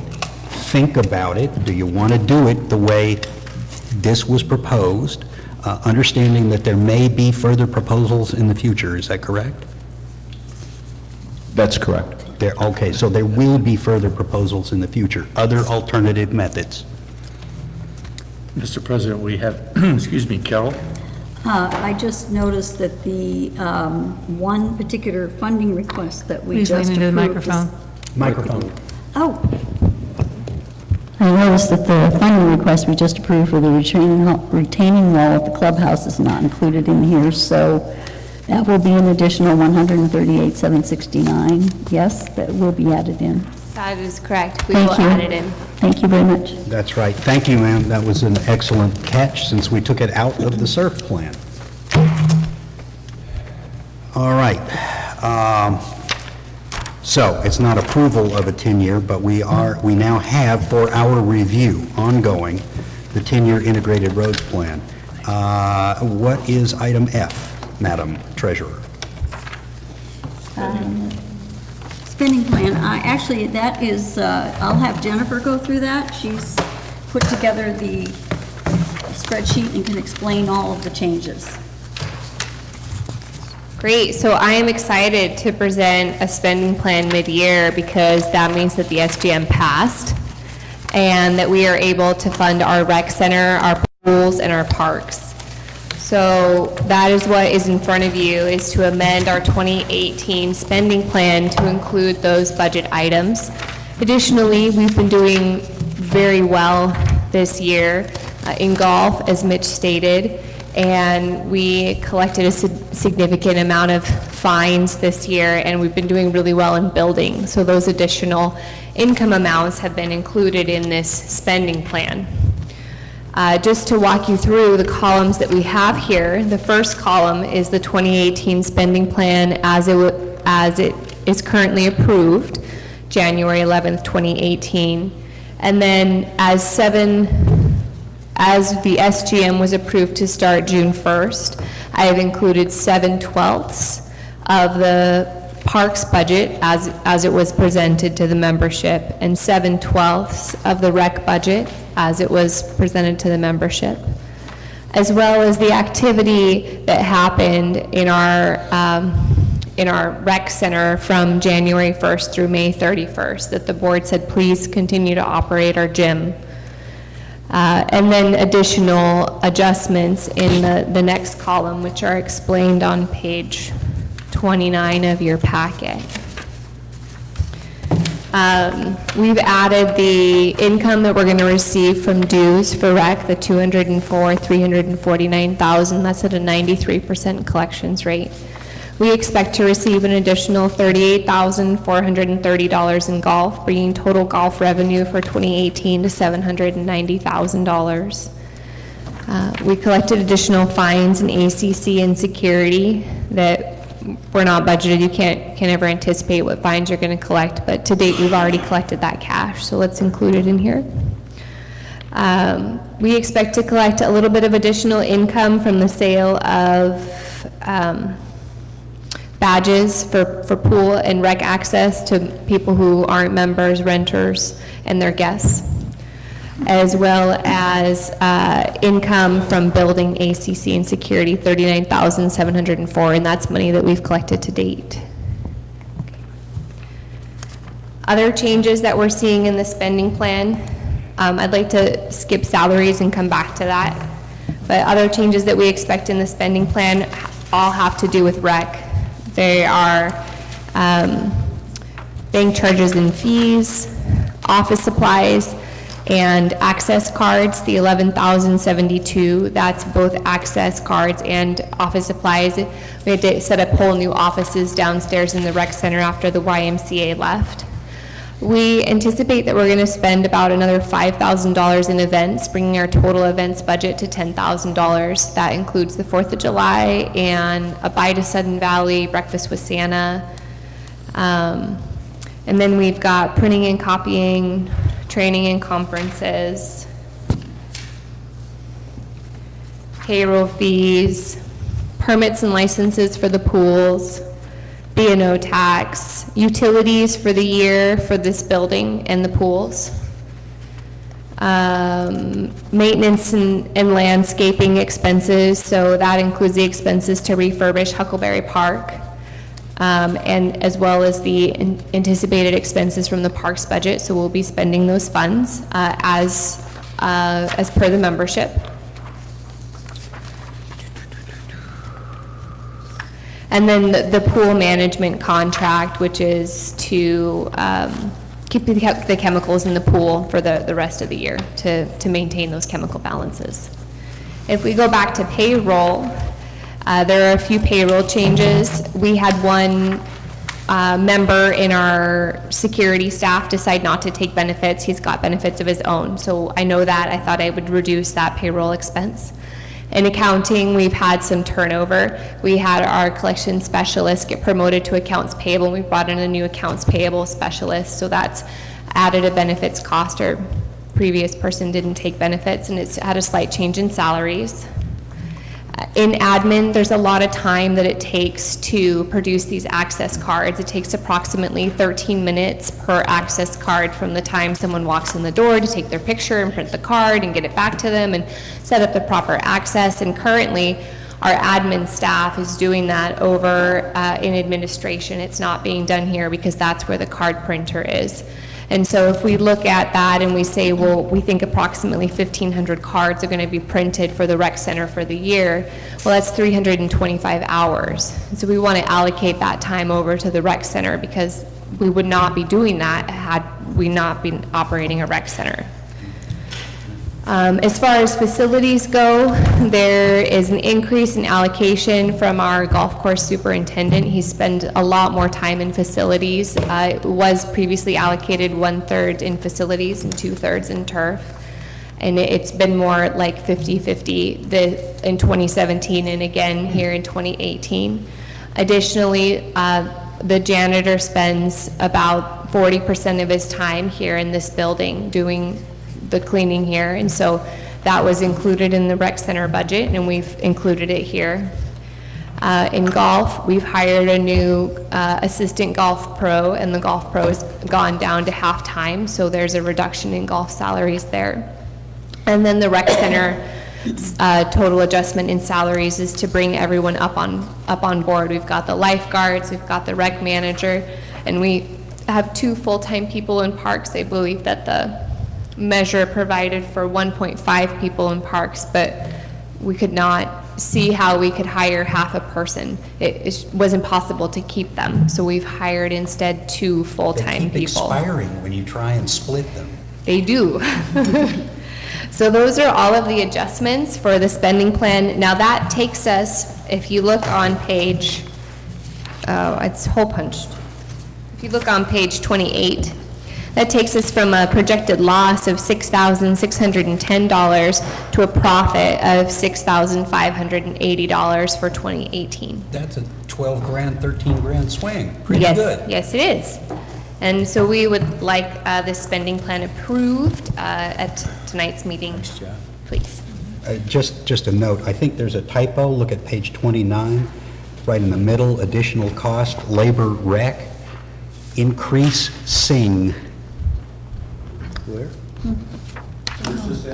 think about it. Do you want to do it the way this was proposed, understanding that there may be further proposals in the future? Is that correct? That's correct. Okay, so there will be further proposals in the future, other alternative methods. Mr. President, we have, excuse me, Carol? I just noticed that the one particular funding request that we Please just lean into the approved is- microphone. Microphone. Oh. I noticed that the funding request we just approved for the retaining wall at the clubhouse is not included in here, so that will be an additional $138,769. Yes, that will be added in. That is correct. We Thank will you. add it in. Thank you very much. That's right. Thank you, ma'am. That was an excellent catch since we took it out of the SURF plan. All right. So it's not approval of a 10-year, but we now have for our review ongoing the 10-year integrated roads plan. What is item F, Madam Treasurer? Spending plan, actually, that is, I'll have Jennifer go through that. She's put together the spreadsheet and can explain all of the changes. Great, so I am excited to present a spending plan mid-year because that means that the SGM passed and that we are able to fund our rec center, our pools, and our parks. So that is what is in front of you, is to amend our 2018 spending plan to include those budget items. Additionally, we've been doing very well this year in golf, as Mitch stated, and we collected a significant amount of fines this year, and we've been doing really well in building. So those additional income amounts have been included in this spending plan. Just to walk you through the columns that we have here, the first column is the 2018 spending plan as it is currently approved, January 11th, 2018. And then as the SGM was approved to start June 1st, I have included 7/12 of the parks budget as it was presented to the membership, and 7/12 of the rec budget as it was presented to the membership, as well as the activity that happened in our rec center from January 1st through May 31st, that the board said, please continue to operate our gym. And then additional adjustments in the next column, which are explained on page 29 of your packet. We've added the income that we're going to receive from dues for rec, the $349,000. That's at a 93% collections rate. We expect to receive an additional $38,430 in golf, bringing total golf revenue for 2018 to $790,000. We collected additional fines in ACC and security that were not budgeted. You can't ever anticipate what fines you're going to collect, but to date we've already collected that cash, so let's include it in here. We expect to collect a little bit of additional income from the sale of badges for pool and rec access to people who aren't members, renters, and their guests, as well as income from building, ACC, and security, $39,704, and that's money that we've collected to date. Other changes that we're seeing in the spending plan, I'd like to skip salaries and come back to that, but other changes that we expect in the spending plan all have to do with rec. They are bank charges and fees, office supplies, and access cards, the $11,072, that's both access cards and office supplies. We had to set up whole new offices downstairs in the rec center after the YMCA left. We anticipate that we're going to spend about another $5,000 in events, bringing our total events budget to $10,000. That includes the 4th of July and a Bye to Sudden Valley, Breakfast with Santa. And then we've got printing and copying, training and conferences, payroll fees, permits and licenses for the pools, B&O tax, utilities for the year for this building and the pools, maintenance and landscaping expenses, so that includes the expenses to refurbish Huckleberry Park, and as well as the anticipated expenses from the parks budget, so we'll be spending those funds as as per the membership. And then the pool management contract, which is to keep the chemicals in the pool for the rest of the year to maintain those chemical balances. If we go back to payroll, there are a few payroll changes. We had one member in our security staff decide not to take benefits. He's got benefits of his own. So I know that. I thought I would reduce that payroll expense. In accounting, we've had some turnover. We had our collection specialist get promoted to accounts payable. We brought in a new accounts payable specialist. So that's added a benefits cost. Our previous person didn't take benefits, and it's had a slight change in salaries. In admin, there's a lot of time that it takes to produce these access cards. It takes approximately 13 minutes per access card from the time someone walks in the door to take their picture and print the card and get it back to them and set up the proper access. And currently, our admin staff is doing that over in administration. It's not being done here because that's where the card printer is. And so if we look at that and we say, well, we think approximately 1,500 cards are going to be printed for the rec center for the year, well, that's 325 hours. And so we want to allocate that time over to the rec center because we would not be doing that had we not been operating a rec center. As far as facilities go, there is an increase in allocation from our golf course superintendent. He spent a lot more time in facilities. It was previously allocated 1/3 in facilities and 2/3 in turf. And it's been more like 50-50 in 2017 and again here in 2018. Additionally, the janitor spends about 40% of his time here in this building doing the cleaning here, and so that was included in the rec center budget, and we've included it here. In golf, we've hired a new assistant golf pro, and the golf pro has gone down to half-time, so there's a reduction in golf salaries there. And then the rec center total adjustment in salaries is to bring everyone up on board. We've got the lifeguards, we've got the rec manager, and we have 2 full-time people in parks. I believe that the measure provided for 1.5 people in parks, but we could not see how we could hire half a person. It was impossible to keep them, so we've hired instead 2 full-time people. They keep expiring when you try and split them. They do. So those are all of the adjustments for the spending plan. Now that takes us, if you look on page, it's hole punched. If you look on page 28, that takes us from a projected loss of $6,610 to a profit of $6,580 for 2018. That's a 12 grand, 13 grand swing. Pretty good. Yes, it is. And so we would like this spending plan approved at tonight's meeting. Nice job. Please. Just a note, I think there's a typo. Look at page 29, right in the middle, additional cost, labor rec, increase sing. Where?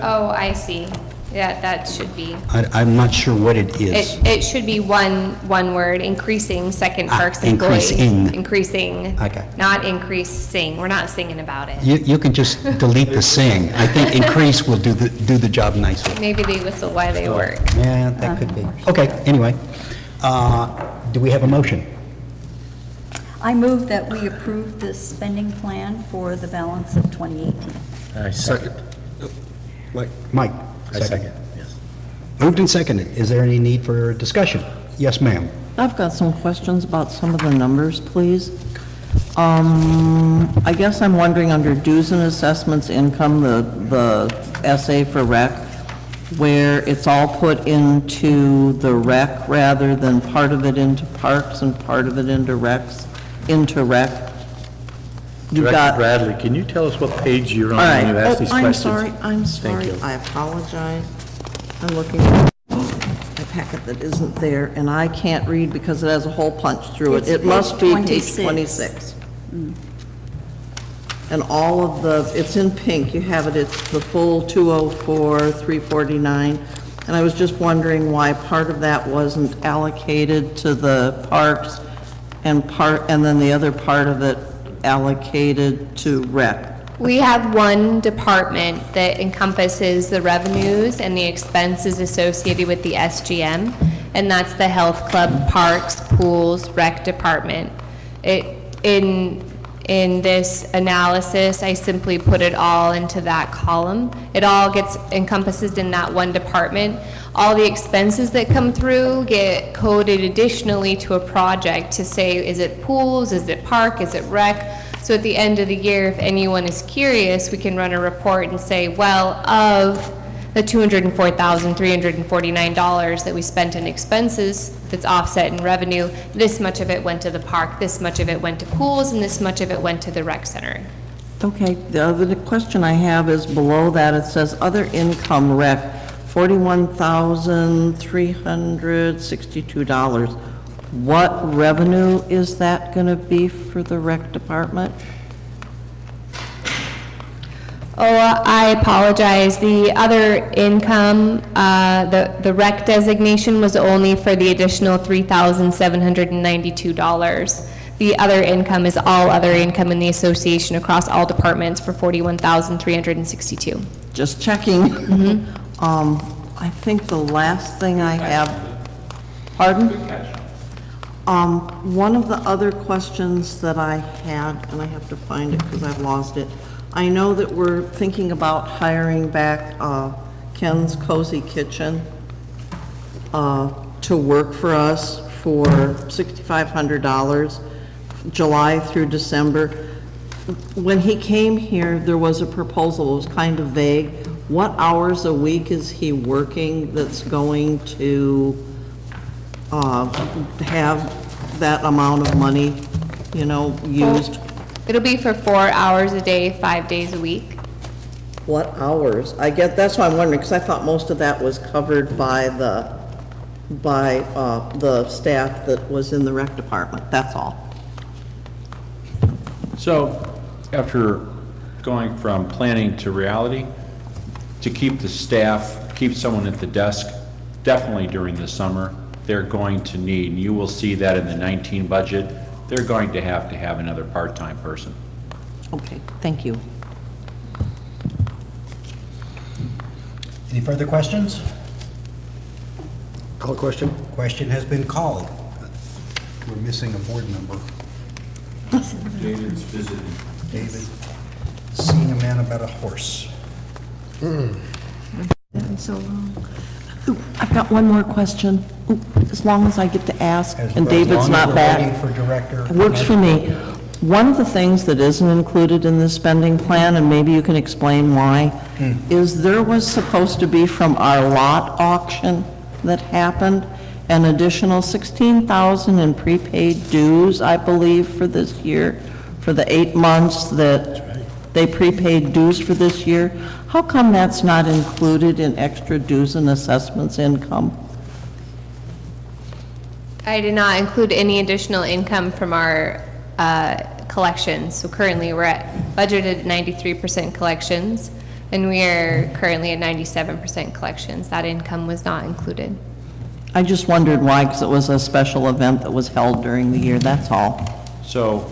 Oh, I see. Yeah, that should be. I'm not sure what it is. It should be one word, increasing second parks employees. Increasing. Okay. Not increasing. We're not singing about it. You can just delete the sing. I think increase will do the job nicely. Maybe they whistle while they work. Yeah, that could be. Okay, anyway. Do we have a motion? I move that we approve the spending plan for the balance of 2018. I second. Mike? I second, yes. Moved and seconded. Is there any need for discussion? Yes, ma'am. I've got some questions about some of the numbers, please. I guess I'm wondering under dues and assessments income, the SA for rec, where it's all put into the rec rather than part of it into parks and part of it into recs, into rec. Director Bradley, can you tell us what page you're on when you ask these questions? I'm sorry. Thank you. I apologize. I'm looking at a packet that isn't there, and I can't read because it has a hole punch through it. It must be page 26. And all of it's in pink. You have it, it's the full 204, 349. And I was just wondering why part of that wasn't allocated to the parks and then the other part of it allocated to rec. We have one department that encompasses the revenues and the expenses associated with the SGM, and that's the Health Club, Parks, Pools, Rec Department. In this analysis, I simply put it all into that column. It all gets encompassed in that one department. All the expenses that come through get coded additionally to a project to say, is it pools, is it park, is it rec? So at the end of the year, if anyone is curious, we can run a report and say, well, of the $204,349 that we spent in expenses that's offset in revenue, this much of it went to the park, this much of it went to pools, and this much of it went to the rec center. Okay, the other question I have is below that, it says other income rec, $41,362. What revenue is that going to be for the rec department? Oh, I apologize. The other income, the rec designation was only for the additional $3,792. The other income is all other income in the association across all departments for $41,362. Just checking. I think the last thing I have, pardon? One of the other questions that I had, and I have to find it because I've lost it. I know that we're thinking about hiring back Ken's Cozy Kitchen to work for us for $6,500, July through December. When he came here, there was a proposal, it was kind of vague. What hours a week is he working that's going to have that amount of money, you know, used? It'll be for 4 hours a day, 5 days a week. What hours? I get, that's why I'm wondering, because I thought most of that was covered by the staff that was in the rec department, that's all. So, after going from planning to reality, to keep the staff, keep someone at the desk, definitely during the summer, they're going to need, and you will see that in the 19 budget, they're going to have another part-time person. Okay, thank you. Any further questions? Call a question. Question has been called. We're missing a board member. David's visiting. David, seeing a man about a horse. So long. Ooh, I've got one more question. Ooh, as long as I get to ask, and David's not back. For director. Works for me. One of the things that isn't included in this spending plan, and maybe you can explain why, is there was supposed to be from our lot auction that happened, an additional $16,000 in prepaid dues, I believe, for this year, for the 8 months that they prepaid dues for this year. How come that's not included in extra dues and assessments income? I did not include any additional income from our collections. So currently we're at budgeted 93% collections, and we are currently at 97% collections. That income was not included. I just wondered why, because it was a special event that was held during the year, that's all. So,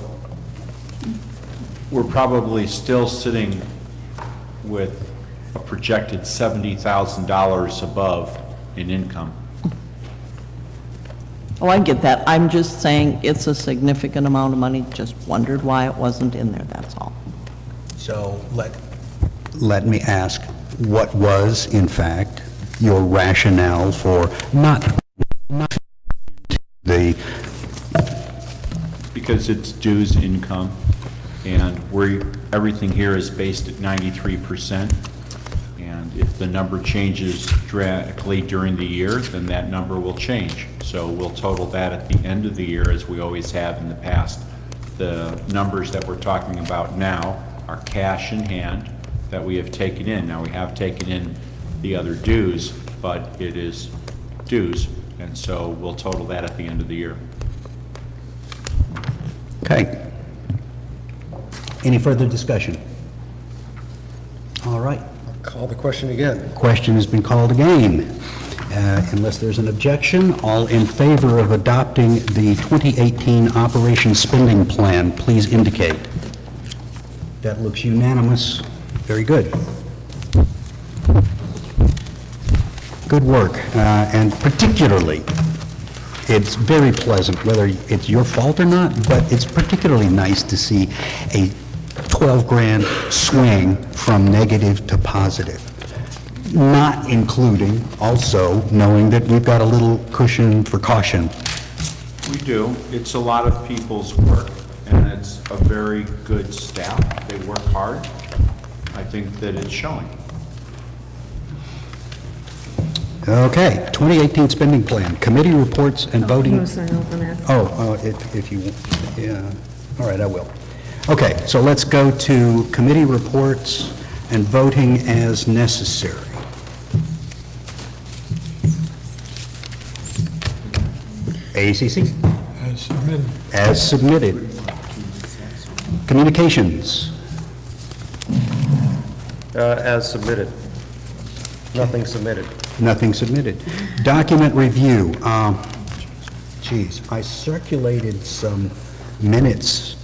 we're probably still sitting with a projected $70,000 above in income. Oh, I get that. I'm just saying it's a significant amount of money. Just wondered why it wasn't in there, that's all. So let me ask, what was, in fact, your rationale for not the... Because it's dues income, and everything here is based at 93%. And if the number changes drastically during the year, then that number will change. So we'll total that at the end of the year, as we always have in the past. The numbers that we're talking about now are cash in hand that we have taken in. Now, we have taken in the other dues, but it is dues, and so we'll total that at the end of the year. Okay. Any further discussion? All right. Call the question again. Question has been called again. Unless there's an objection, all in favor of adopting the 2018 Operation Spending Plan, please indicate. That looks unanimous. Very good. Good work, and particularly, it's very pleasant, whether it's your fault or not, but it's particularly nice to see a 12 grand swing from negative to positive, not including also knowing that we've got a little cushion for caution. We do. It's a lot of people's work, and it's a very good staff. They work hard. I think that it's showing. Okay, 2018 spending plan, committee reports and voting. You want to sign off on that? If you, yeah, all right, I will. Okay, so let's go to committee reports and voting as necessary. ACC? As submitted. As submitted. Communications? As submitted. Nothing submitted. Nothing submitted. Document review. Geez, I circulated some minutes,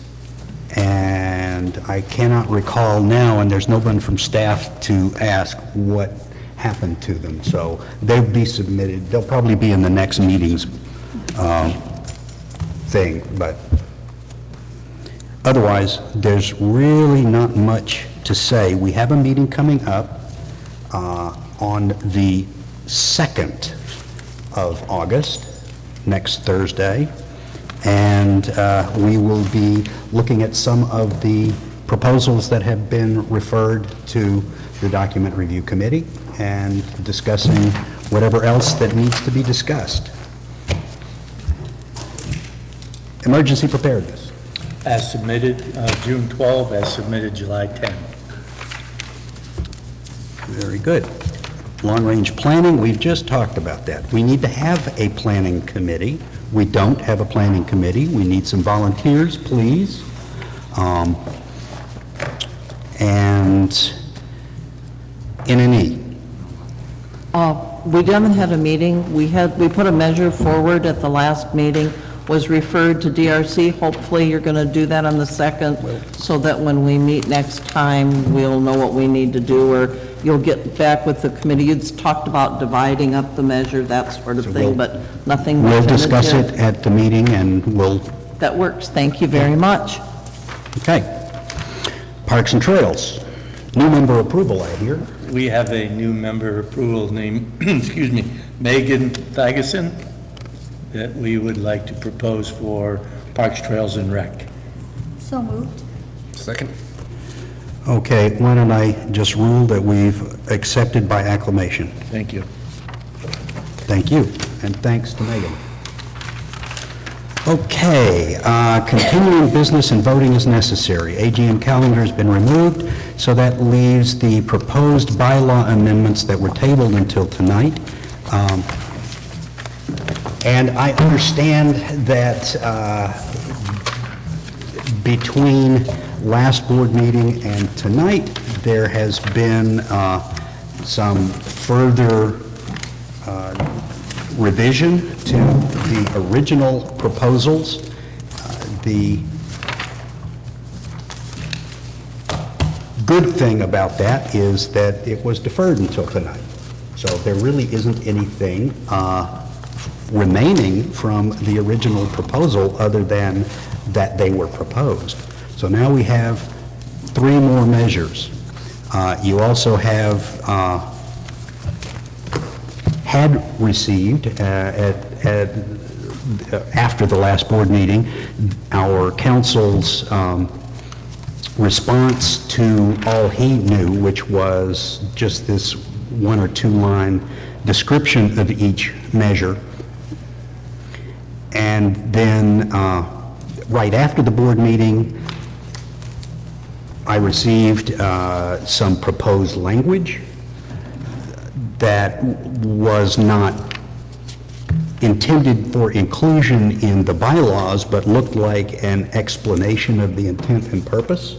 and I cannot recall now, and there's no one from staff to ask what happened to them. So they'll be submitted. They'll probably be in the next meeting's thing, but otherwise, there's really not much to say. We have a meeting coming up on the 2nd of August, next Thursday, and we will be looking at some of the proposals that have been referred to the Document Review Committee and discussing whatever else that needs to be discussed. Emergency preparedness. As submitted, June 12, as submitted, July 10. Very good. Long-range planning, we've just talked about that. We need to have a planning committee. We don't have a planning committee. We need some volunteers, please. And NNE. We haven't had a meeting. We put a measure forward at the last meeting, was referred to DRC. Hopefully you're going to do that on the 2nd, so that when we meet next time, we'll know what we need to do, or you'll get back with the committee. You'd talked about dividing up the measure, that sort of thing, but nothing We'll discuss it definitive. at the meeting, and we'll... That works. Thank you very much. Okay. Parks and Trails. New member approval, I hear. We have a new member approval named, excuse me, Megan Thigeson, that we would like to propose for Parks, Trails, and Rec. So moved. Second. Okay, why don't I just rule that we've accepted by acclamation? Thank you. Thank you, and thanks to Megan. Okay, continuing business and voting is necessary. AGM calendar has been removed, so that leaves the proposed bylaw amendments that were tabled until tonight. And I understand that between last board meeting and tonight, there has been some further revision to the original proposals. The good thing about that is that it was deferred until tonight. So there really isn't anything remaining from the original proposal other than that they were proposed. So now we have 3 more measures. You also have had received after the last board meeting our council's response to all he knew, which was just this 1 or 2 line description of each measure. And then right after the board meeting, I received some proposed language that was not intended for inclusion in the bylaws, but looked like an explanation of the intent and purpose.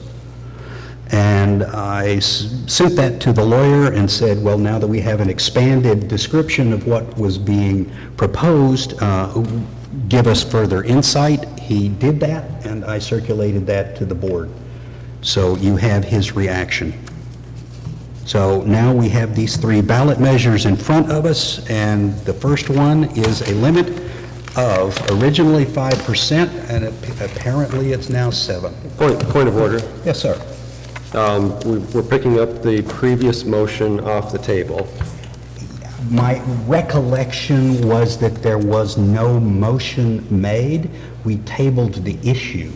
And I sent that to the lawyer and said, well, now that we have an expanded description of what was being proposed, give us further insight. He did that, and I circulated that to the board. So you have his reaction. So now we have these three ballot measures in front of us, and the first one is a limit of originally 5%, and apparently it's now 7. Point of order. Yes, sir. We're picking up the previous motion off the table. My recollection was that there was no motion made. We tabled the issue.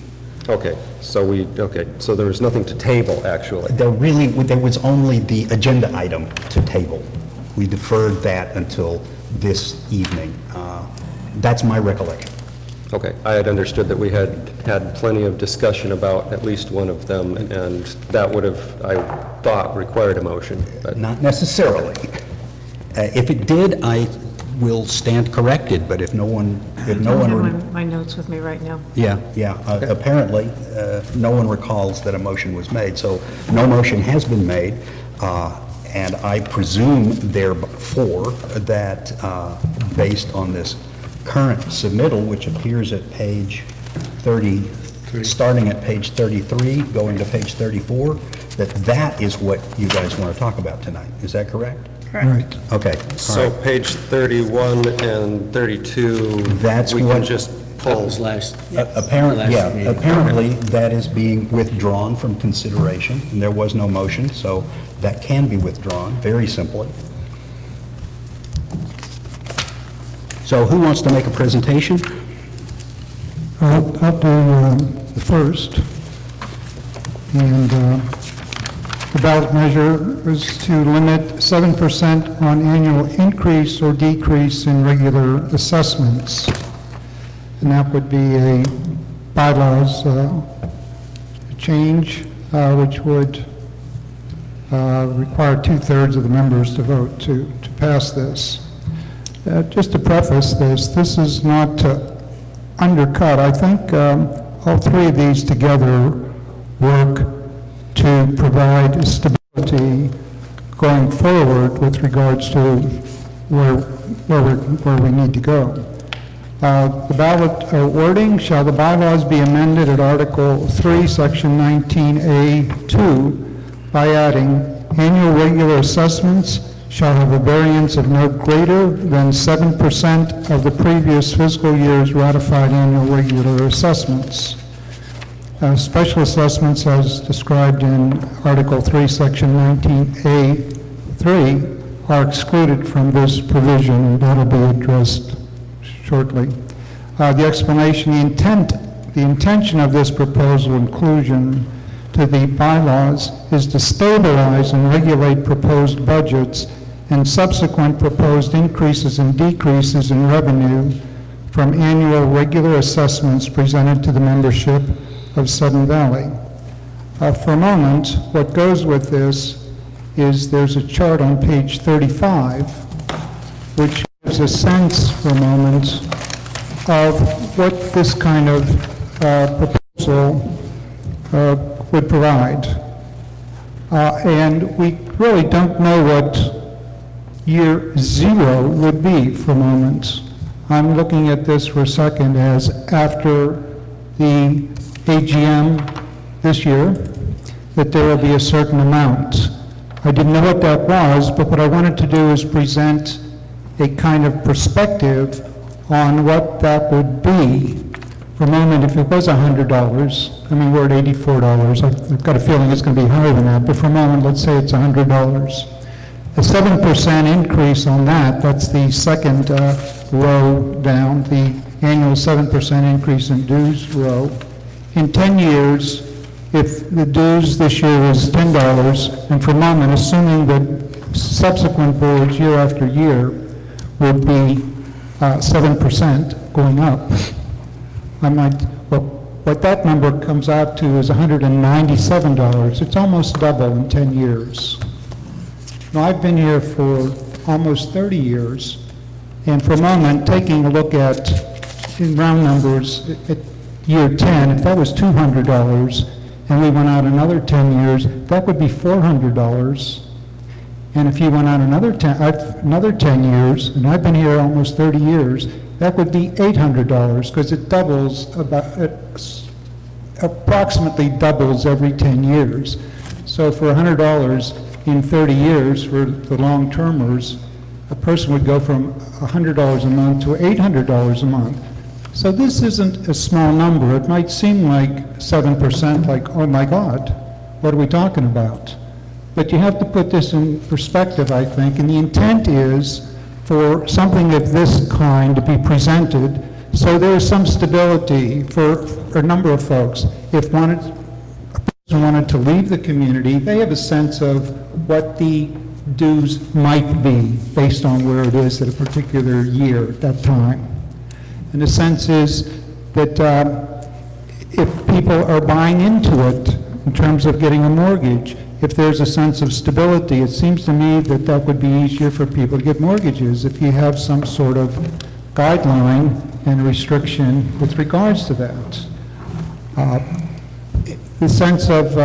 Okay, so there was nothing to table, actually. There was only the agenda item to table. We deferred that until this evening. That's my recollection. Okay, I had understood that we had plenty of discussion about at least one of them, and that would have, I thought, required a motion. But not necessarily. If it did, I will stand corrected, but if no one... I don't have my notes with me right now. Apparently, no one recalls that a motion was made, so no motion has been made, and I presume therefore that based on this current submittal, which appears at page 30, starting at page 33, going to page 34, that is what you guys want to talk about tonight. Is that correct? Right. Okay. So page 31 and 32, that's we what can just pull. Apparently that is being withdrawn from consideration, and there was no motion, so that can be withdrawn very simply. So who wants to make a presentation? I'll do the first. And the ballot measure is to limit 7% on annual increase or decrease in regular assessments. And that would be a bylaws change, which would require 2/3 of the members to vote to pass this. Just to preface this is not to undercut. I think all three of these together work to provide stability going forward with regards to where we need to go. The ballot wording: shall the bylaws be amended at Article 3, Section 19A2 by adding annual regular assessments shall have a variance of no greater than 7% of the previous fiscal year's ratified annual regular assessments. Special assessments, as described in Article 3, Section 19A3, are excluded from this provision, and that'll be addressed shortly. The explanation: the intention of this proposal inclusion to the bylaws is to stabilize and regulate proposed budgets and subsequent proposed increases and decreases in revenue from annual regular assessments presented to the membership of Sudden Valley. For a moment, what goes with this is there's a chart on page 35 which gives a sense for a moment of what this kind of proposal would provide. And we really don't know what year 0 would be for a moment. I'm looking at this for a second as after the AGM this year, that there will be a certain amount. I didn't know what that was, but what I wanted to do is present a kind of perspective on what that would be. For a moment, if it was $100, I mean, we're at $84. I've got a feeling it's going to be higher than that, but for a moment, let's say it's $100. A 7% increase on that, that's the second row down, the annual 7% increase in dues row. In 10 years, if the dues this year is $10, and for a moment, assuming that subsequent boards year after year would be 7% going up, what that number comes out to is $197. It's almost double in 10 years. Now, I've been here for almost 30 years, and for a moment, taking a look at, in round numbers, at year 10, if that was $200, and we went out another 10 years, that would be $400. And if you went out another 10 years, and I've been here almost 30 years, that would be $800, because it doubles about approximately doubles every 10 years. So for $100 in 30 years for the long-termers, a person would go from $100 a month to $800 a month. So this isn't a small number. It might seem like 7%, like, oh my God, what are we talking about? But you have to put this in perspective, I think, and the intent is for something of this kind to be presented so there is some stability for a number of folks. If a person wanted to leave the community, they have a sense of what the dues might be based on where it is at a particular year at that time. And the sense is that if people are buying into it in terms of getting a mortgage, if there's a sense of stability, it seems to me that that would be easier for people to get mortgages if you have some sort of guideline and restriction with regards to that. The sense of,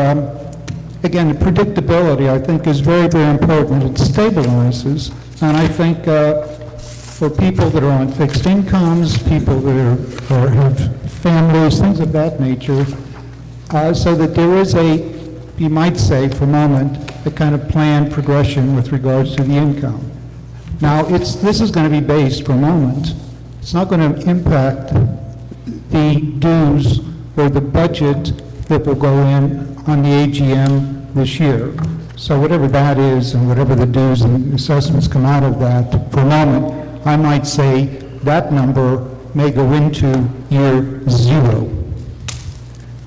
again, the predictability, I think, is very, very important. It stabilizes, and I think for people that are on fixed incomes, people that have families, things of that nature, so that there is a, you might say for a moment, a kind of planned progression with regards to the income. Now, this is going to be based for a moment. It's not going to impact the dues or the budget that will go in on the AGM this year. So whatever that is and whatever the dues and assessments come out of that, for a moment, I might say that number may go into year 0.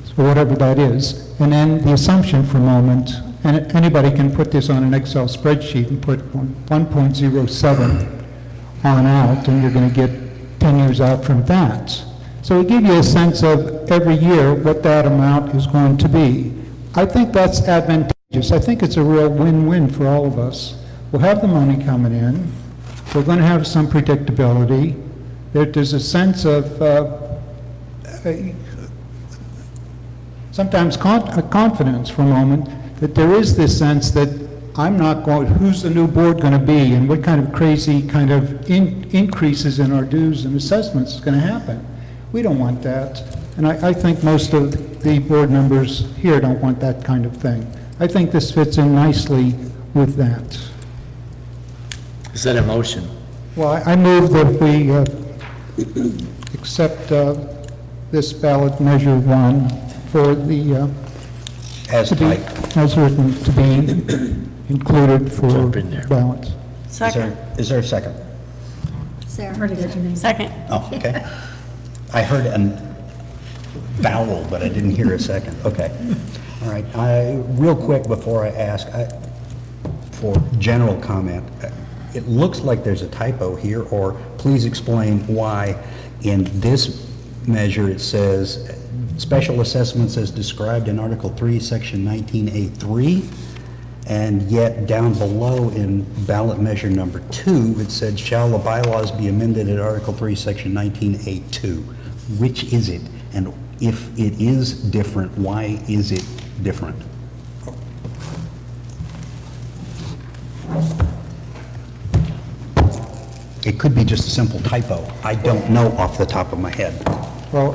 So whatever that is. And then the assumption for a moment, and anybody can put this on an Excel spreadsheet and put 1.07 on out, and you're going to get 10 years out from that. So it gives you a sense of every year what that amount is going to be. I think that's advantageous. I think it's a real win-win for all of us. We'll have the money coming in. We're going to have some predictability. There's a sense of sometimes confidence for a moment that there is this sense that I'm not going, who's the new board going to be and what kind of crazy kind of increases in our dues and assessments is going to happen. We don't want that. And I think most of the board members here don't want that kind of thing. I think this fits in nicely with that. Is that a motion? Well, I move that we accept this ballot measure 1 for the, as written, to be included for ballots. Second. Is there a second? Sarah. Second. Oh, okay. I heard a vowel, but I didn't hear a second. Okay. All right. Real quick before I ask, for general comment, it looks like there's a typo here, or please explain why in this measure it says special assessments as described in Article 3, Section 19A3, and yet down below in ballot measure number 2, it said, shall the bylaws be amended at Article 3, Section 19A2? Which is it? And if it is different, why is it different? It could be just a simple typo. I don't know off the top of my head. Well,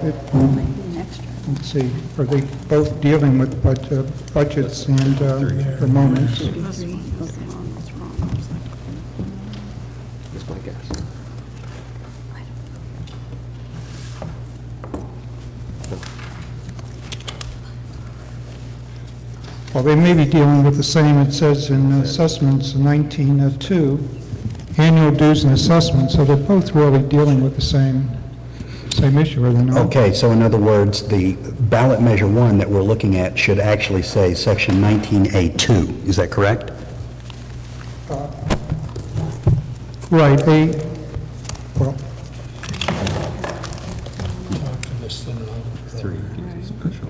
let's see, are they both dealing with budgets and the moments? That's my guess. Well, they may be dealing with the same, it says in assessments 19.2, annual dues and assessments, so they're both really dealing with the same issue, are they not? Okay, so in other words, the ballot measure 1 that we're looking at should actually say Section 19A2. Is that correct? Right, well,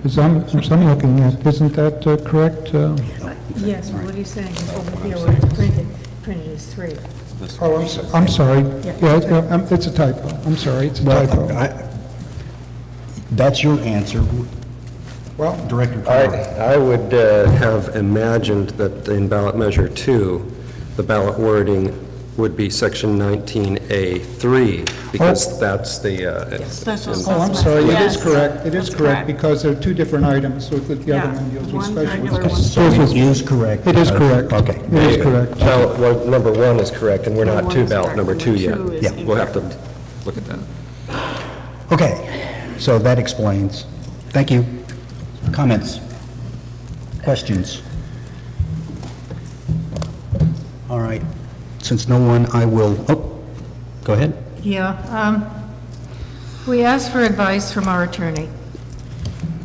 as I'm looking at, isn't that correct? Yes, what are you saying? Here, where it's printed is 3. Oh, I'm sorry. Yeah, it's a typo. I'm sorry, it's a typo. That's your answer. Well, Director I would have imagined that in ballot measure 2, the ballot wording would be section 19A3, because that's the... Oh, I'm sorry, it is correct, it is correct, because there are two different items, so that the other one deals with special. So it is correct? It is correct. Okay. It is correct. Ballot, well, number 1 is correct, and we're not to ballot number 2 yet. Yeah. We'll have to look at that. Okay, so that explains. Thank you. Comments? Questions? All right. Since no one, I will, go ahead. Yeah, we asked for advice from our attorney,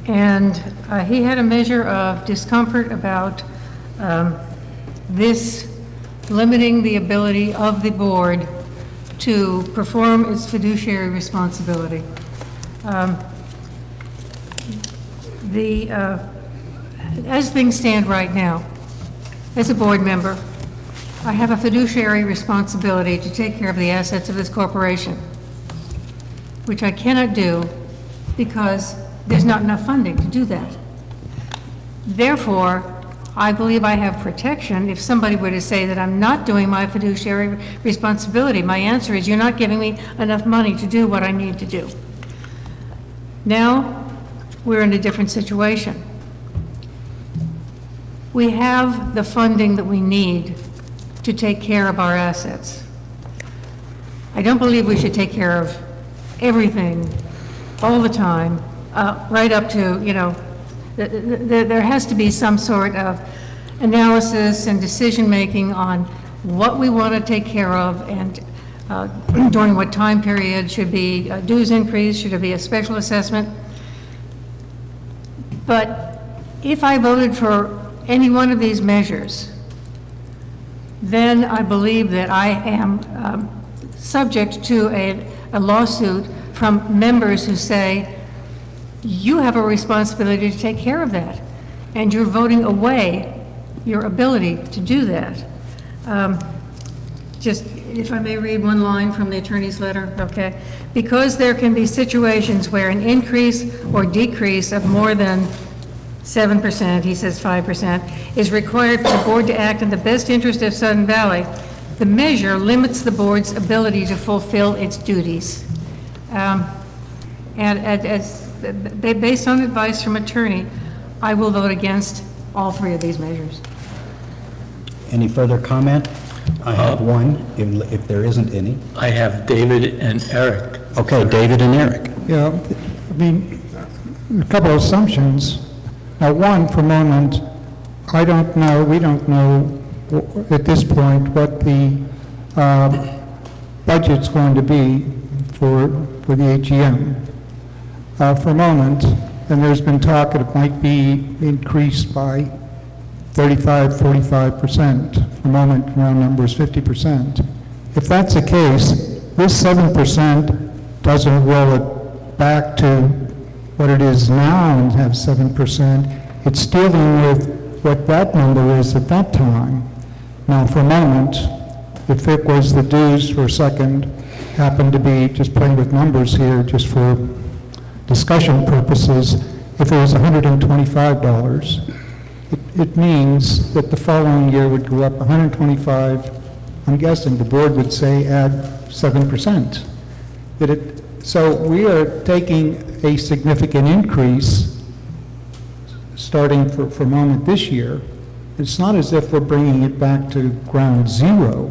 and he had a measure of discomfort about this limiting the ability of the board to perform its fiduciary responsibility. As things stand right now, as a board member, I have a fiduciary responsibility to take care of the assets of this corporation, which I cannot do because there's not enough funding to do that. Therefore, I believe I have protection if somebody were to say that I'm not doing my fiduciary responsibility. My answer is, you're not giving me enough money to do what I need to do. Now, we're in a different situation. We have the funding that we need to take care of our assets. I don't believe we should take care of everything all the time, right up to, you know, there has to be some sort of analysis and decision-making on what we want to take care of and during what time period. Should be a dues increase, should it be a special assessment? But if I voted for any one of these measures, then I believe that I am subject to a lawsuit from members who say, you have a responsibility to take care of that, and you're voting away your ability to do that. Just, if I may read one line from the attorney's letter, okay? Because there can be situations where an increase or decrease of more than 7%, he says 5%, is required for the board to act in the best interest of Sudden Valley, the measure limits the board's ability to fulfill its duties. Based on advice from attorney, I will vote against all three of these measures. Any further comment? I have one, if there isn't any. I have David and Eric. Okay, David and Eric. Yeah, I mean, a couple of assumptions. Now, one, for a moment, I don't know, we don't know at this point what the budget's going to be for the AGM. For a moment, and there's been talk that it might be increased by 35, 45%. For a moment, round number is 50%. If that's the case, this 7% doesn't roll it back to what it is now and have 7%. It's dealing with what that number is at that time. Now, for a moment, if it was the dues for a second, happened to be, just playing with numbers here, just for discussion purposes, if it was $125, it means that the following year would go up 125. I'm guessing the board would say add 7%. So we are taking a significant increase starting for a moment this year. It's not as if we're bringing it back to ground zero.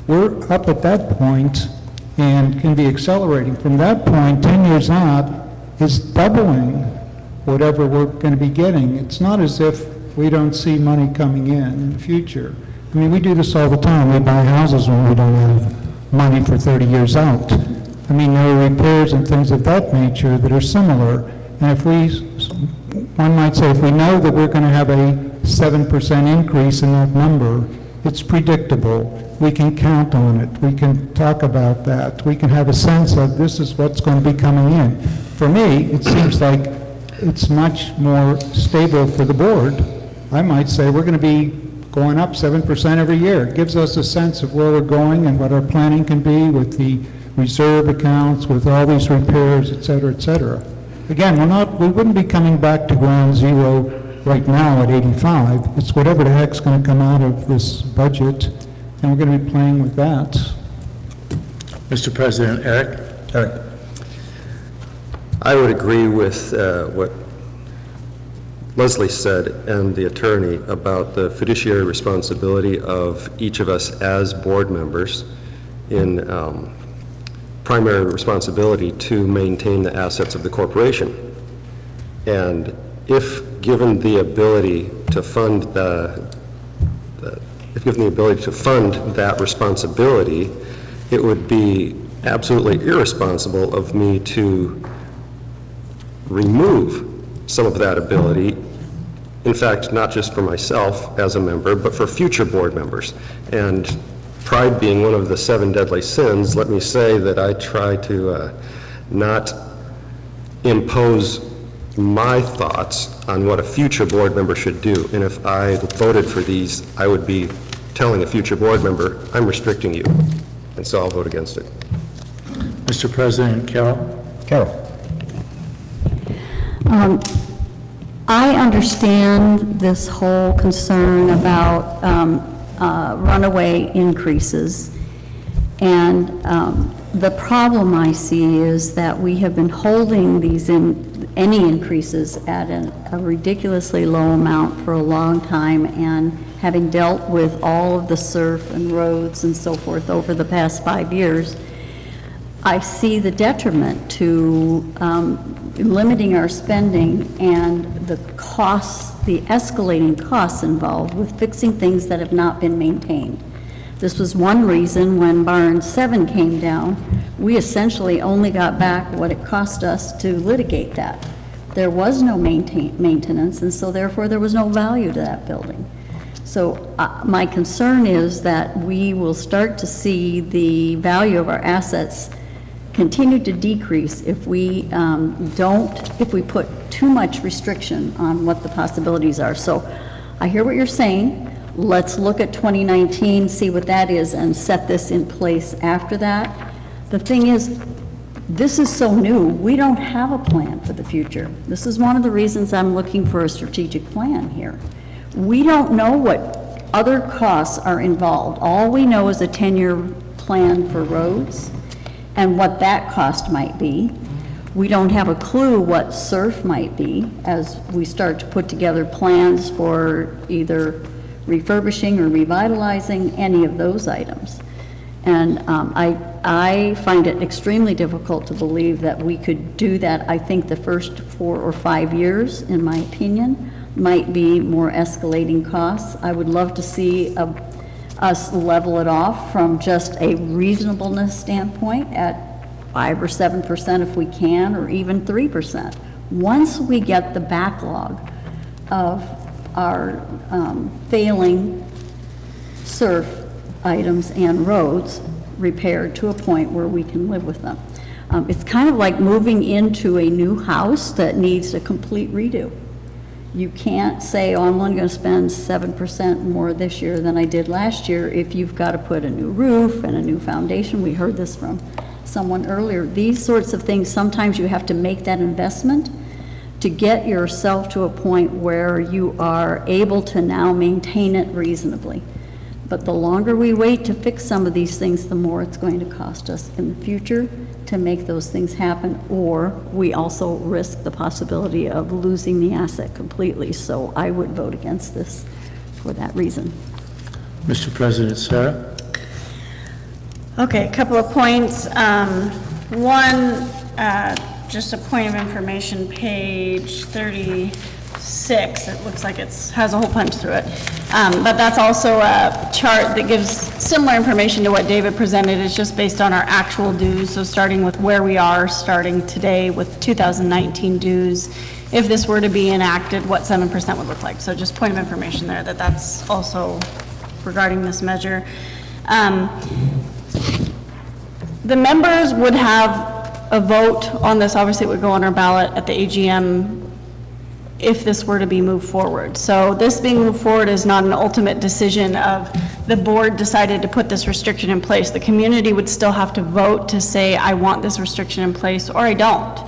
We're up at that point and can be accelerating. From that point, 10 years out, is doubling whatever we're going to be getting. It's not as if we don't see money coming in the future. I mean, we do this all the time. We buy houses when we don't have money for 30 years out. I mean, there are repairs and things of that nature that are similar. And if one might say, if we know that we're going to have a 7% increase in that number, it's predictable. We can count on it. We can talk about that. We can have a sense of this is what's going to be coming in. For me, it seems like it's much more stable for the board. I might say we're going to be going up 7% every year. It gives us a sense of where we're going and what our planning can be with the reserve accounts, with all these repairs, et cetera, et cetera. Again, we wouldn't be coming back to ground zero right now at 85. It's whatever the heck's going to come out of this budget and we're going to be playing with that. Mr. President, Eric? Eric. I would agree with what Leslie said and the attorney about the fiduciary responsibility of each of us as board members in primary responsibility to maintain the assets of the corporation. And if given the ability to fund that responsibility, it would be absolutely irresponsible of me to remove some of that ability, in fact, not just for myself as a member, but for future board members. And pride being one of the 7 deadly sins, let me say that I try to not impose my thoughts on what a future board member should do. And if I voted for these, I would be telling a future board member, I'm restricting you. And so I'll vote against it. Mr. President, Carol? Carol. I understand this whole concern about runaway increases, and the problem I see is that we have been holding any increases at a ridiculously low amount for a long time, and having dealt with all of the SURF and roads and so forth over the past 5 years, I see the detriment to limiting our spending and the costs, the escalating costs involved with fixing things that have not been maintained. This was one reason when Barn 7 came down, we essentially only got back what it cost us to litigate that. There was no maintenance, and so therefore there was no value to that building. So my concern is that we will start to see the value of our assets continue to decrease if we if we put too much restriction on what the possibilities are. So I hear what you're saying. Let's look at 2019, see what that is, and set this in place after that. The thing is, this is so new, we don't have a plan for the future. This is one of the reasons I'm looking for a strategic plan here. We don't know what other costs are involved. All we know is a 10-year plan for roads and what that cost might be. We don't have a clue what SURF might be as we start to put together plans for either refurbishing or revitalizing any of those items. And I find it extremely difficult to believe that we could do that. I think the first 4 or 5 years, in my opinion, might be more escalating costs. I would love to see us level it off from just a reasonableness standpoint at 5 or 7% if we can, or even 3%. Once we get the backlog of our failing SURF items and roads repaired to a point where we can live with them. It's kind of like moving into a new house that needs a complete redo. You can't say, oh, I'm only going to spend 7% more this year than I did last year if you've got to put a new roof and a new foundation. We heard this from someone earlier. These sorts of things, sometimes you have to make that investment to get yourself to a point where you are able to now maintain it reasonably. But the longer we wait to fix some of these things, the more it's going to cost us in the future to make those things happen, or we also risk the possibility of losing the asset completely. So I would vote against this for that reason. Mr. President, Sarah? Okay, a couple of points. One, just a point of information, page 36. It looks like it has a whole punch through it. But that's also a chart that gives similar information to what David presented. It's just based on our actual dues. So starting with where we are starting today with 2019 dues, if this were to be enacted, what 7% would look like. So just point of information there that that's also regarding this measure. The members would have a vote on this. Obviously, it would go on our ballot at the AGM if this were to be moved forward. So this being moved forward is not an ultimate decision of the board decided to put this restriction in place. The community would still have to vote to say, I want this restriction in place, or I don't,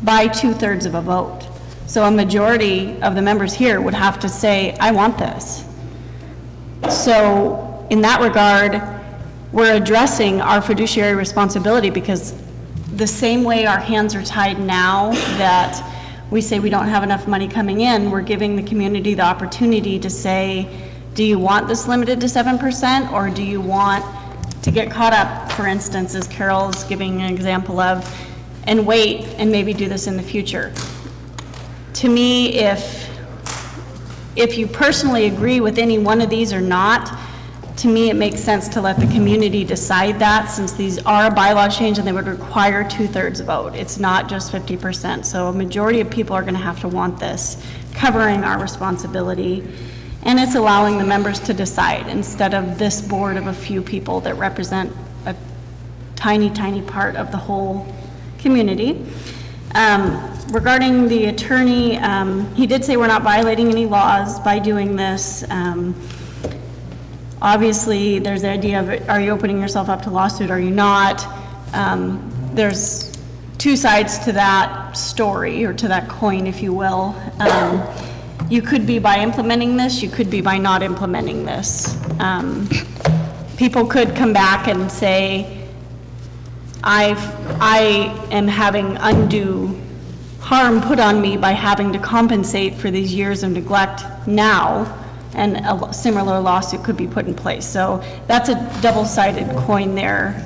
by 2/3 of a vote. So a majority of the members here would have to say, I want this. So in that regard, we're addressing our fiduciary responsibility, because the same way our hands are tied now that we say we don't have enough money coming in, we're giving the community the opportunity to say, do you want this limited to 7%, or do you want to get caught up, for instance, as Carol's giving an example of, and wait and maybe do this in the future? To me, if you personally agree with any one of these or not, to me, it makes sense to let the community decide that, since these are a bylaw change and they would require 2/3 vote. It's not just 50%. So a majority of people are going to have to want this, covering our responsibility. And it's allowing the members to decide instead of this board of a few people that represent a tiny, tiny part of the whole community. Regarding the attorney, he did say we're not violating any laws by doing this. Obviously, there's the idea of, are you opening yourself up to lawsuit, are you not? There's two sides to that story, or to that coin, if you will. You could be by implementing this, you could be by not implementing this. People could come back and say, I am having undue harm put on me by having to compensate for these years of neglect now, and a similar lawsuit could be put in place. So that's a double-sided coin there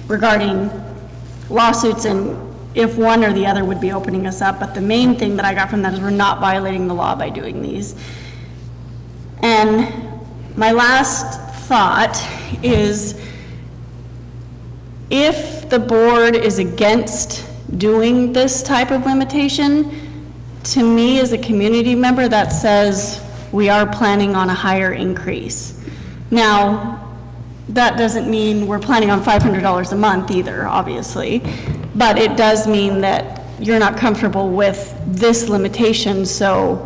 regarding lawsuits, and if one or the other would be opening us up. But the main thing that I got from that is we're not violating the law by doing these. And my last thought is, if the board is against doing this type of limitation, to me as a community member, that says we are planning on a higher increase. Now, that doesn't mean we're planning on $500 a month either, obviously, but it does mean that you're not comfortable with this limitation. So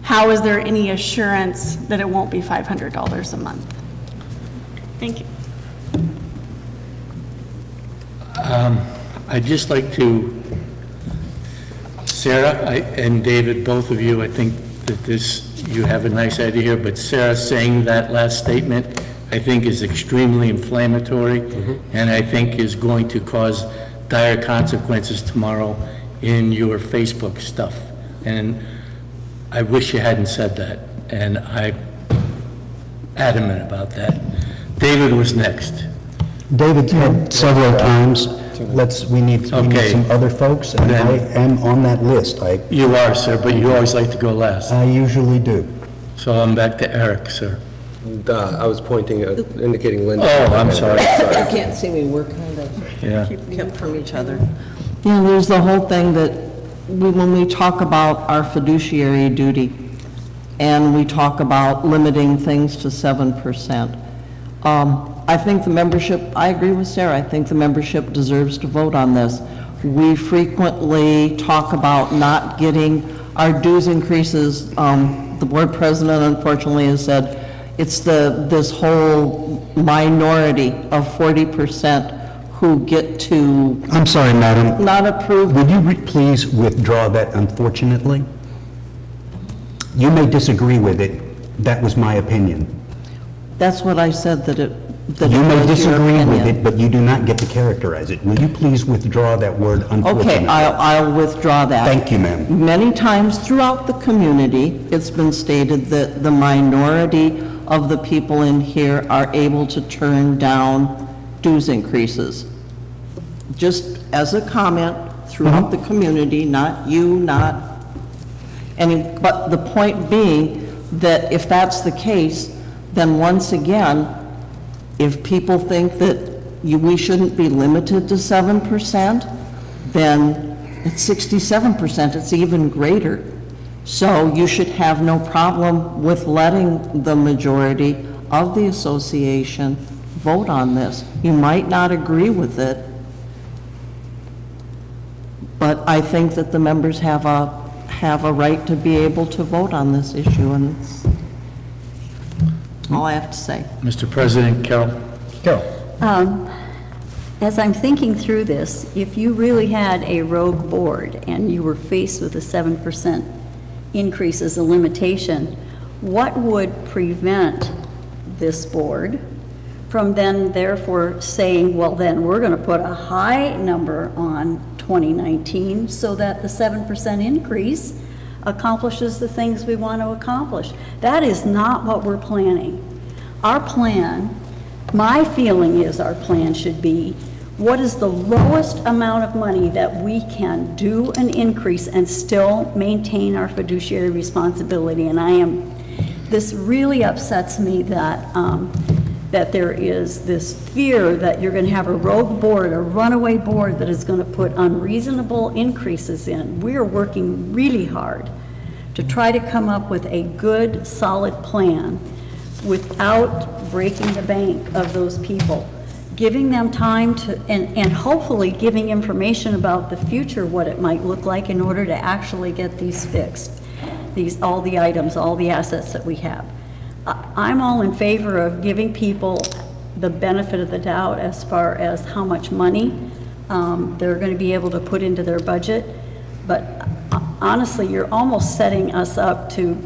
how is there any assurance that it won't be $500 a month? Thank you. I'd just like to, Sarah and David, both of you, I think that you have a nice idea here, but Sarah saying that last statement, I think is extremely inflammatory, and I think is going to cause dire consequences tomorrow in your Facebook stuff. And I wish you hadn't said that, and I'm adamant about that. David was next. David said several times, we need some other folks, and I am on that list. You are, sir, but you always like to go last. I usually do. So I'm back to Eric, sir. I was pointing, indicating Linda. Oh, I'm sorry. You can't see me, we're kind of kept from each other. You know, there's the whole thing that when we talk about our fiduciary duty, and we talk about limiting things to 7%, I think the membership, I agree with Sarah, I think the membership deserves to vote on this. We frequently talk about not getting our dues increases. The board president, unfortunately, has said it's this whole minority of 40% who get to... I'm sorry, madam. Not approve. Would you please withdraw that, unfortunately? You may disagree with it. That was my opinion. That's what I said, that it you may disagree with it, but you do not get to characterize it. Will you please withdraw that word, unfortunately? Okay, I'll withdraw that. Thank you, ma'am. Many times throughout the community, it's been stated that the minority of the people in here are able to turn down dues increases. Just as a comment throughout the community, not you, not any, but the point being that if that's the case, then once again, if people think that we shouldn't be limited to 7%, then it's 67%, it's even greater. So you should have no problem with letting the majority of the association vote on this. You might not agree with it, but I think that the members have a right to be able to vote on this issue, and it's all I have to say. Mr. President, Carol. As I'm thinking through this, if you really had a rogue board and you were faced with a 7% increase as a limitation, what would prevent this board from then therefore saying, well, then we're going to put a high number on 2019 so that the 7% increase accomplishes the things we want to accomplish. That is not what we're planning. Our plan, my feeling is our plan should be, what is the lowest amount of money that we can do an increase and still maintain our fiduciary responsibility? And this really upsets me that, that there is this fear that you're going to have a rogue board, a runaway board that is going to put unreasonable increases in. We are working really hard to try to come up with a good, solid plan without breaking the bank of those people, giving them time to, and hopefully giving information about the future, what it might look like in order to actually get these fixed, all the items, all the assets that we have. I'm all in favor of giving people the benefit of the doubt as far as how much money they're going to be able to put into their budget, but honestly, you're almost setting us up to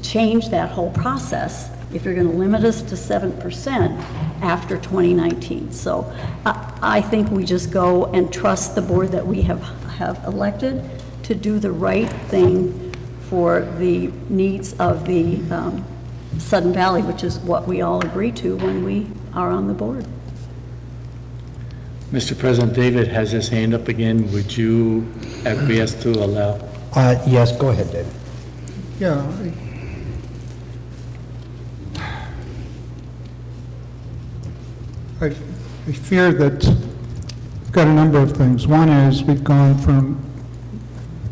change that whole process if you're going to limit us to 7% after 2019. So I think we just go and trust the board that we have elected to do the right thing for the needs of the Sudden Valley, which is what we all agree to when we are on the board. Mr. President, David has his hand up again. Would you acquiesce to allow? Yes, go ahead, David. Yeah. I fear that we've got a number of things. One is we've gone from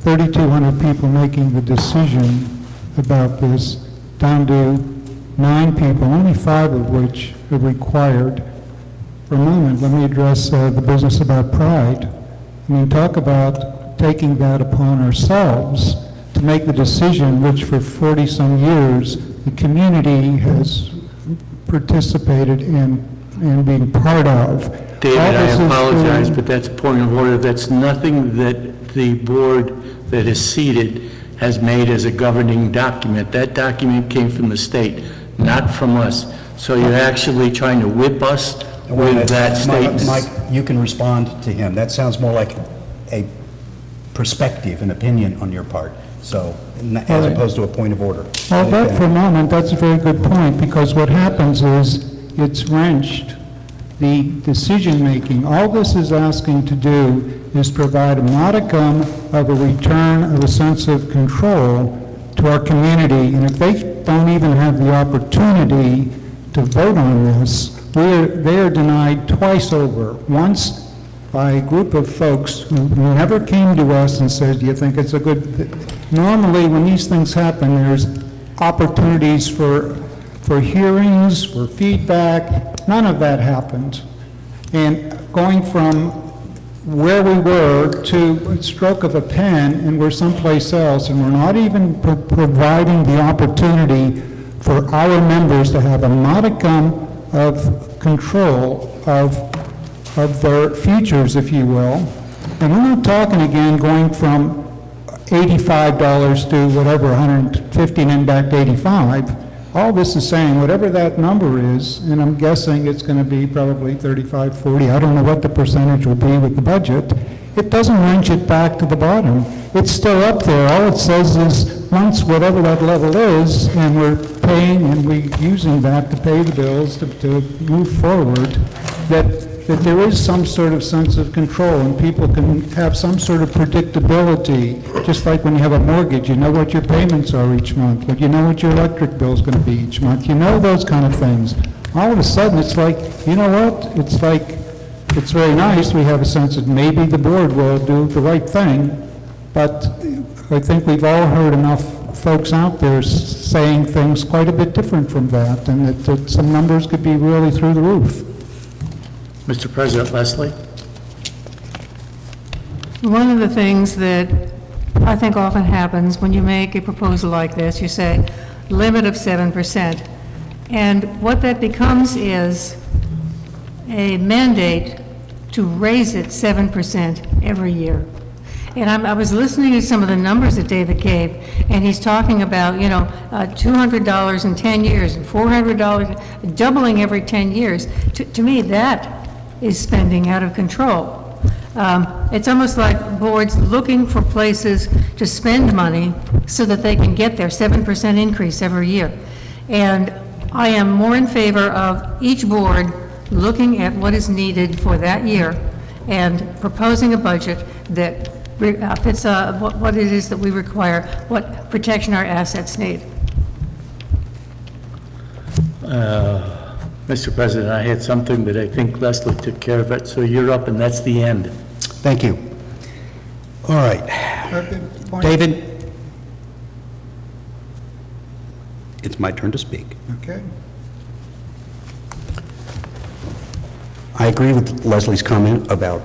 3,200 people making the decision about this down to 9 people, only 5 of which are required. For a moment, let me address the business about pride. I mean, talk about taking that upon ourselves to make the decision which for 40-some years the community has participated in and being part of. David, I apologize, but that's a point of order. That's nothing that the board that is seated has made as a governing document. That document came from the state, not from us. So you're actually trying to whip us with that statement. Mike, you can respond to him. That sounds more like a perspective, an opinion on your part, so as opposed to a point of order. Well, that for a moment, that's a very good point, because what happens is it's wrenched the decision-making. All this is asking to do is provide a modicum of a return of a sense of control to our community, and if they don't even have the opportunity to vote on this, they are denied twice over. Once by a group of folks who never came to us and said, do you think it's a good... Normally, when these things happen, there's opportunities for hearings, for feedback. None of that happened. And going from where we were to a stroke of a pen and we're someplace else, and we're not even providing the opportunity for our members to have a modicum of control of their futures, if you will. And we're not talking again going from $85 to whatever, 150 and then back to 85. All this is saying, whatever that number is, and I'm guessing it's going to be probably 35, 40, I don't know what the percentage will be with the budget, it doesn't wrench it back to the bottom. It's still up there. All it says is once whatever that level is, and we're paying and we're using that to pay the bills to move forward, that there is some sort of sense of control and people can have some sort of predictability, just like when you have a mortgage, you know what your payments are each month, but you know what your electric bill is going to be each month, you know those kind of things. All of a sudden it's like, you know what, it's like, it's very nice, we have a sense that maybe the board will do the right thing, but I think we've all heard enough folks out there saying things quite a bit different from that, and that some numbers could be really through the roof. Mr. President, Leslie? One of the things that I think often happens when you make a proposal like this, you say, limit of 7%. And what that becomes is a mandate to raise it 7% every year. And I was listening to some of the numbers that David gave, and he's talking about, $200 in 10 years and $400, doubling every 10 years. To me, that is spending out of control. It's almost like boards looking for places to spend money so that they can get their 7% increase every year. And I am more in favor of each board looking at what is needed for that year and proposing a budget that fits what it is that we require, what protection our assets need. Mr. President, I had something, but I think Leslie took care of it, so you're up, and that's the end. Thank you. All right. David, it's my turn to speak. Okay. I agree with Leslie's comment about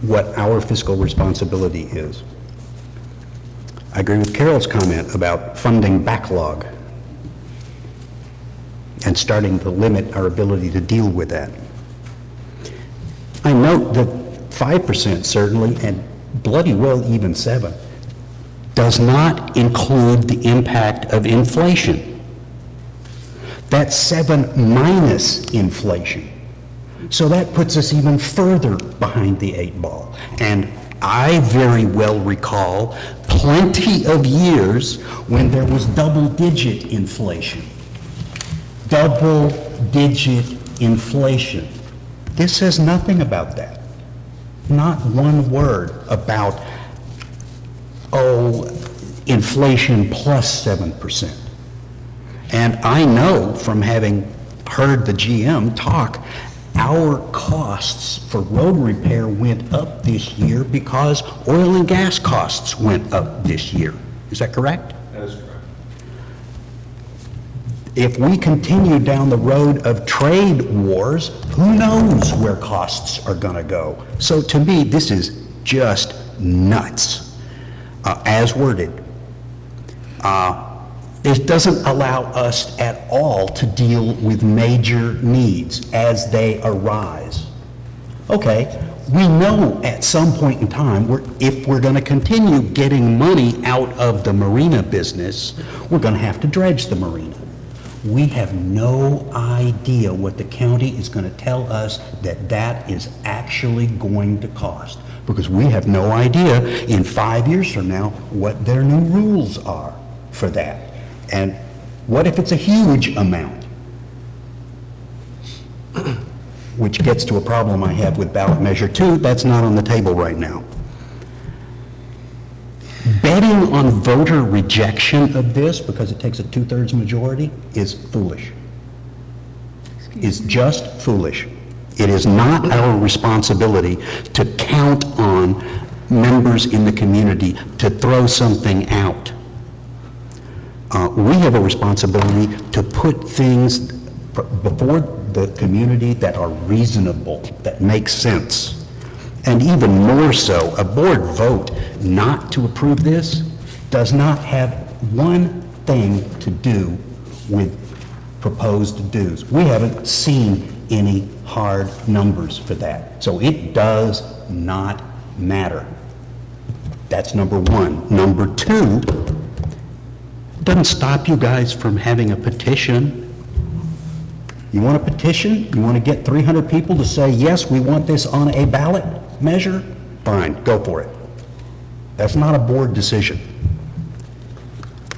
what our fiscal responsibility is. I agree with Carol's comment about funding backlog and starting to limit our ability to deal with that. I note that 5% certainly, and bloody well even 7, does not include the impact of inflation. That's 7 minus inflation. So that puts us even further behind the 8 ball. And I very well recall plenty of years when there was double-digit inflation. Double-digit inflation. This says nothing about that. Not one word about, inflation plus 7%. And I know from having heard the GM talk, our costs for road repair went up this year because oil and gas costs went up this year. Is that correct? That is correct. If we continue down the road of trade wars, who knows where costs are going to go? So to me, this is just nuts, as worded. It doesn't allow us at all to deal with major needs as they arise. Okay, we know at some point in time, if we're going to continue getting money out of the marina business, we're going to have to dredge the marina. We have no idea what the county is going to tell us that is actually going to cost, because we have no idea in 5 years from now what their new rules are for that. And what if it's a huge amount? Which gets to a problem I have with ballot measure 2. That's not on the table right now. Betting on voter rejection of this because it takes a 2/3 majority is foolish. Is just foolish. It is not our responsibility to count on members in the community to throw something out. We have a responsibility to put things before the community that are reasonable, that make sense. And even more so, a board vote not to approve this does not have one thing to do with proposed dues. We haven't seen any hard numbers for that. So it does not matter. That's number one. Number two, doesn't stop you guys from having a petition. You want a petition? You want to get 300 people to say, yes, we want this on a ballot measure? Fine, go for it. That's not a board decision.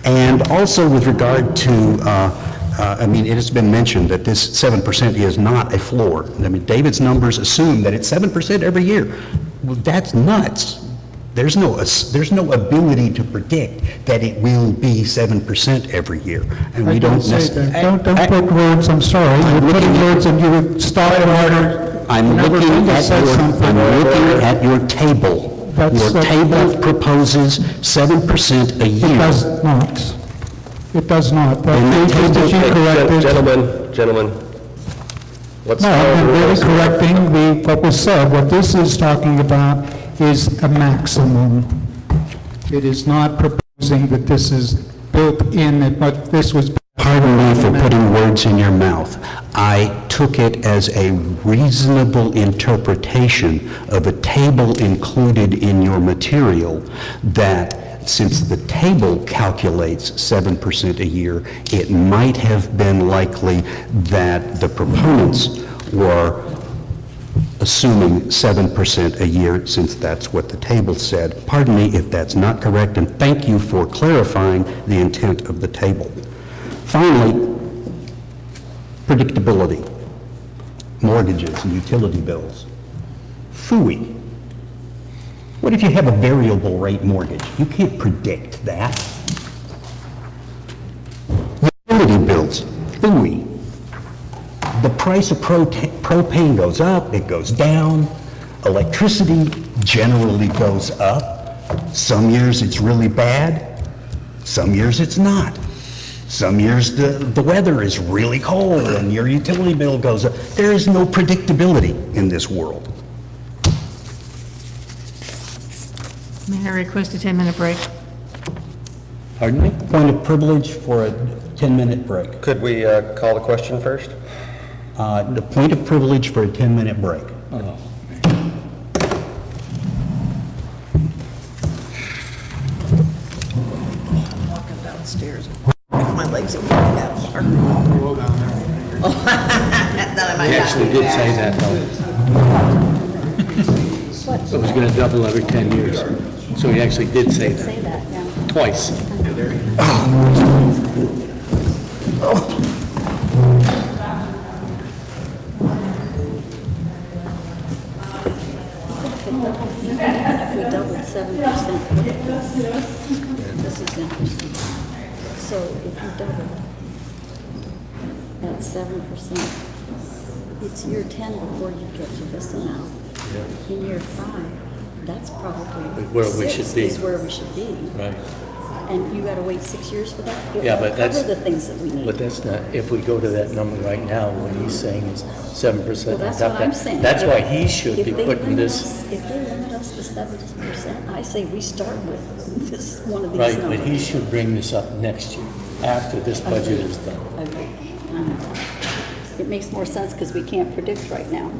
And also with regard to, it has been mentioned that this 7% is not a floor. David's numbers assume that it's 7% every year. Well, that's nuts. There's no ability to predict that it will be 7% every year, and we don't necessarily. Don't put words. I'm sorry. You're putting words, and you would stop in order. I'm looking at your table. Your table proposes 7% a year. It does not. It does not. Gentlemen. Let's no, I'm really correcting what was said. What this is talking about is a maximum. It is not proposing that this is built in, but this was Pardon me for putting words in your mouth. I took it as a reasonable interpretation of a table included in your material that since the table calculates 7% a year, it might have been likely that the proponents were assuming 7% a year, since that's what the table said. Pardon me if that's not correct, and thank you for clarifying the intent of the table. Finally, predictability, mortgages and utility bills. Phooey. What if you have a variable rate mortgage? You can't predict that. Utility bills, phooey. The price of propane goes up, it goes down. Electricity generally goes up. Some years it's really bad, some years it's not. Some years the weather is really cold and your utility bill goes up. There is no predictability in this world. May I request a 10-minute break? Pardon me? Point of privilege for a 10-minute break. Could we call the question first? The point of privilege for a 10-minute break. Oh. I'm walking downstairs. My legs are walking that far. He actually did say that, though. It was going to double every 10 years. So he actually did say that. Say that now. Twice. If we doubled 7%, this is interesting. So if you double at 7%, it's year 10 before you get to this amount. In year 5, that's probably Where we should be. is where we should be. Right. And you gotta wait 6 years for that? It Yeah, won't but that's... cover the things that we need. But that's not, if we go to that number right now, what he's saying is 7%. Well, that's what I'm saying. That's why he should If be they putting limit this... us- If they limit us to 7%, I say we start with this, one of these Right, numbers. but he should bring this up next year, after this budget is done. I agree. It makes more sense because we can't predict right now.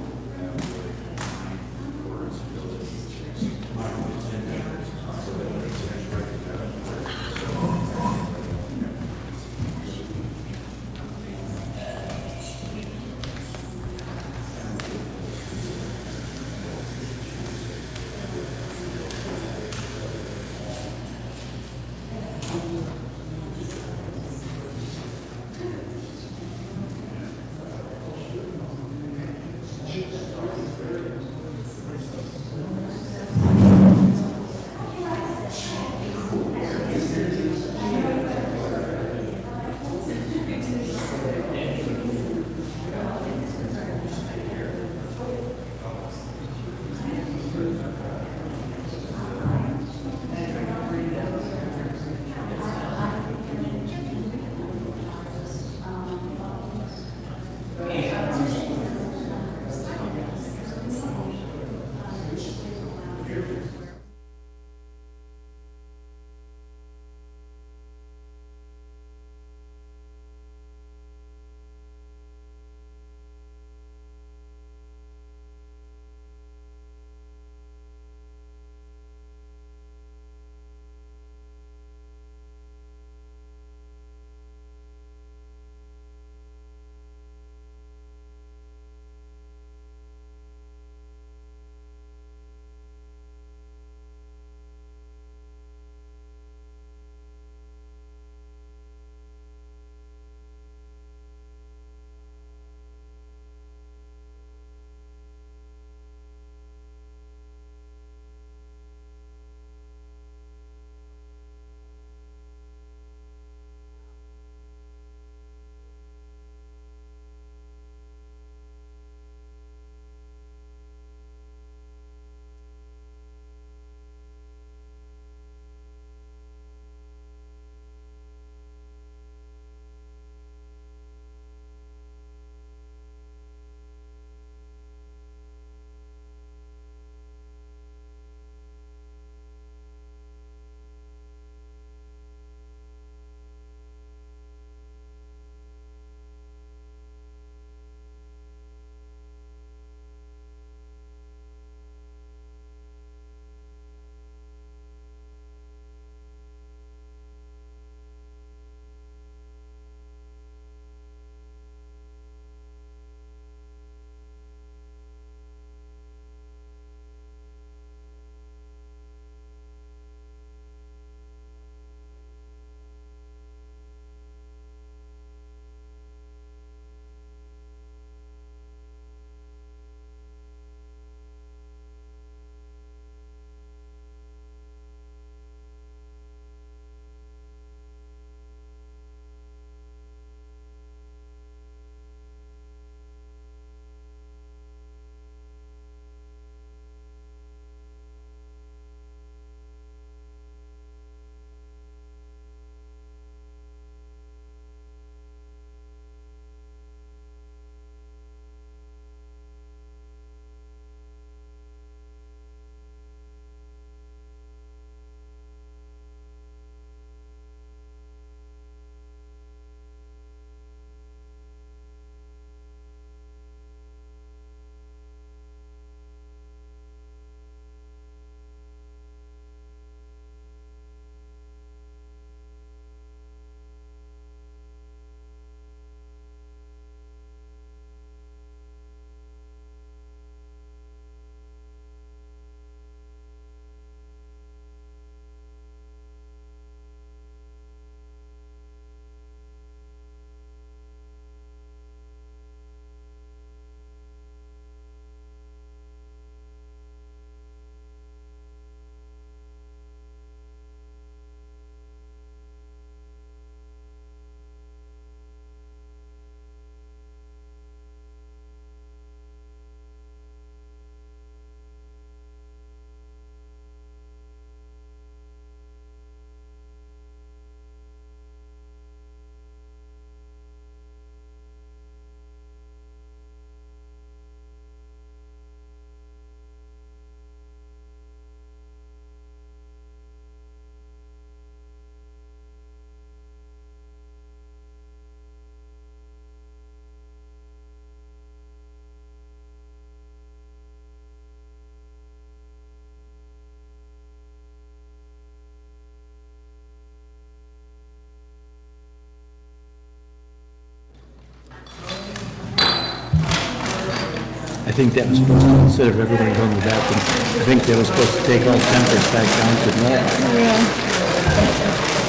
think that was supposed to, instead of everybody going to the bathroom, I think they were supposed to take all tempers back down to normal.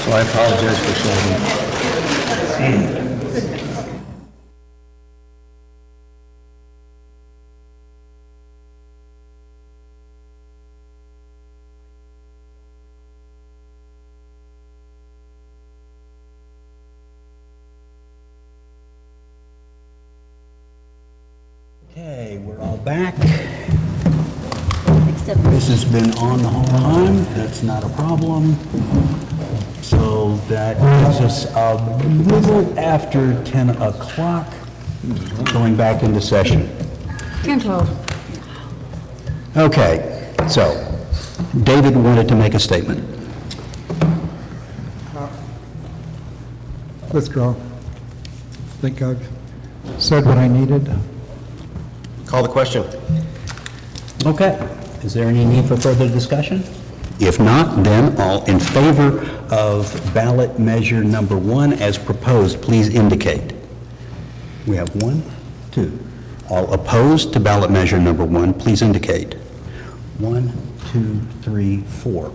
So I apologize for shouting. Okay, we're all back. This has been on the whole time. That's not a problem. So that gives us a little after 10 o'clock, going back into session. 10:12. Okay, so David wanted to make a statement. Withdraw. I think I've said what I needed. Call the question. Okay. Is there any need for further discussion? If not, then all in favor of ballot measure number 1 as proposed, please indicate. We have 1, 2. All opposed to ballot measure number 1, please indicate. 1, 2, 3, 4.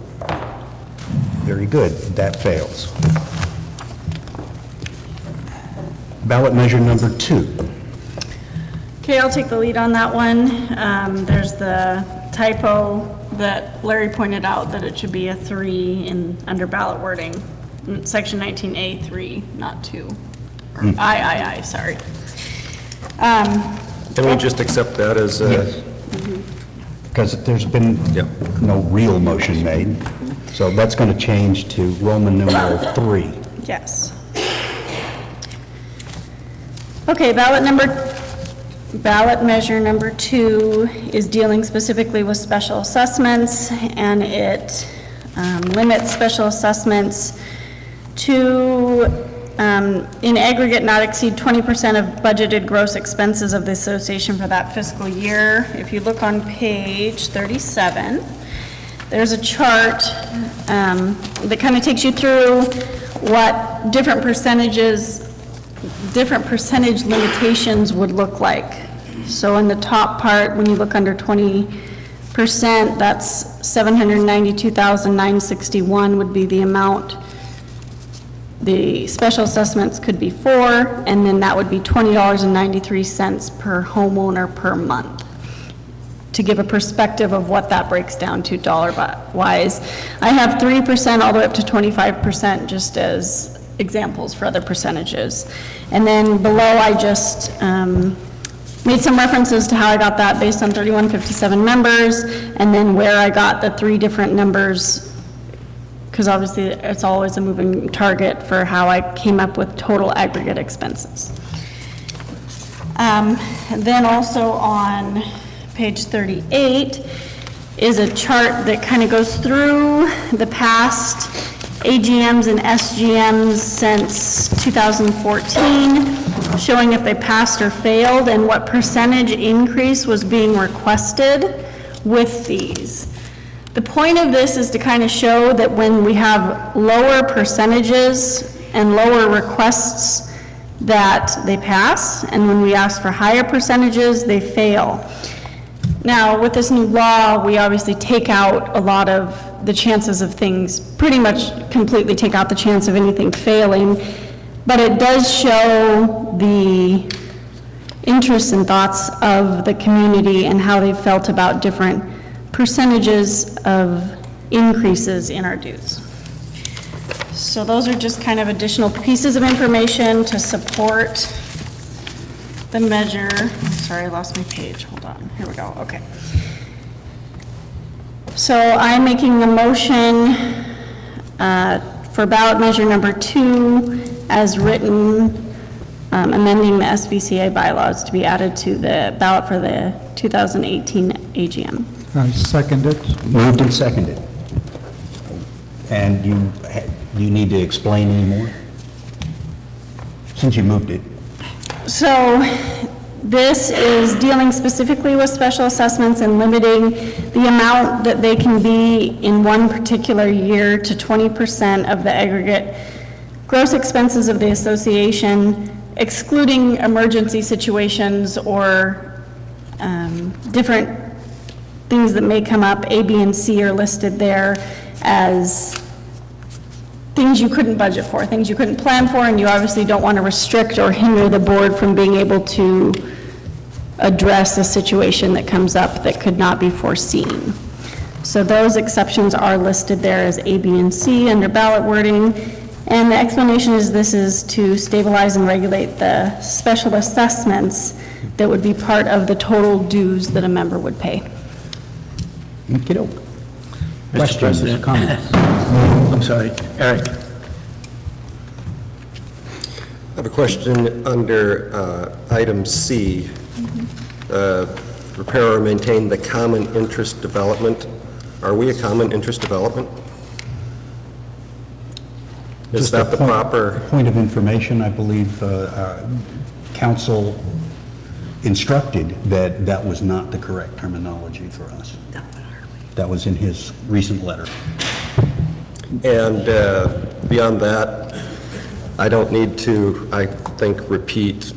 Very good. That fails. Ballot measure number 2. Okay, I'll take the lead on that one. There's the typo that Larry pointed out, that it should be a 3 under ballot wording. Section 19A, 3, not 2. Or I, sorry. Can we just accept that as Because there's been no real motion made. So that's going to change to Roman numeral 3. Yes. Okay, ballot measure number 2 is dealing specifically with special assessments, and it limits special assessments to, in aggregate, not exceed 20% of budgeted gross expenses of the association for that fiscal year. If you look on page 37, there's a chart that kind of takes you through what different percentage limitations would look like. So in the top part, when you look under 20%, that's $792,961 would be the amount the special assessments could be for, and then that would be $20.93 per homeowner per month. To give a perspective of what that breaks down to dollar-wise. I have 3% all the way up to 25% just as examples for other percentages. And then below, I just made some references to how I got that based on 3157 members, and then where I got the 3 different numbers, because obviously it's always a moving target for how I came up with total aggregate expenses. Then also on page 38 is a chart that kind of goes through the past AGMs and SGMs since 2014, showing if they passed or failed and what percentage increase was being requested with these. The point of this is to kind of show that when we have lower percentages and lower requests, that they pass, and when we ask for higher percentages, they fail. Now, with this new law, we obviously take out a lot of the chances of things, pretty much completely take out the chance of anything failing, but it does show the interests and thoughts of the community and how they felt about different percentages of increases in our dues. So those are just kind of additional pieces of information to support the measure. Sorry, I lost my page. Hold on. Here we go. Okay. So I'm making a motion for ballot measure number 2 as written, amending the SVCA bylaws to be added to the ballot for the 2018 AGM. I second it. Moved and seconded. And you need to explain any more? Since you moved it. So this is dealing specifically with special assessments and limiting the amount that they can be in one particular year to 20% of the aggregate gross expenses of the association, excluding emergency situations or different things that may come up. A, B, and C are listed there as things you couldn't budget for, things you couldn't plan for, and you obviously don't want to restrict or hinder the board from being able to address a situation that comes up that could not be foreseen. So those exceptions are listed there as A, B, and C under ballot wording. And the explanation is this is to stabilize and regulate the special assessments that would be part of the total dues that a member would pay. Mr. Questions, President. comments? I'm sorry, Eric. I have a question under item C. Repair or maintain the common interest development. Are we a common interest development? Is Just a that the point- proper? Point of information, I believe council instructed that that was not the correct terminology for us. That was in his recent letter. And beyond that, I don't need to, I think, repeat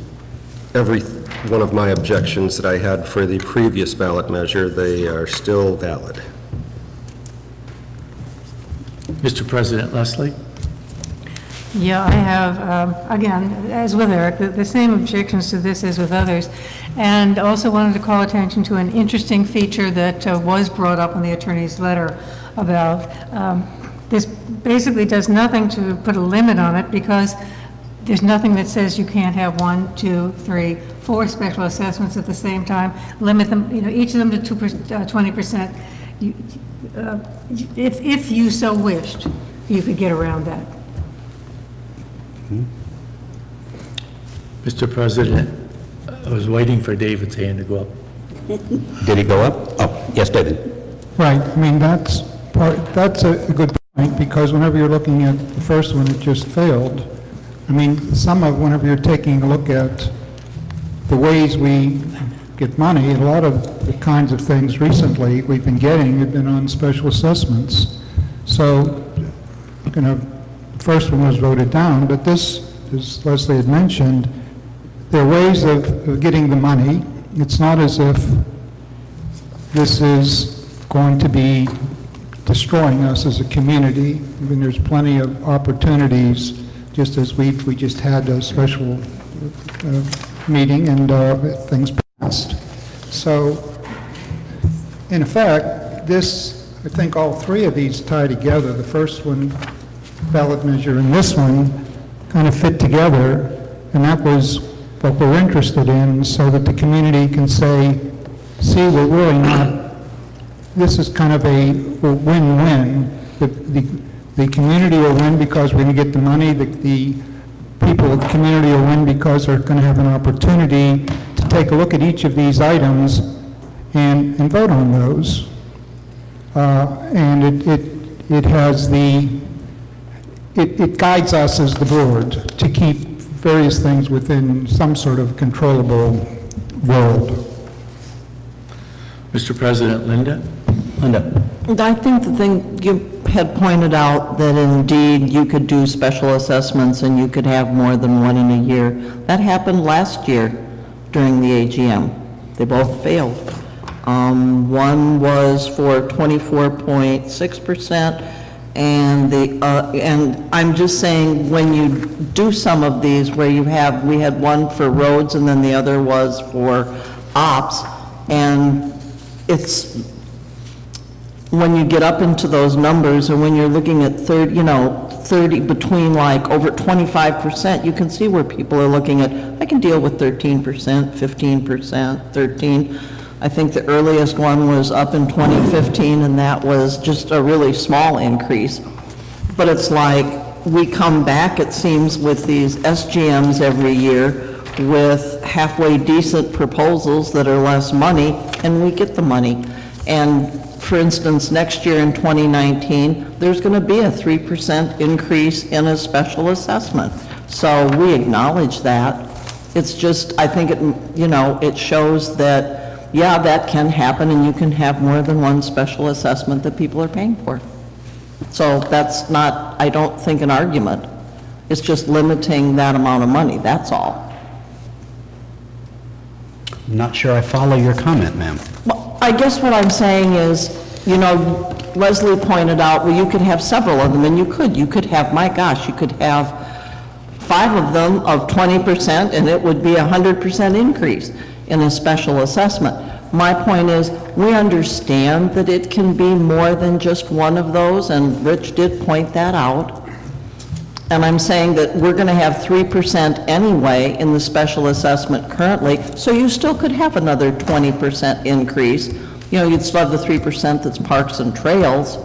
every one of my objections that I had for the previous ballot measure. They are still valid. Mr. President, Leslie? Yeah, I have, again, as with Eric, the same objections to this as with others, and also wanted to call attention to an interesting feature that was brought up in the attorney's letter about this basically does nothing to put a limit on it, because there's nothing that says you can't have 1, 2, 3, 4 special assessments at the same time. Limit them, each of them to 20%. If you so wished, you could get around that. Mr. President, I was waiting for David's hand to go up. Did he go up? Oh, yes, David. Right, I mean, that's a good point, because whenever you're looking at the first one, it just failed. I mean, whenever you're taking a look at the ways we get money, a lot of the kinds of things recently we've been getting have been on special assessments. So, the first one was voted down, but this, as Leslie had mentioned, there are ways of getting the money. It's not as if this is going to be destroying us as a community. I mean, there's plenty of opportunities, just as we just had a special meeting and things passed. So, in effect, I think all three of these tie together. The first one, ballot measure, and this one kind of fit together, and that was what we're interested in, so that the community can say, see, we're really not, this is kind of a win-win. The community will win because we're going to get the money, the people of the community will win because they're going to have an opportunity to take a look at each of these items and vote on those. And it has it guides us as the board to keep various things within some sort of controllable world. Mr. President, Linda? And I think the thing you had pointed out, that indeed you could do special assessments and you could have more than one in a year. That happened last year during the AGM. They both failed. One was for 24.6%, and I'm just saying, when you do some of these where we had one for roads and then the other was for ops, and it's, when you get up into those numbers, or when you're looking at 30, between like over 25%, you can see where people are looking at, I can deal with 13%, 15%, 13%. I think the earliest one was up in 2015, and that was just a really small increase. But it's like, we come back, it seems, with these SGMs every year with halfway decent proposals that are less money, and we get the money. And for instance, next year in 2019, there's going to be a 3% increase in a special assessment. So we acknowledge that. It's just, I think it shows that, yeah, that can happen, and you can have more than one special assessment that people are paying for. So that's not, I don't think, an argument. It's just limiting that amount of money, that's all. Not sure I follow your comment, ma'am. Well, I guess what I'm saying is, you know, Leslie pointed out, well, you could have several of them, and you could have, my gosh, you could have 5 of them of 20%, and it would be a 100% increase in a special assessment. My point is, we understand that it can be more than just one of those, and Rich did point that out. And I'm saying that we're going to have 3% anyway in the special assessment currently, so you still could have another 20% increase. You know, you'd still have the 3% that's parks and trails,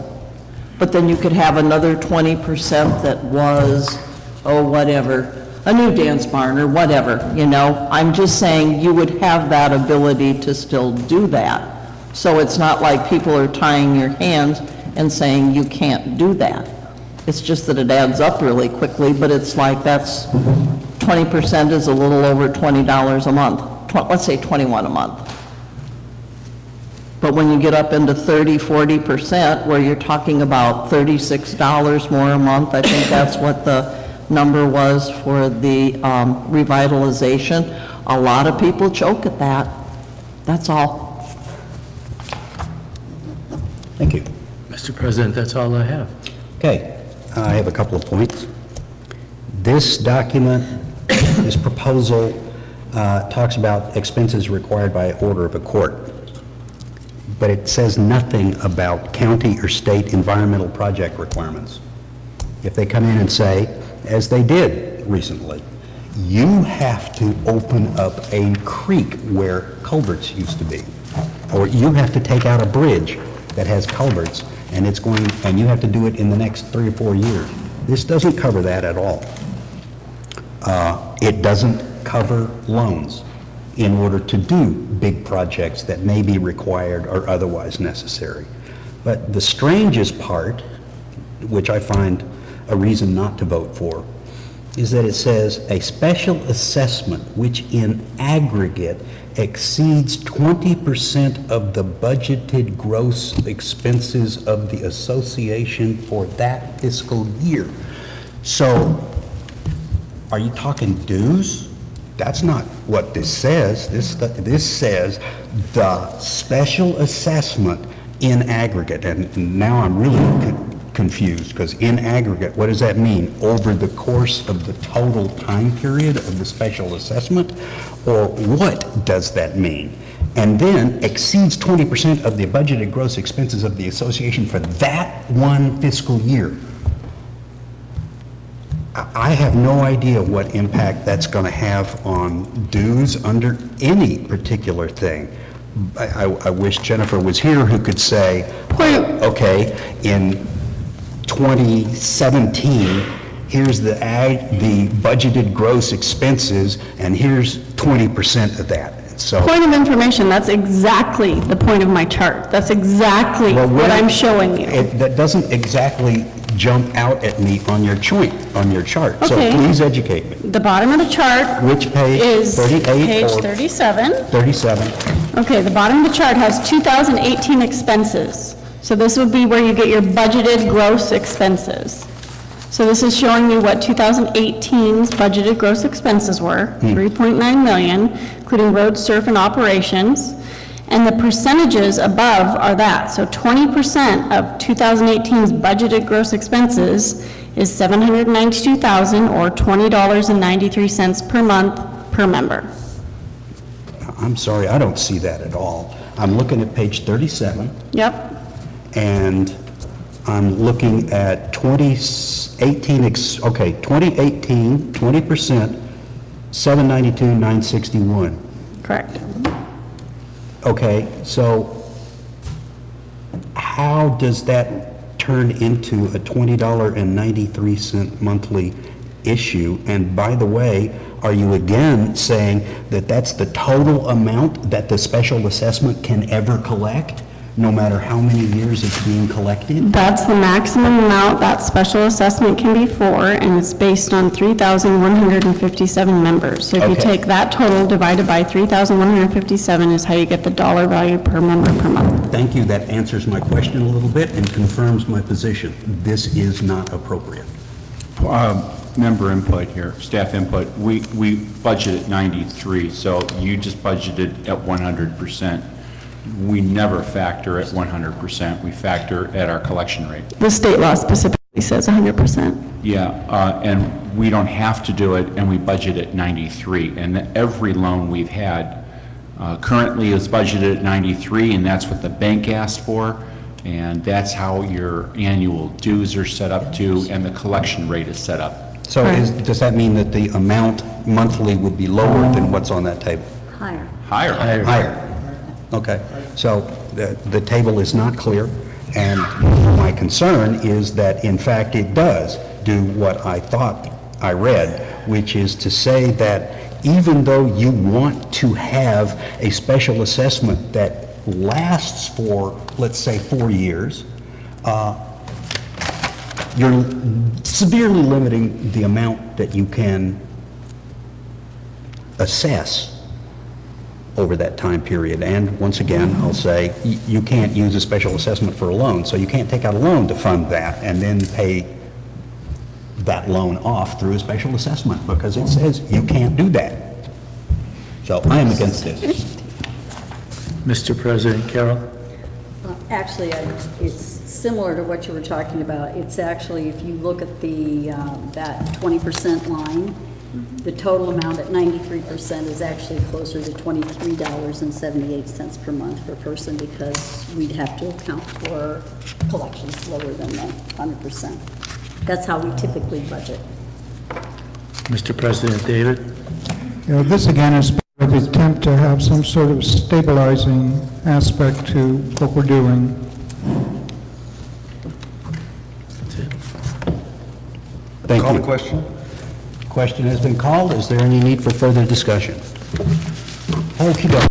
but then you could have another 20% that was, oh, whatever, a new dance barn or whatever, you know. I'm just saying you would have that ability to still do that. So it's not like people are tying your hands and saying you can't do that. It's just that it adds up really quickly, but it's like that's 20% is a little over $20 a month. Let's say 21 a month. But when you get up into 30, 40%, where you're talking about $36 more a month, I think that's what the number was for the revitalization. A lot of people choke at that. That's all. Thank you. Mr. President, that's all I have. Okay, I have a couple of points. This document, this proposal, talks about expenses required by order of a court, but it says nothing about county or state environmental project requirements. If they come in and say, as they did recently, you have to open up a creek where culverts used to be, or you have to take out a bridge that has culverts, and you have to do it in the next 3 or 4 years. This doesn't cover that at all. It doesn't cover loans in order to do big projects that may be required or otherwise necessary. But the strangest part, which I find a reason not to vote for, is that it says a special assessment which in aggregate exceeds 20% of the budgeted gross expenses of the association for that fiscal year. So, are you talking dues? That's not what this says. This says the special assessment in aggregate, and now I'm really confused, because in aggregate, what does that mean? Over the course of the total time period of the special assessment? Or what does that mean? And then exceeds 20% of the budgeted gross expenses of the association for that one fiscal year. I have no idea what impact that's going to have on dues under any particular thing. I wish Jennifer was here who could say, okay, in 2017, here's the budgeted gross expenses, and here's 20% of that. So, point of information, that's exactly the point of my chart. That's exactly what I'm showing you. That doesn't exactly jump out at me on your chart. Okay. So please educate me. The bottom of the chart. Which page? Is 38 page or 37. 37. Okay, the bottom of the chart has 2018 expenses. So this would be where you get your budgeted gross expenses. So this is showing you what 2018's budgeted gross expenses were, 3.9 million, including road, surf, and operations. And the percentages above are that. So 20% of 2018's budgeted gross expenses is $792,000 or $20.93 per month per member. I'm sorry, I don't see that at all. I'm looking at page 37. Yep. And I'm looking at 2018, 2018, 20%, $792,961. Correct. Okay, so how does that turn into a $20.93 monthly issue? And by the way, are you again saying that that's the total amount that the special assessment can ever collect, no matter how many years it's being collected? That's the maximum amount that special assessment can be for, and it's based on 3,157 members. So if you take that total divided by 3,157 is how you get the dollar value per member per month. Thank you. That answers my question a little bit and confirms my position. This is not appropriate. member input here, staff input. We budgeted 93, so you just budgeted at 100%. We never factor at 100%. We factor at our collection rate. The state law specifically says 100%. Yeah, and we don't have to do it, and we budget at 93. And every loan we've had currently is budgeted at 93, and that's what the bank asked for, and that's how your annual dues are set up to, and the collection rate is set up. So does that mean that the amount monthly would be lower than what's on that table? Higher. Higher. Higher. Okay, so the table is not clear, and my concern is that, in fact, it does do what I thought I read, which is to say that even though you want to have a special assessment that lasts for, let's say, 4 years, you're severely limiting the amount that you can assess over that time period. And once again, I'll say, you can't use a special assessment for a loan, so you can't take out a loan to fund that and then pay that loan off through a special assessment, because it says you can't do that. So I am against this. Mr. President, Carol? Actually, it's similar to what you were talking about. It's actually, if you look at the that 20% line, the total amount at 93% is actually closer to $23.78 per month per person, because we'd have to account for collections lower than the 100%. That's how we typically budget. Mr. President, David? You know, this again is part of the attempt to have some sort of stabilizing aspect to what we're doing. That's it. Thank Call you. the question. Question has been called. Is there any need for further discussion? Okey-doke.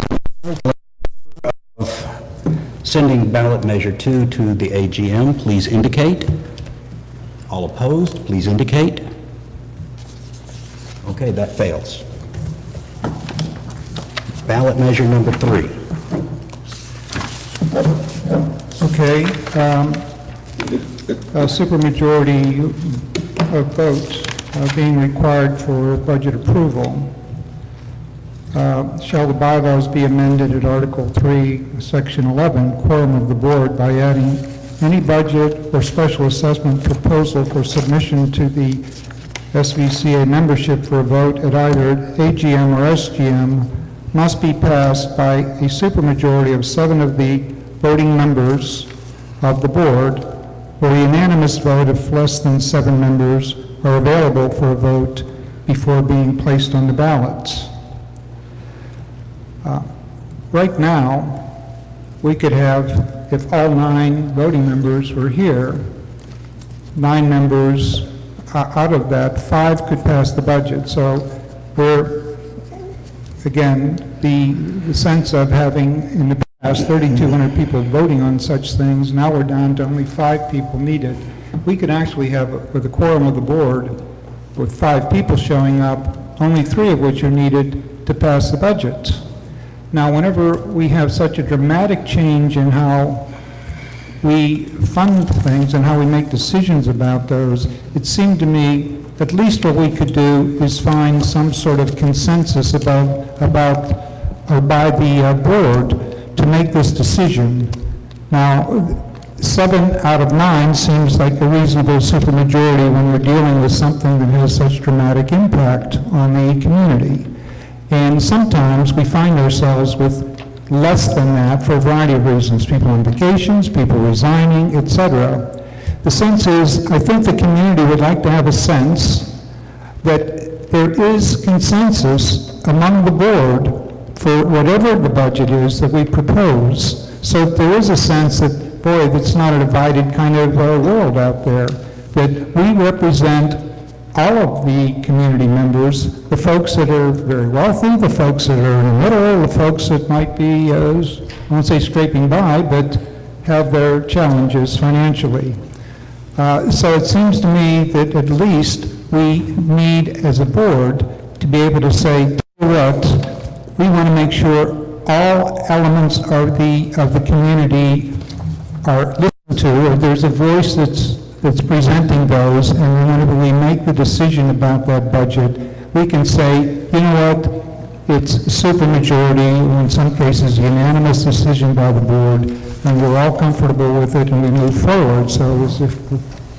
Sending ballot measure 2 to the AGM, please indicate. All opposed, please indicate. Okay, that fails. Ballot measure number 3. Okay, a supermajority of votes being required for budget approval. Shall the bylaws be amended at Article 3, Section 11, quorum of the board, by adding any budget or special assessment proposal for submission to the SVCA membership for a vote at either AGM or SGM must be passed by a supermajority of 7 of the voting members of the board, or a unanimous vote if less than 7 members are available for a vote before being placed on the ballots. Right now, we could have, if all 9 voting members were here, 9 members out of that, 5 could pass the budget. So we're, again, the sense of having in the past 3,200 people voting on such things, now we're down to only 5 people needed. We could actually have, with the quorum of the board, with 5 people showing up, only 3 of which are needed to pass the budget. Now, whenever we have such a dramatic change in how we fund things and how we make decisions about those, it seemed to me at least what we could do is find some sort of consensus by the board to make this decision. Now, 7 out of 9 seems like a reasonable supermajority when we're dealing with something that has such dramatic impact on the community. And sometimes we find ourselves with less than that for a variety of reasons. People on vacations, people resigning, etc. The sense is, I think the community would like to have a sense that there is consensus among the board for whatever the budget is that we propose. So if there is a sense that, boy, that's not a divided kind of world out there, that we represent all of the community members, the folks that are very wealthy, the folks that are in the middle, the folks that might be, I won't say scraping by, but have their challenges financially. So it seems to me that at least we need, as a board, to be able to say, what, we want to make sure all elements of the community are listened to, or there's a voice that's that's presenting those, and then whenever we make the decision about that budget, we can say, you know what, it's supermajority, or in some cases unanimous decision by the board, and we're all comfortable with it, and we move forward. So as if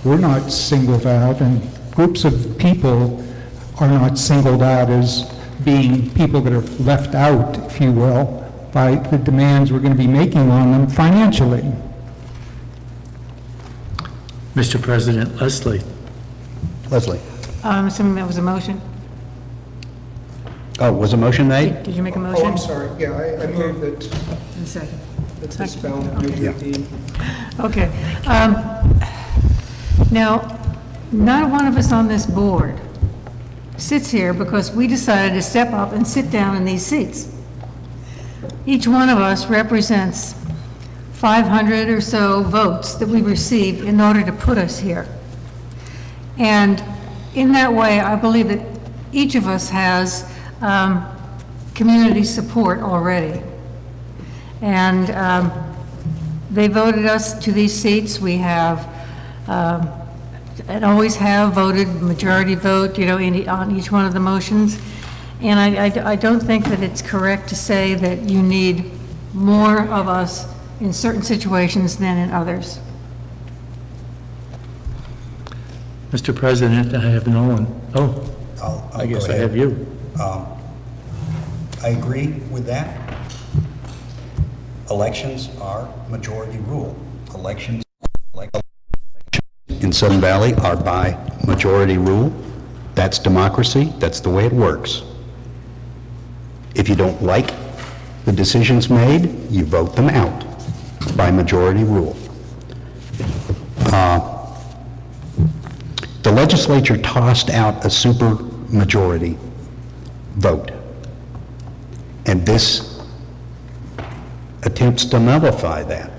we're not singled out, and groups of people are not singled out as being people that are left out, if you will, by the demands we're going to be making on them financially. Mr. President, Leslie. Leslie? I'm assuming that was a motion? Oh, was a motion made? Did you make a motion? Oh, I'm sorry, yeah, I move that. In a second. That this ballot may be redeemed. Okay. Now, not one of us on this board sits here because we decided to step up and sit down in these seats. Each one of us represents 500 or so votes that we received in order to put us here. And in that way, I believe that each of us has community support already. And they voted us to these seats. We have, and always have voted majority vote, you know, on each one of the motions. And I don't think that it's correct to say that you need more of us in certain situations than in others. Mr. President, I have no one. Oh, I'll I guess go I ahead. have you. I agree with that. Elections are majority rule. Elections in Sun Valley are by majority rule. That's democracy. That's the way it works. If you don't like the decisions made, you vote them out by majority rule. The legislature tossed out a super majority vote, and this attempts to nullify that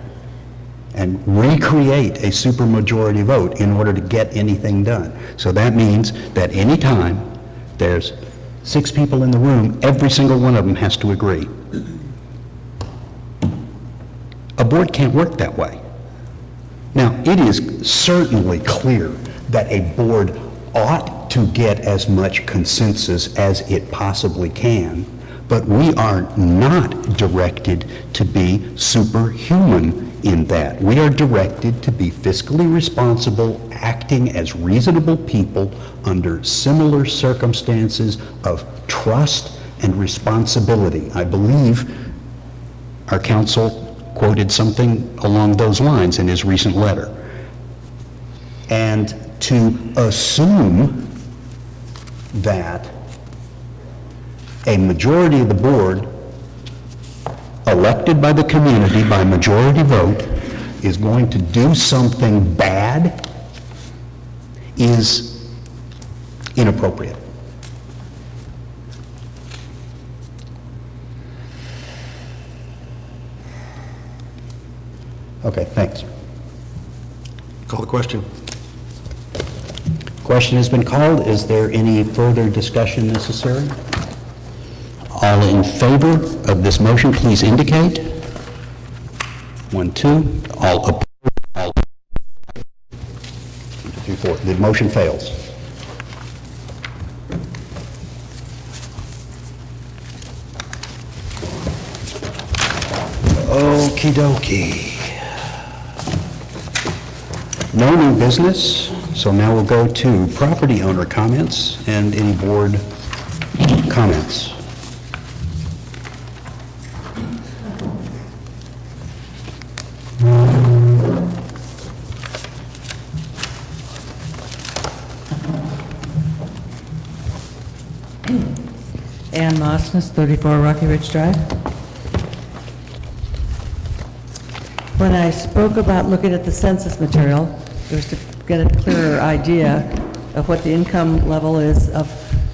and recreate a supermajority vote in order to get anything done. So that means that anytime there's 6 people in the room, every single one of them has to agree. A board can't work that way. Now, it is certainly clear that a board ought to get as much consensus as it possibly can, but we are not directed to be superhuman in that. We are directed to be fiscally responsible, acting as reasonable people under similar circumstances of trust and responsibility. I believe our counsel quoted something along those lines in his recent letter. And to assume that a majority of the board, elected by the community by majority vote, is going to do something bad is inappropriate. Okay, thanks. Call the question. Question has been called. Is there any further discussion necessary? All in favor of this motion, please indicate. 1, 2. All opposed? All 1, 2, 3, 4. The motion fails. Okie dokie. No new business, so now we'll go to property owner comments and any board comments. Ann Mosnes, 34 Rocky Ridge Drive. When I spoke about looking at the census material, it was to get a clearer idea of what the income level is of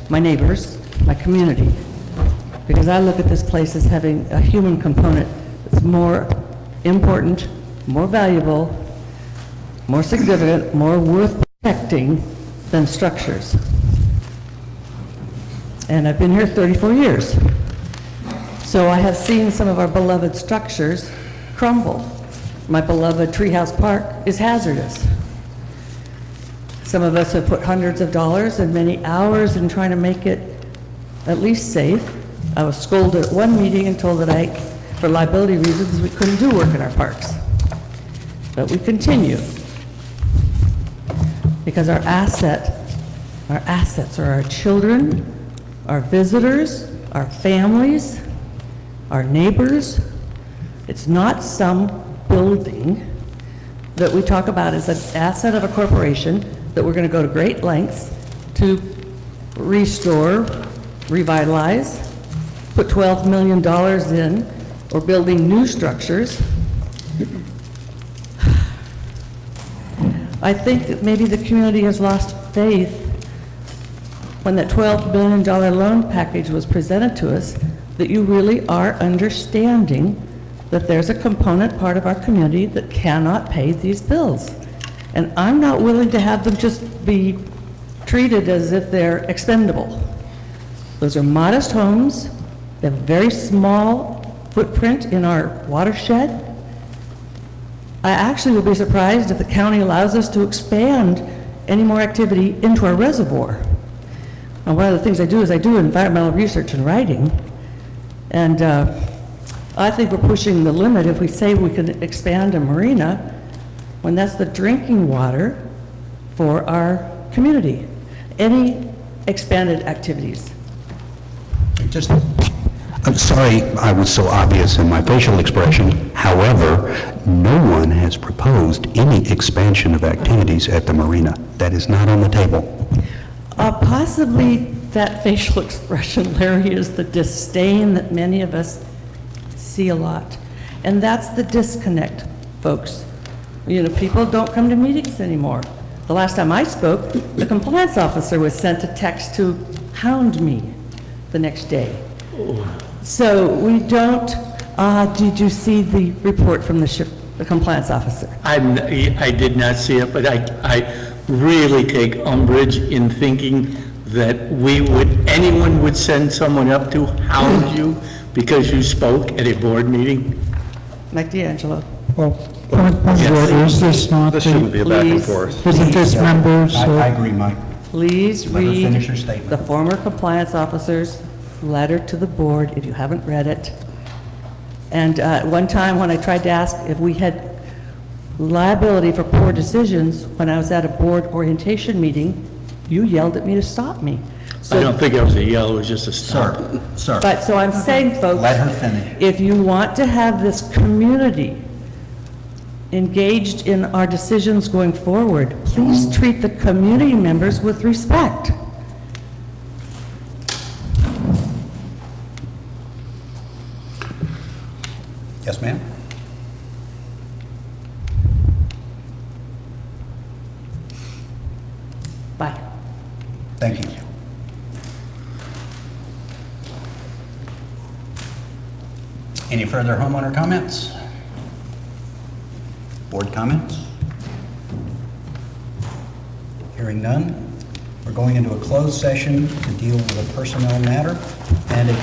my neighbors, my community. Because I look at this place as having a human component that's more important, more valuable, more significant, more worth protecting than structures. And I've been here 34 years. So I have seen some of our beloved structures crumble. My beloved Treehouse Park is hazardous. Some of us have put hundreds of dollars and many hours in trying to make it at least safe. I was scolded at one meeting and told that for liability reasons, we couldn't do work in our parks. But we continue. Because our assets are our children, our visitors, our families, our neighbors. It's not some building that we talk about as an asset of a corporation that we're going to go to great lengths to restore, revitalize, put $12 million in, or building new structures. I think that maybe the community has lost faith when that $12 billion loan package was presented to us, that you really are understanding that there's a component part of our community that cannot pay these bills. And I'm not willing to have them just be treated as if they're expendable. Those are modest homes. They have a very small footprint in our watershed. I actually will be surprised if the county allows us to expand any more activity into our reservoir. And one of the things I do is I do environmental research and writing. And I think we're pushing the limit if we say we can expand a marina when that's the drinking water for our community. Any expanded activities? I'm sorry I was so obvious in my facial expression. However, no one has proposed any expansion of activities at the marina. That is not on the table. Possibly that facial expression, Larry, is the disdain that many of us see a lot. And that's the disconnect, folks. You know, people don't come to meetings anymore. The last time I spoke, the compliance officer was sent a text to hound me the next day. So we don't, did you see the report from the compliance officer? I did not see it, but I really take umbrage in thinking that anyone would send someone up to hound you because you spoke at a board meeting. Mike D'Angelo. Well, point of order, is this not? This shouldn't be a back and forth. Isn't this members? I agree, Mike. Please Let her read finish her statement. the former compliance officer's letter to the board if you haven't read it. And one time when I tried to ask if we had liability for poor decisions when I was at a board orientation meeting, you yelled at me to stop me. I don't think it was a yell, it was just a stop. Sir. But so I'm saying, folks, Let her finish. if you want to have this community engaged in our decisions going forward, please treat the community members with respect. Yes, ma'am? Bye. Thank you. Any further homeowner comments? Board comments? Hearing none, we're going into a closed session to deal with a personnel matter and a